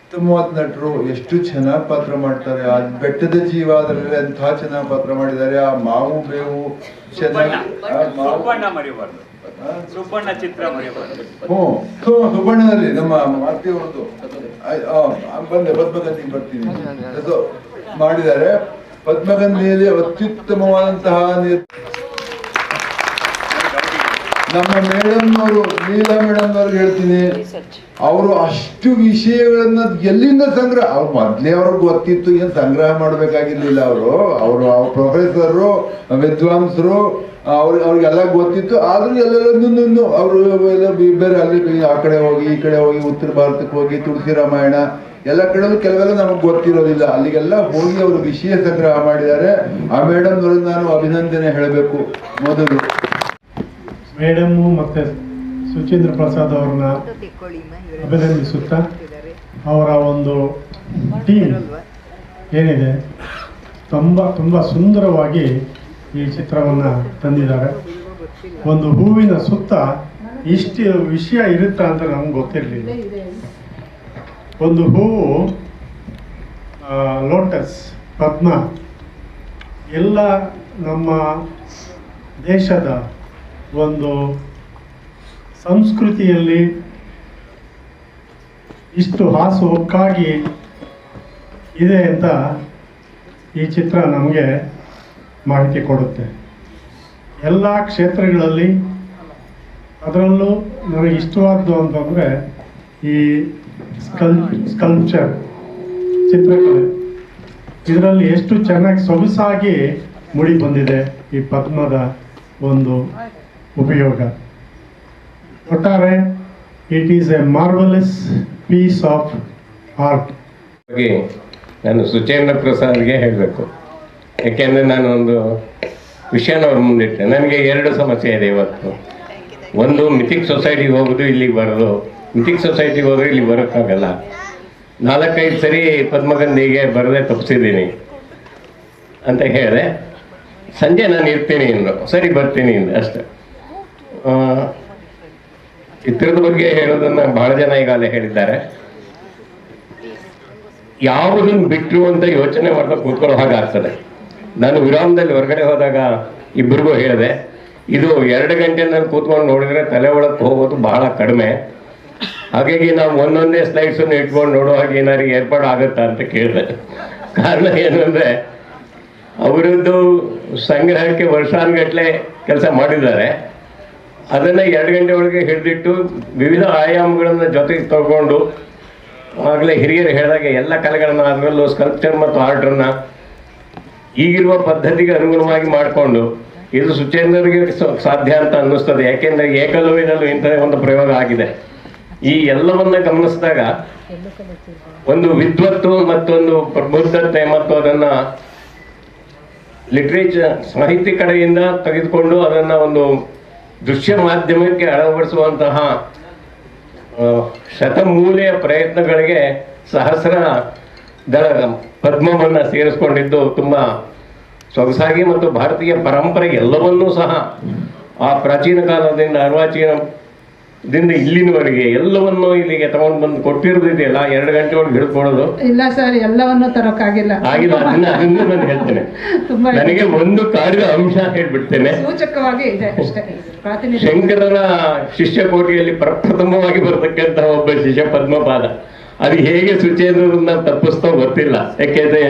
ಉತ್ತಮವಾದ ನಟರು, ಎಷ್ಟು ಚೆನ್ನಾಗಿ ಪಾತ್ರ ಮಾಡ್ತಾರೆ. ಆ ಬೆಟ್ಟದ ಜೀವ ಅದರಲ್ಲಿ ಎಂಥ ಚೆನ್ನಾಗಿ ಪಾತ್ರ ಮಾಡಿದ್ದಾರೆ. ಆ ಮಾವು ಬೇವು ಚೆನ್ನಾಗಿ, ಸುಬ್ಬಣ್ಣದಲ್ಲಿ ನಮ್ಮ ಮಾತಿ ಅವ್ರದ್ದು ಬಂದೆ ಪದ್ಮಗಂಧಿಗೆ ಬರ್ತೀನಿ ಮಾಡಿದ್ದಾರೆ. ಪದ್ಮಗಂಧಿಯಲ್ಲಿ ಅತ್ಯುತ್ತಮವಾದಂತಹ ನಮ್ಮ ಮೇಡಮ್ನವರು, ಲೀಲಾ ಮೇಡಮ್ನವ್ರಿಗೆ ಹೇಳ್ತೀನಿ, ಅವರು ಅಷ್ಟು ವಿಷಯಗಳನ್ನ ಎಲ್ಲಿಂದ ಸಂಗ್ರಹ, ಅವ್ರು ಮೊದಲೇ ಅವ್ರಿಗೆ ಗೊತ್ತಿತ್ತು, ಏನು ಸಂಗ್ರಹ ಮಾಡಬೇಕಾಗಿರ್ಲಿಲ್ಲ. ಅವರು ಪ್ರೊಫೆಸರು, ವಿದ್ವಾಂಸರು, ಅವ್ರಿಗೆಲ್ಲ ಗೊತ್ತಿತ್ತು. ಆದ್ರೂ ಎಲ್ಲೆಲ್ಲೂ ಅವರು ಎಲ್ಲ ಬೇರೆ ಅಲ್ಲಿ ಆ ಕಡೆ ಹೋಗಿ ಈ ಕಡೆ ಹೋಗಿ, ಉತ್ತರ ಭಾರತಕ್ಕೆ ಹೋಗಿ ತುಳಸಿ ರಾಮಾಯಣ ಎಲ್ಲ ಕಡೆ ಕೆಲವೆಲ್ಲ ನಮಗೆ ಗೊತ್ತಿರೋದಿಲ್ಲ. ಅಲ್ಲಿಗೆಲ್ಲ ಹೋಗಿ ಅವರು ವಿಷಯ ಸಂಗ್ರಹ ಮಾಡಿದ್ದಾರೆ. ಆ ಮೇಡಮ್ನವ್ರಿಗೆ ನಾನು ಅಭಿನಂದನೆ ಹೇಳಬೇಕು. ಮೊದಲು ಮೇಡಮ್ಮು ಮತ್ತು ಸುಚೇಂದ್ರ ಪ್ರಸಾದ್ ಅವ್ರನ್ನ ಅಭಿನಂದಿಸುತ್ತಾ, ಅವರ ಒಂದು ಟೀಮ್ ಏನಿದೆ ತುಂಬ ಸುಂದರವಾಗಿ ಈ ಚಿತ್ರವನ್ನು ತಂದಿದ್ದಾರೆ. ಒಂದು ಹೂವಿನ ಸುತ್ತ ಇಷ್ಟು ವಿಷಯ ಇರುತ್ತಾ ಅಂತ ನಮ್ಗೆ ಗೊತ್ತಿರಲಿಲ್ಲ. ಒಂದು ಹೂವು ಲೋಟಸ್, ಪದ್ಮ ಎಲ್ಲ ನಮ್ಮ ದೇಶದ ಒಂದು ಸಂಸ್ಕೃತಿಯಲ್ಲಿ ಇಷ್ಟು ಹಾಸುಹೊಕ್ಕಾಗಿ ಇದೆ ಅಂತ ಈ ಚಿತ್ರ ನಮಗೆ ಮಾಹಿತಿ ಕೊಡುತ್ತೆ. ಎಲ್ಲ ಕ್ಷೇತ್ರಗಳಲ್ಲಿ ಅದರಲ್ಲೂ ನನಗೆ ಇಷ್ಟವಾದ್ದು ಅಂತಂದರೆ ಈ ಸ್ಕಲ್ಪ್ಚರ್ ಚಿತ್ರಕಲೆ, ಇದರಲ್ಲಿ ಎಷ್ಟು ಚೆನ್ನಾಗಿ ಸೊಗಸಾಗಿ ಮೂಡಿ ಬಂದಿದೆ ಈ ಪದ್ಮದ ಒಂದು ಉಪಯೋಗ. ಒಟ್ಟಾರೆ it is a marvellous piece of art. ನಾನು ಸುಚೇಂದ್ರ ಪ್ರಸಾದ್ಗೆ ಹೇಳಬೇಕು, ಯಾಕೆಂದರೆ ನಾನು ಒಂದು ವಿಷಯನ ಅವ್ರ ಮುಂದಿಟ್ಟೆ. ನನಗೆ 2 ಸಮಸ್ಯೆ ಇದೆ ಇವತ್ತು. ಒಂದು, ಮಿಥಿಕ್ ಸೊಸೈಟಿಗೆ ಹೋಗೋದು, ಇಲ್ಲಿಗೆ ಬರೋದು. ಮಿಥಿಕ್ ಸೊಸೈಟಿಗೆ ಹೋದರೆ ಇಲ್ಲಿ ಬರೋಕ್ಕಾಗಲ್ಲ. 4-5 ಸರಿ ಪದ್ಮಗಂಧಿಗೆ ಬರದೆ ತಪ್ಪಿಸಿದ್ದೀನಿ ಅಂತ ಹೇಳಿದೆ. ಸಂಜೆ ನಾನು ಇರ್ತೀನಿ ಇನ್ನು, ಸರಿ ಬರ್ತೀನಿ ಇನ್ನು ಅಷ್ಟೆ. ಚಿತ್ರದ ಬಗ್ಗೆ ಹೇಳೋದನ್ನು ಭಾಳ ಜನ ಈಗಾಗಲೇ ಹೇಳಿದ್ದಾರೆ. ಯಾವುದನ್ನು ಬಿಟ್ಟರು ಅಂತ ಯೋಚನೆ ಮಾಡ್ತಾ ಕೂತ್ಕೊಳ್ಳೋ ಹಾಗಾಗ್ತದೆ. ನಾನು ವಿರಾಮದಲ್ಲಿ ಹೊರಗಡೆ ಹೋದಾಗ ಇಬ್ಬರಿಗೂ ಹೇಳಿದೆ, ಇದು 2 ಗಂಟೆ ನಾನು ಕೂತ್ಕೊಂಡು ನೋಡಿದರೆ ತಲೆ ಒಳಕ್ಕೆ ಹೋಗೋದು ಬಹಳ ಕಡಿಮೆ. ಹಾಗಾಗಿ ನಾವು ಒಂದೊಂದೇ ಸ್ಲೈಡ್ಸನ್ನು ಇಟ್ಕೊಂಡು ನೋಡೋ ಹಾಗೆ ಏನಾದ್ರು ಏರ್ಪಾಡು ಆಗುತ್ತಾ ಅಂತ ಕೇಳಿದೆ. ಕಾರಣ ಏನಂದರೆ ಅವರದ್ದು ಸಂಗ್ರಹಕ್ಕೆ ವರ್ಷಾನುಗಟ್ಟಲೆ ಕೆಲಸ ಮಾಡಿದ್ದಾರೆ. ಅದನ್ನು 2 ಗಂಟೆ ಒಳಗೆ ಹಿಡಿದಿಟ್ಟು ವಿವಿಧ ಆಯಾಮಗಳನ್ನು ಜೊತೆಗೆ ತಗೊಂಡು, ಆಗಲೇ ಹಿರಿಯರು ಹೇಳಿದಾಗ ಎಲ್ಲ ಕಲೆಗಳನ್ನು, ಅದರಲ್ಲೂ ಸ್ಕಲ್ಪ್ಚರ್ ಮತ್ತು ಆರ್ಟನ್ನು ಈಗಿರುವ ಪದ್ಧತಿಗೆ ಅನುಗುಣವಾಗಿ ಮಾಡಿಕೊಂಡು ಇದು ಸುಚೇಂದ್ರರಿಗೆ ಸಾಧ್ಯ ಅಂತ ಅನ್ನಿಸ್ತದೆ. ಯಾಕೆಂದರೆ ಏಕಲವ್ಯದಲ್ಲೂ ಇಂಥದೇ ಒಂದು ಪ್ರಯೋಗ ಆಗಿದೆ. ಈ ಎಲ್ಲವನ್ನ ಗಮನಿಸಿದಾಗ ಒಂದು ವಿದ್ವತ್ತು ಮತ್ತೊಂದು ಪ್ರಬುದ್ಧತೆ ಮತ್ತು ಅದನ್ನು ಲಿಟ್ರೇಚರ್ ಸಾಹಿತ್ಯ ಕಡೆಯಿಂದ ತೆಗೆದುಕೊಂಡು ಅದನ್ನು ಒಂದು ದೃಶ್ಯ ಮಾಧ್ಯಮಕ್ಕೆ ಅಳವಡಿಸುವಂತಹ ಶತಮೂಲೆಯ ಪ್ರಯತ್ನಗಳಿಗೆ ಸಹಸ್ರ ದಳ ಪದ್ಮವನ್ನು ಸೇರಿಸ್ಕೊಂಡಿದ್ದು ತುಂಬ ಸೊಗಸಾಗಿ ಮತ್ತು ಭಾರತೀಯ ಪರಂಪರೆ ಎಲ್ಲವನ್ನೂ ಸಹ ಆ ಪ್ರಾಚೀನ ಕಾಲದಿಂದ ಅರ್ವಾಚೀನದಿಂದ ಇಲ್ಲಿನವರೆಗೆ ಎಲ್ಲವನ್ನೂ ಇಲ್ಲಿಗೆ ತಗೊಂಡು ಬಂದು ಕೊಟ್ಟಿರೋದಿದೆಯಲ್ಲ, 2 ಗಂಟೆ ಒಳಗೆ ಹಿಡ್ಕೊಳ್ಳೋದು ಇಲ್ಲ ಸರ್, ಎಲ್ಲವನ್ನೂ ತರೋಕ್ಕಾಗಿಲ್ಲ. ಅದನ್ನ ನಾನು ಹೇಳ್ತೇನೆ. ನನಗೆ ಒಂದು ಕಾಡಿದ ಅಂಶ ಹೇಳ್ಬಿಡ್ತೇನೆ. ಸೂಚಕವಾಗಿ ಇದೆ ಅಷ್ಟೇ. ಶಂಕರನ ಶಿಷ್ಯಕೋಟಿಯಲ್ಲಿ ಪ್ರಪ್ರಥಮವಾಗಿ ಬರತಕ್ಕಂತಹ ಒಬ್ಬ ಶಿಷ್ಯ ಪದ್ಮಪಾದ. ಅದು ಹೇಗೆ ಸುಚೇಂದ್ರರನ್ನ ತಪ್ಪಿಸ್ತೋ ಗೊತ್ತಿಲ್ಲ. ಯಾಕೆಂದ್ರೆ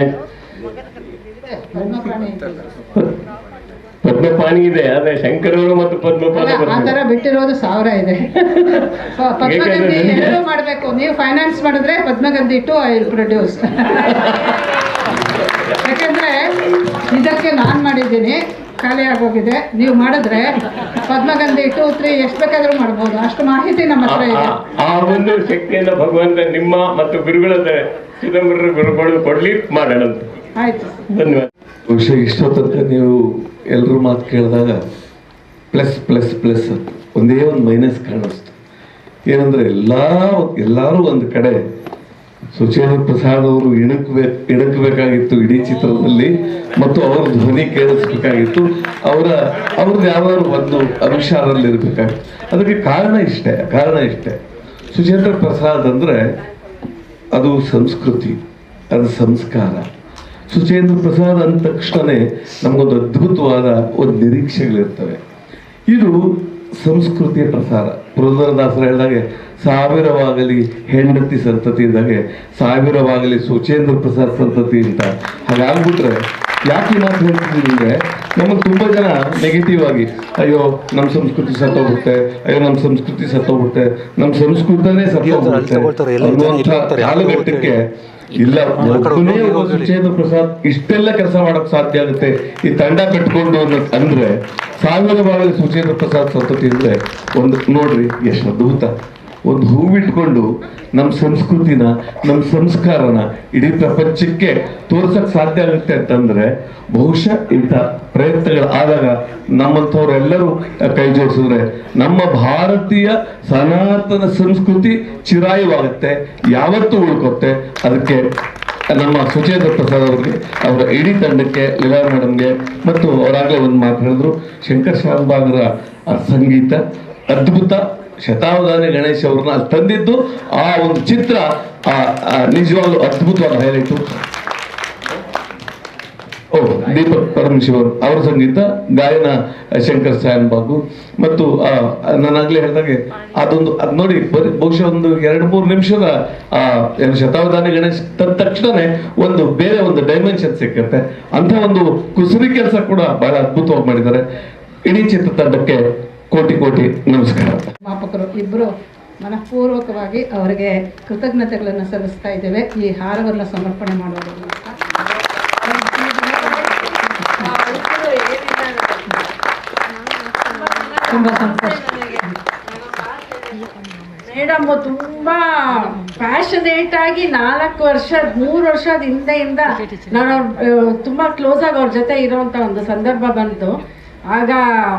ಪದ್ಮಪಾಣಿ ಇದೆ, ಆದ್ರೆ ಶಂಕರರು ಮತ್ತು ಪದ್ಮಪಾದ ಆ ತರ ಬಿಟ್ಟಿರೋದು 1000 ಇದೆ. ಪದ್ಮಗಂಧಿ ಎರಡೂ ಮಾಡಬೇಕು. ನೀವು ಫೈನಾನ್ಸ್ ಮಾಡಿದ್ರೆ ಪದ್ಮಗಂಧಿ 2 ಐ ವಿಲ್ ಪ್ರೊಡ್ಯೂಸ್. ಯಾಕಂದ್ರೆ ಇದಕ್ಕೆ ನಾನು ಮಾಡಿದ್ದೀನಿ, ಖಾಲಿ ಆಗೋಗಿದೆ. ನೀವು ಮಾಡಿದ್ರೆ ಪದ್ಮಗಂಧಿ 2, 3 ಎಷ್ಟು ಬೇಕಾದ್ರೂ ಮಾಡ್ಬೋದು. ಅಷ್ಟು ಮಾಹಿತಿ ನಮ್ಮ ಹತ್ರ ಇದೆ. ಆ ಒಂದು ಶಕ್ತಿಯನ್ನು ಭಗವಂತ ನಿಮ್ಮ ಮತ್ತು ಗುರುಗಳ ಚಿದಂಬರ ಗುರುಗಳು ಕೊಡ್ಲಿ ಮಾಡೋಣ. ಆಯ್ತು, ಧನ್ಯವಾದ. ಬಹುಶಃ ಇಷ್ಟೊತ್ತಂತೆ ನೀವು ಎಲ್ಲರೂ ಮಾತು ಕೇಳಿದಾಗ ಪ್ಲಸ್ ಪ್ಲಸ್ ಪ್ಲಸ್ ಒಂದೇ ಒಂದು ಮೈನಸ್ ಕಾಣಿಸ್ತು. ಏನಂದರೆ ಎಲ್ಲರೂ ಒಂದು ಕಡೆ ಸುಚೇಂದ್ರ ಪ್ರಸಾದ್ ಅವರು ಇಣಕಬೇಕಾಗಿತ್ತು ಇಡೀ ಚಿತ್ರದಲ್ಲಿ, ಮತ್ತು ಅವರ ಧ್ವನಿ ಕೇಳಿಸ್ಬೇಕಾಗಿತ್ತು. ಅವ್ರದ್ದು ಯಾವ್ದಾದ್ರು ಒಂದು ಅಂಶ ಅದರಲ್ಲಿ ಇರಬೇಕಾಗಿತ್ತು. ಅದಕ್ಕೆ ಕಾರಣ ಇಷ್ಟೇ. ಸುಚೇಂದ್ರ ಪ್ರಸಾದ್ ಅಂದರೆ ಅದು ಸಂಸ್ಕೃತಿ, ಅದು ಸಂಸ್ಕಾರ. ಸುಚೇಂದ್ರ ಪ್ರಸಾದ್ ಅಂದ ತಕ್ಷಣವೇ ನಮಗೊಂದು ಅದ್ಭುತವಾದ ಒಂದು ನಿರೀಕ್ಷೆಗಳಿರ್ತವೆ. ಇದು ಸಂಸ್ಕೃತಿಯ ಪ್ರಸಾರ. ಪುರಂದರದಾಸರು ಹೇಳಿದಾಗೆ 1000ವಾಗಲಿ ಹೆಂಡತಿ ಸಂತತಿ ಇದ್ದಾಗೆ 1000ವಾಗಲಿ ಸುಚೇಂದ್ರ ಪ್ರಸಾದ್ ಸಂತತಿ ಅಂತ. ಹಾಗಾಗ್ಬಿಟ್ರೆ ಯಾಕೆ ಮಾತು ಹೇಳ್ತಿದ್ದೀನಿ ಅಂದರೆ, ನಮಗೆ ತುಂಬ ಜನ ನೆಗೆಟಿವ್ ಆಗಿ ಅಯ್ಯೋ ನಮ್ಮ ಸಂಸ್ಕೃತಿ ಸತ್ತೋಗುತ್ತೆ, ನಮ್ಮ ಸಂಸ್ಕೃತಿನೇ ಸತ್ತೋಗುತ್ತೆ ಅನ್ನುವಂಥ ಕಾಲಘಟ್ಟಕ್ಕೆ ಇಲ್ಲ. ಒಬ್ಬನೇ ಸುಚೇಂದ್ರ ಪ್ರಸಾದ್ ಇಷ್ಟೆಲ್ಲ ಕೆಲಸ ಮಾಡಕ್ ಸಾಧ್ಯ ಆಗುತ್ತೆ ಈ ತಂಡ ಕಟ್ಕೊಂಡು ಅಂದ್ರೆ 1000ವಾಗಲಿ ಸುಚೇಂದ್ರ ಪ್ರಸಾದ್ ಸಂತತಿ ಅಂದ್ರೆ ಒಂದು ನೋಡ್ರಿ ಎಷ್ಟು ಅದ್ಭುತ. ಒಂದು ಹೂವಿಟ್ಕೊಂಡು ನಮ್ಮ ಸಂಸ್ಕೃತಿನ, ನಮ್ಮ ಸಂಸ್ಕಾರನ ಇಡೀ ಪ್ರಪಂಚಕ್ಕೆ ತೋರ್ಸಕ್ ಸಾಧ್ಯ ಆಗುತ್ತೆ ಅಂತಂದ್ರೆ ಬಹುಶಃ ಇಂಥ ಪ್ರಯತ್ನಗಳು ಆದಾಗ ನಮ್ಮಂಥವ್ರೆಲ್ಲರೂ ಕೈ ಜೋಡಿಸಿದ್ರೆ ನಮ್ಮ ಭಾರತೀಯ ಸನಾತನ ಸಂಸ್ಕೃತಿ ಚಿರಾಯವಾಗುತ್ತೆ, ಯಾವತ್ತೂ ಉಳ್ಕೊತ್ತೆ. ಅದಕ್ಕೆ ನಮ್ಮ ಸುಚೇಂದ್ರ ಪ್ರಸಾದ್ ಅವ್ರಿಗೆ, ಅವರ ಇಡೀ ತಂಡಕ್ಕೆ, ಲೀಲಾ ಮೇಡಮ್ಗೆ, ಮತ್ತು ಅವರಾಗಲೇ ಒಂದು ಮಾತು ಹೇಳಿದ್ರು, ಶಂಕರ್ ಶಾನ್ಭಾಗರ ಸಂಗೀತ ಅದ್ಭುತ, ಶತಾವಧಾನಿ ಗಣೇಶ್ ಅವ್ರನ್ನ ಅಲ್ಲಿ ತಂದಿದ್ದು ಆ ಒಂದು ಚಿತ್ರ ನಿಜವಾಗ್ಲೂ ಅದ್ಭುತವಾದ ಹೈಲೈಟು. ದೀಪಕ್ ಪರಮಶಿವನ್ ಅವರ ಸಂಗೀತ, ಗಾಯನ ಶಂಕರ್ ಸಾಯನ್ ಬಾಬು. ಮತ್ತು ನಾನಾಗ್ಲೇ ಹೇಳಿದಾಗೆ ಅದೊಂದು ಅದು ನೋಡಿ ಬಹುಶಃ ಒಂದು 2-3 ನಿಮಿಷದ ಶತಾವಧಾನಿ ಗಣೇಶ್ ತಂದ ತಕ್ಷಣನೇ ಒಂದು ಬೇರೆ ಒಂದು ಡೈಮೆನ್ಷನ್ ಸಿಕ್ಕತ್ತೆ. ಅಂತ ಒಂದು ಕುಸುರಿ ಕೆಲಸ ಕೂಡ ಬಹಳ ಅದ್ಭುತವಾಗಿ ಮಾಡಿದ್ದಾರೆ. ಇಡೀ ಚಿತ್ರತಂಡಕ್ಕೆ ಕೋಟಿ ಕೋಟಿ ನಮಸ್ಕಾರ. ಮಾಪಕರು ಇಬ್ಬರು ಮನಃಪೂರ್ವಕವಾಗಿ ಅವರಿಗೆ ಕೃತಜ್ಞತೆಗಳನ್ನು ಸಲ್ಲಿಸ್ತಾ ಇದ್ದೇವೆ ಈ ಹಾರವನ್ನು ಸಮರ್ಪಣೆ ಮಾಡೋದ್ರ ಮೂಲಕ. ತುಂಬ ಸಂತೋಷ. ಮೇಡಮ್ ತುಂಬ ಪ್ಯಾಷನೇಟ್ ಆಗಿ 3 ವರ್ಷದ ಹಿಂದೆಯಿಂದ ನಾನು ತುಂಬ ಕ್ಲೋಸ್ ಆಗಿ ಅವ್ರ ಜೊತೆ ಇರೋವಂಥ ಒಂದು ಸಂದರ್ಭ ಬಂತು. ಆಗ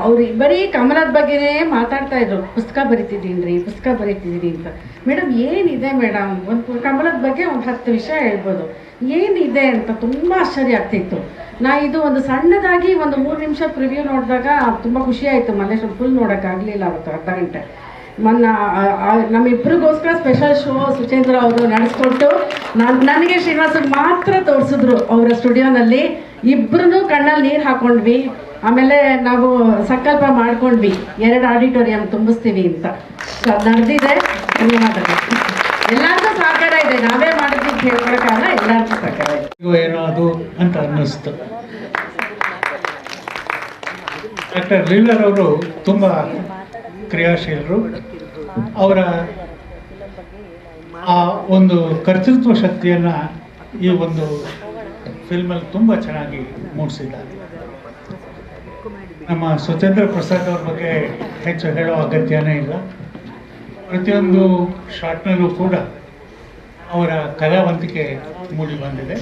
ಅವ್ರು ಬರೀ ಕಮಲದ ಬಗ್ಗೆನೇ ಮಾತಾಡ್ತಾ ಇದ್ರು, ಪುಸ್ತಕ ಬರಿತಿದ್ದೀನಿ ಅಂತ. ಮೇಡಮ್ ಏನಿದೆ ಮೇಡಮ್, ಒಂದು ಕಮಲದ ಬಗ್ಗೆ ಒಂದು 10 ವಿಷಯ ಹೇಳ್ಬೋದು, ಏನಿದೆ ಅಂತ ತುಂಬ ಆಶ್ಚರ್ಯ ಆಗ್ತಿತ್ತು. ಇದು ಒಂದು ಸಣ್ಣದಾಗಿ ಒಂದು 3 ನಿಮಿಷ ಪ್ರಿವ್ಯೂ ನೋಡಿದಾಗ ತುಂಬ ಖುಷಿ ಆಯಿತು. ಮಲ್ಲೇಶ್ವರ ಫುಲ್ ನೋಡೋಕ್ಕಾಗಲಿಲ್ಲ ಅವತ್ತು, ಅರ್ಧ ಗಂಟೆ. ನಮ್ಮಿಬ್ಬರಿಗೋಸ್ಕರ ಸ್ಪೆಷಲ್ ಶೋ ಸುಚೇಂದ್ರ ಅವರು ನಡೆಸ್ಕೊಟ್ಟು ನನಗೆ ಶ್ರೀನಿವಾಸಕ್ಕೆ ಮಾತ್ರ ತೋರಿಸಿದ್ರು ಅವರ ಸ್ಟುಡಿಯೋನಲ್ಲಿ. ಇಬ್ಬರೂ ಕಣ್ಣಲ್ಲಿ ನೀರು ಹಾಕೊಂಡ್ವಿ. ಆಮೇಲೆ ನಾವು ಸಂಕಲ್ಪ ಮಾಡ್ಕೊಂಡ್ವಿ 2 ಆಡಿಟೋರಿಯಂ ತುಂಬಿಸ್ತೀವಿ ಅಂತ. ನಡೆದಿದೆ. ಧನ್ಯವಾದಗಳು. ಎಲ್ಲರಿಗೂ ಸಹಕಾರ ಇದೆ, ನಾವೇ ಮಾಡಿದ್ವಿ ಅಂತ ಹೇಳ್ಕೊಳಕ್ಕಾಗಲ್ಲ, ಎಲ್ಲರಿಗೂ ಸಹಕಾರ ಇದೆ. ಏನೋ ಅದು ಅಂತ ಅನ್ನಿಸ್ತು. ಡಾಕ್ಟರ್ ಲೀಲರ್ ಅವರು ತುಂಬ ಕ್ರಿಯಾಶೀಲರು. ಅವರ ಆ ಒಂದು ಕರ್ತೃತ್ವ ಶಕ್ತಿಯನ್ನು ಈ ಒಂದು ಫಿಲ್ಮಲ್ಲಿ ತುಂಬ ಚೆನ್ನಾಗಿ ಮೂಡಿಸಿದ್ದಾರೆ. ನಮ್ಮ ಸುಚೇಂದ್ರ ಪ್ರಸಾದ್ ಅವ್ರ ಬಗ್ಗೆ ಹೆಚ್ಚು ಹೇಳೋ ಅಗತ್ಯನೇ ಇಲ್ಲ. ಪ್ರತಿಯೊಂದು ಶಾಟ್ನಲ್ಲೂ ಕೂಡ ಅವರ ಕಲಾವಂತಿಕೆ ಮೂಡಿ ಬಂದಿದೆ.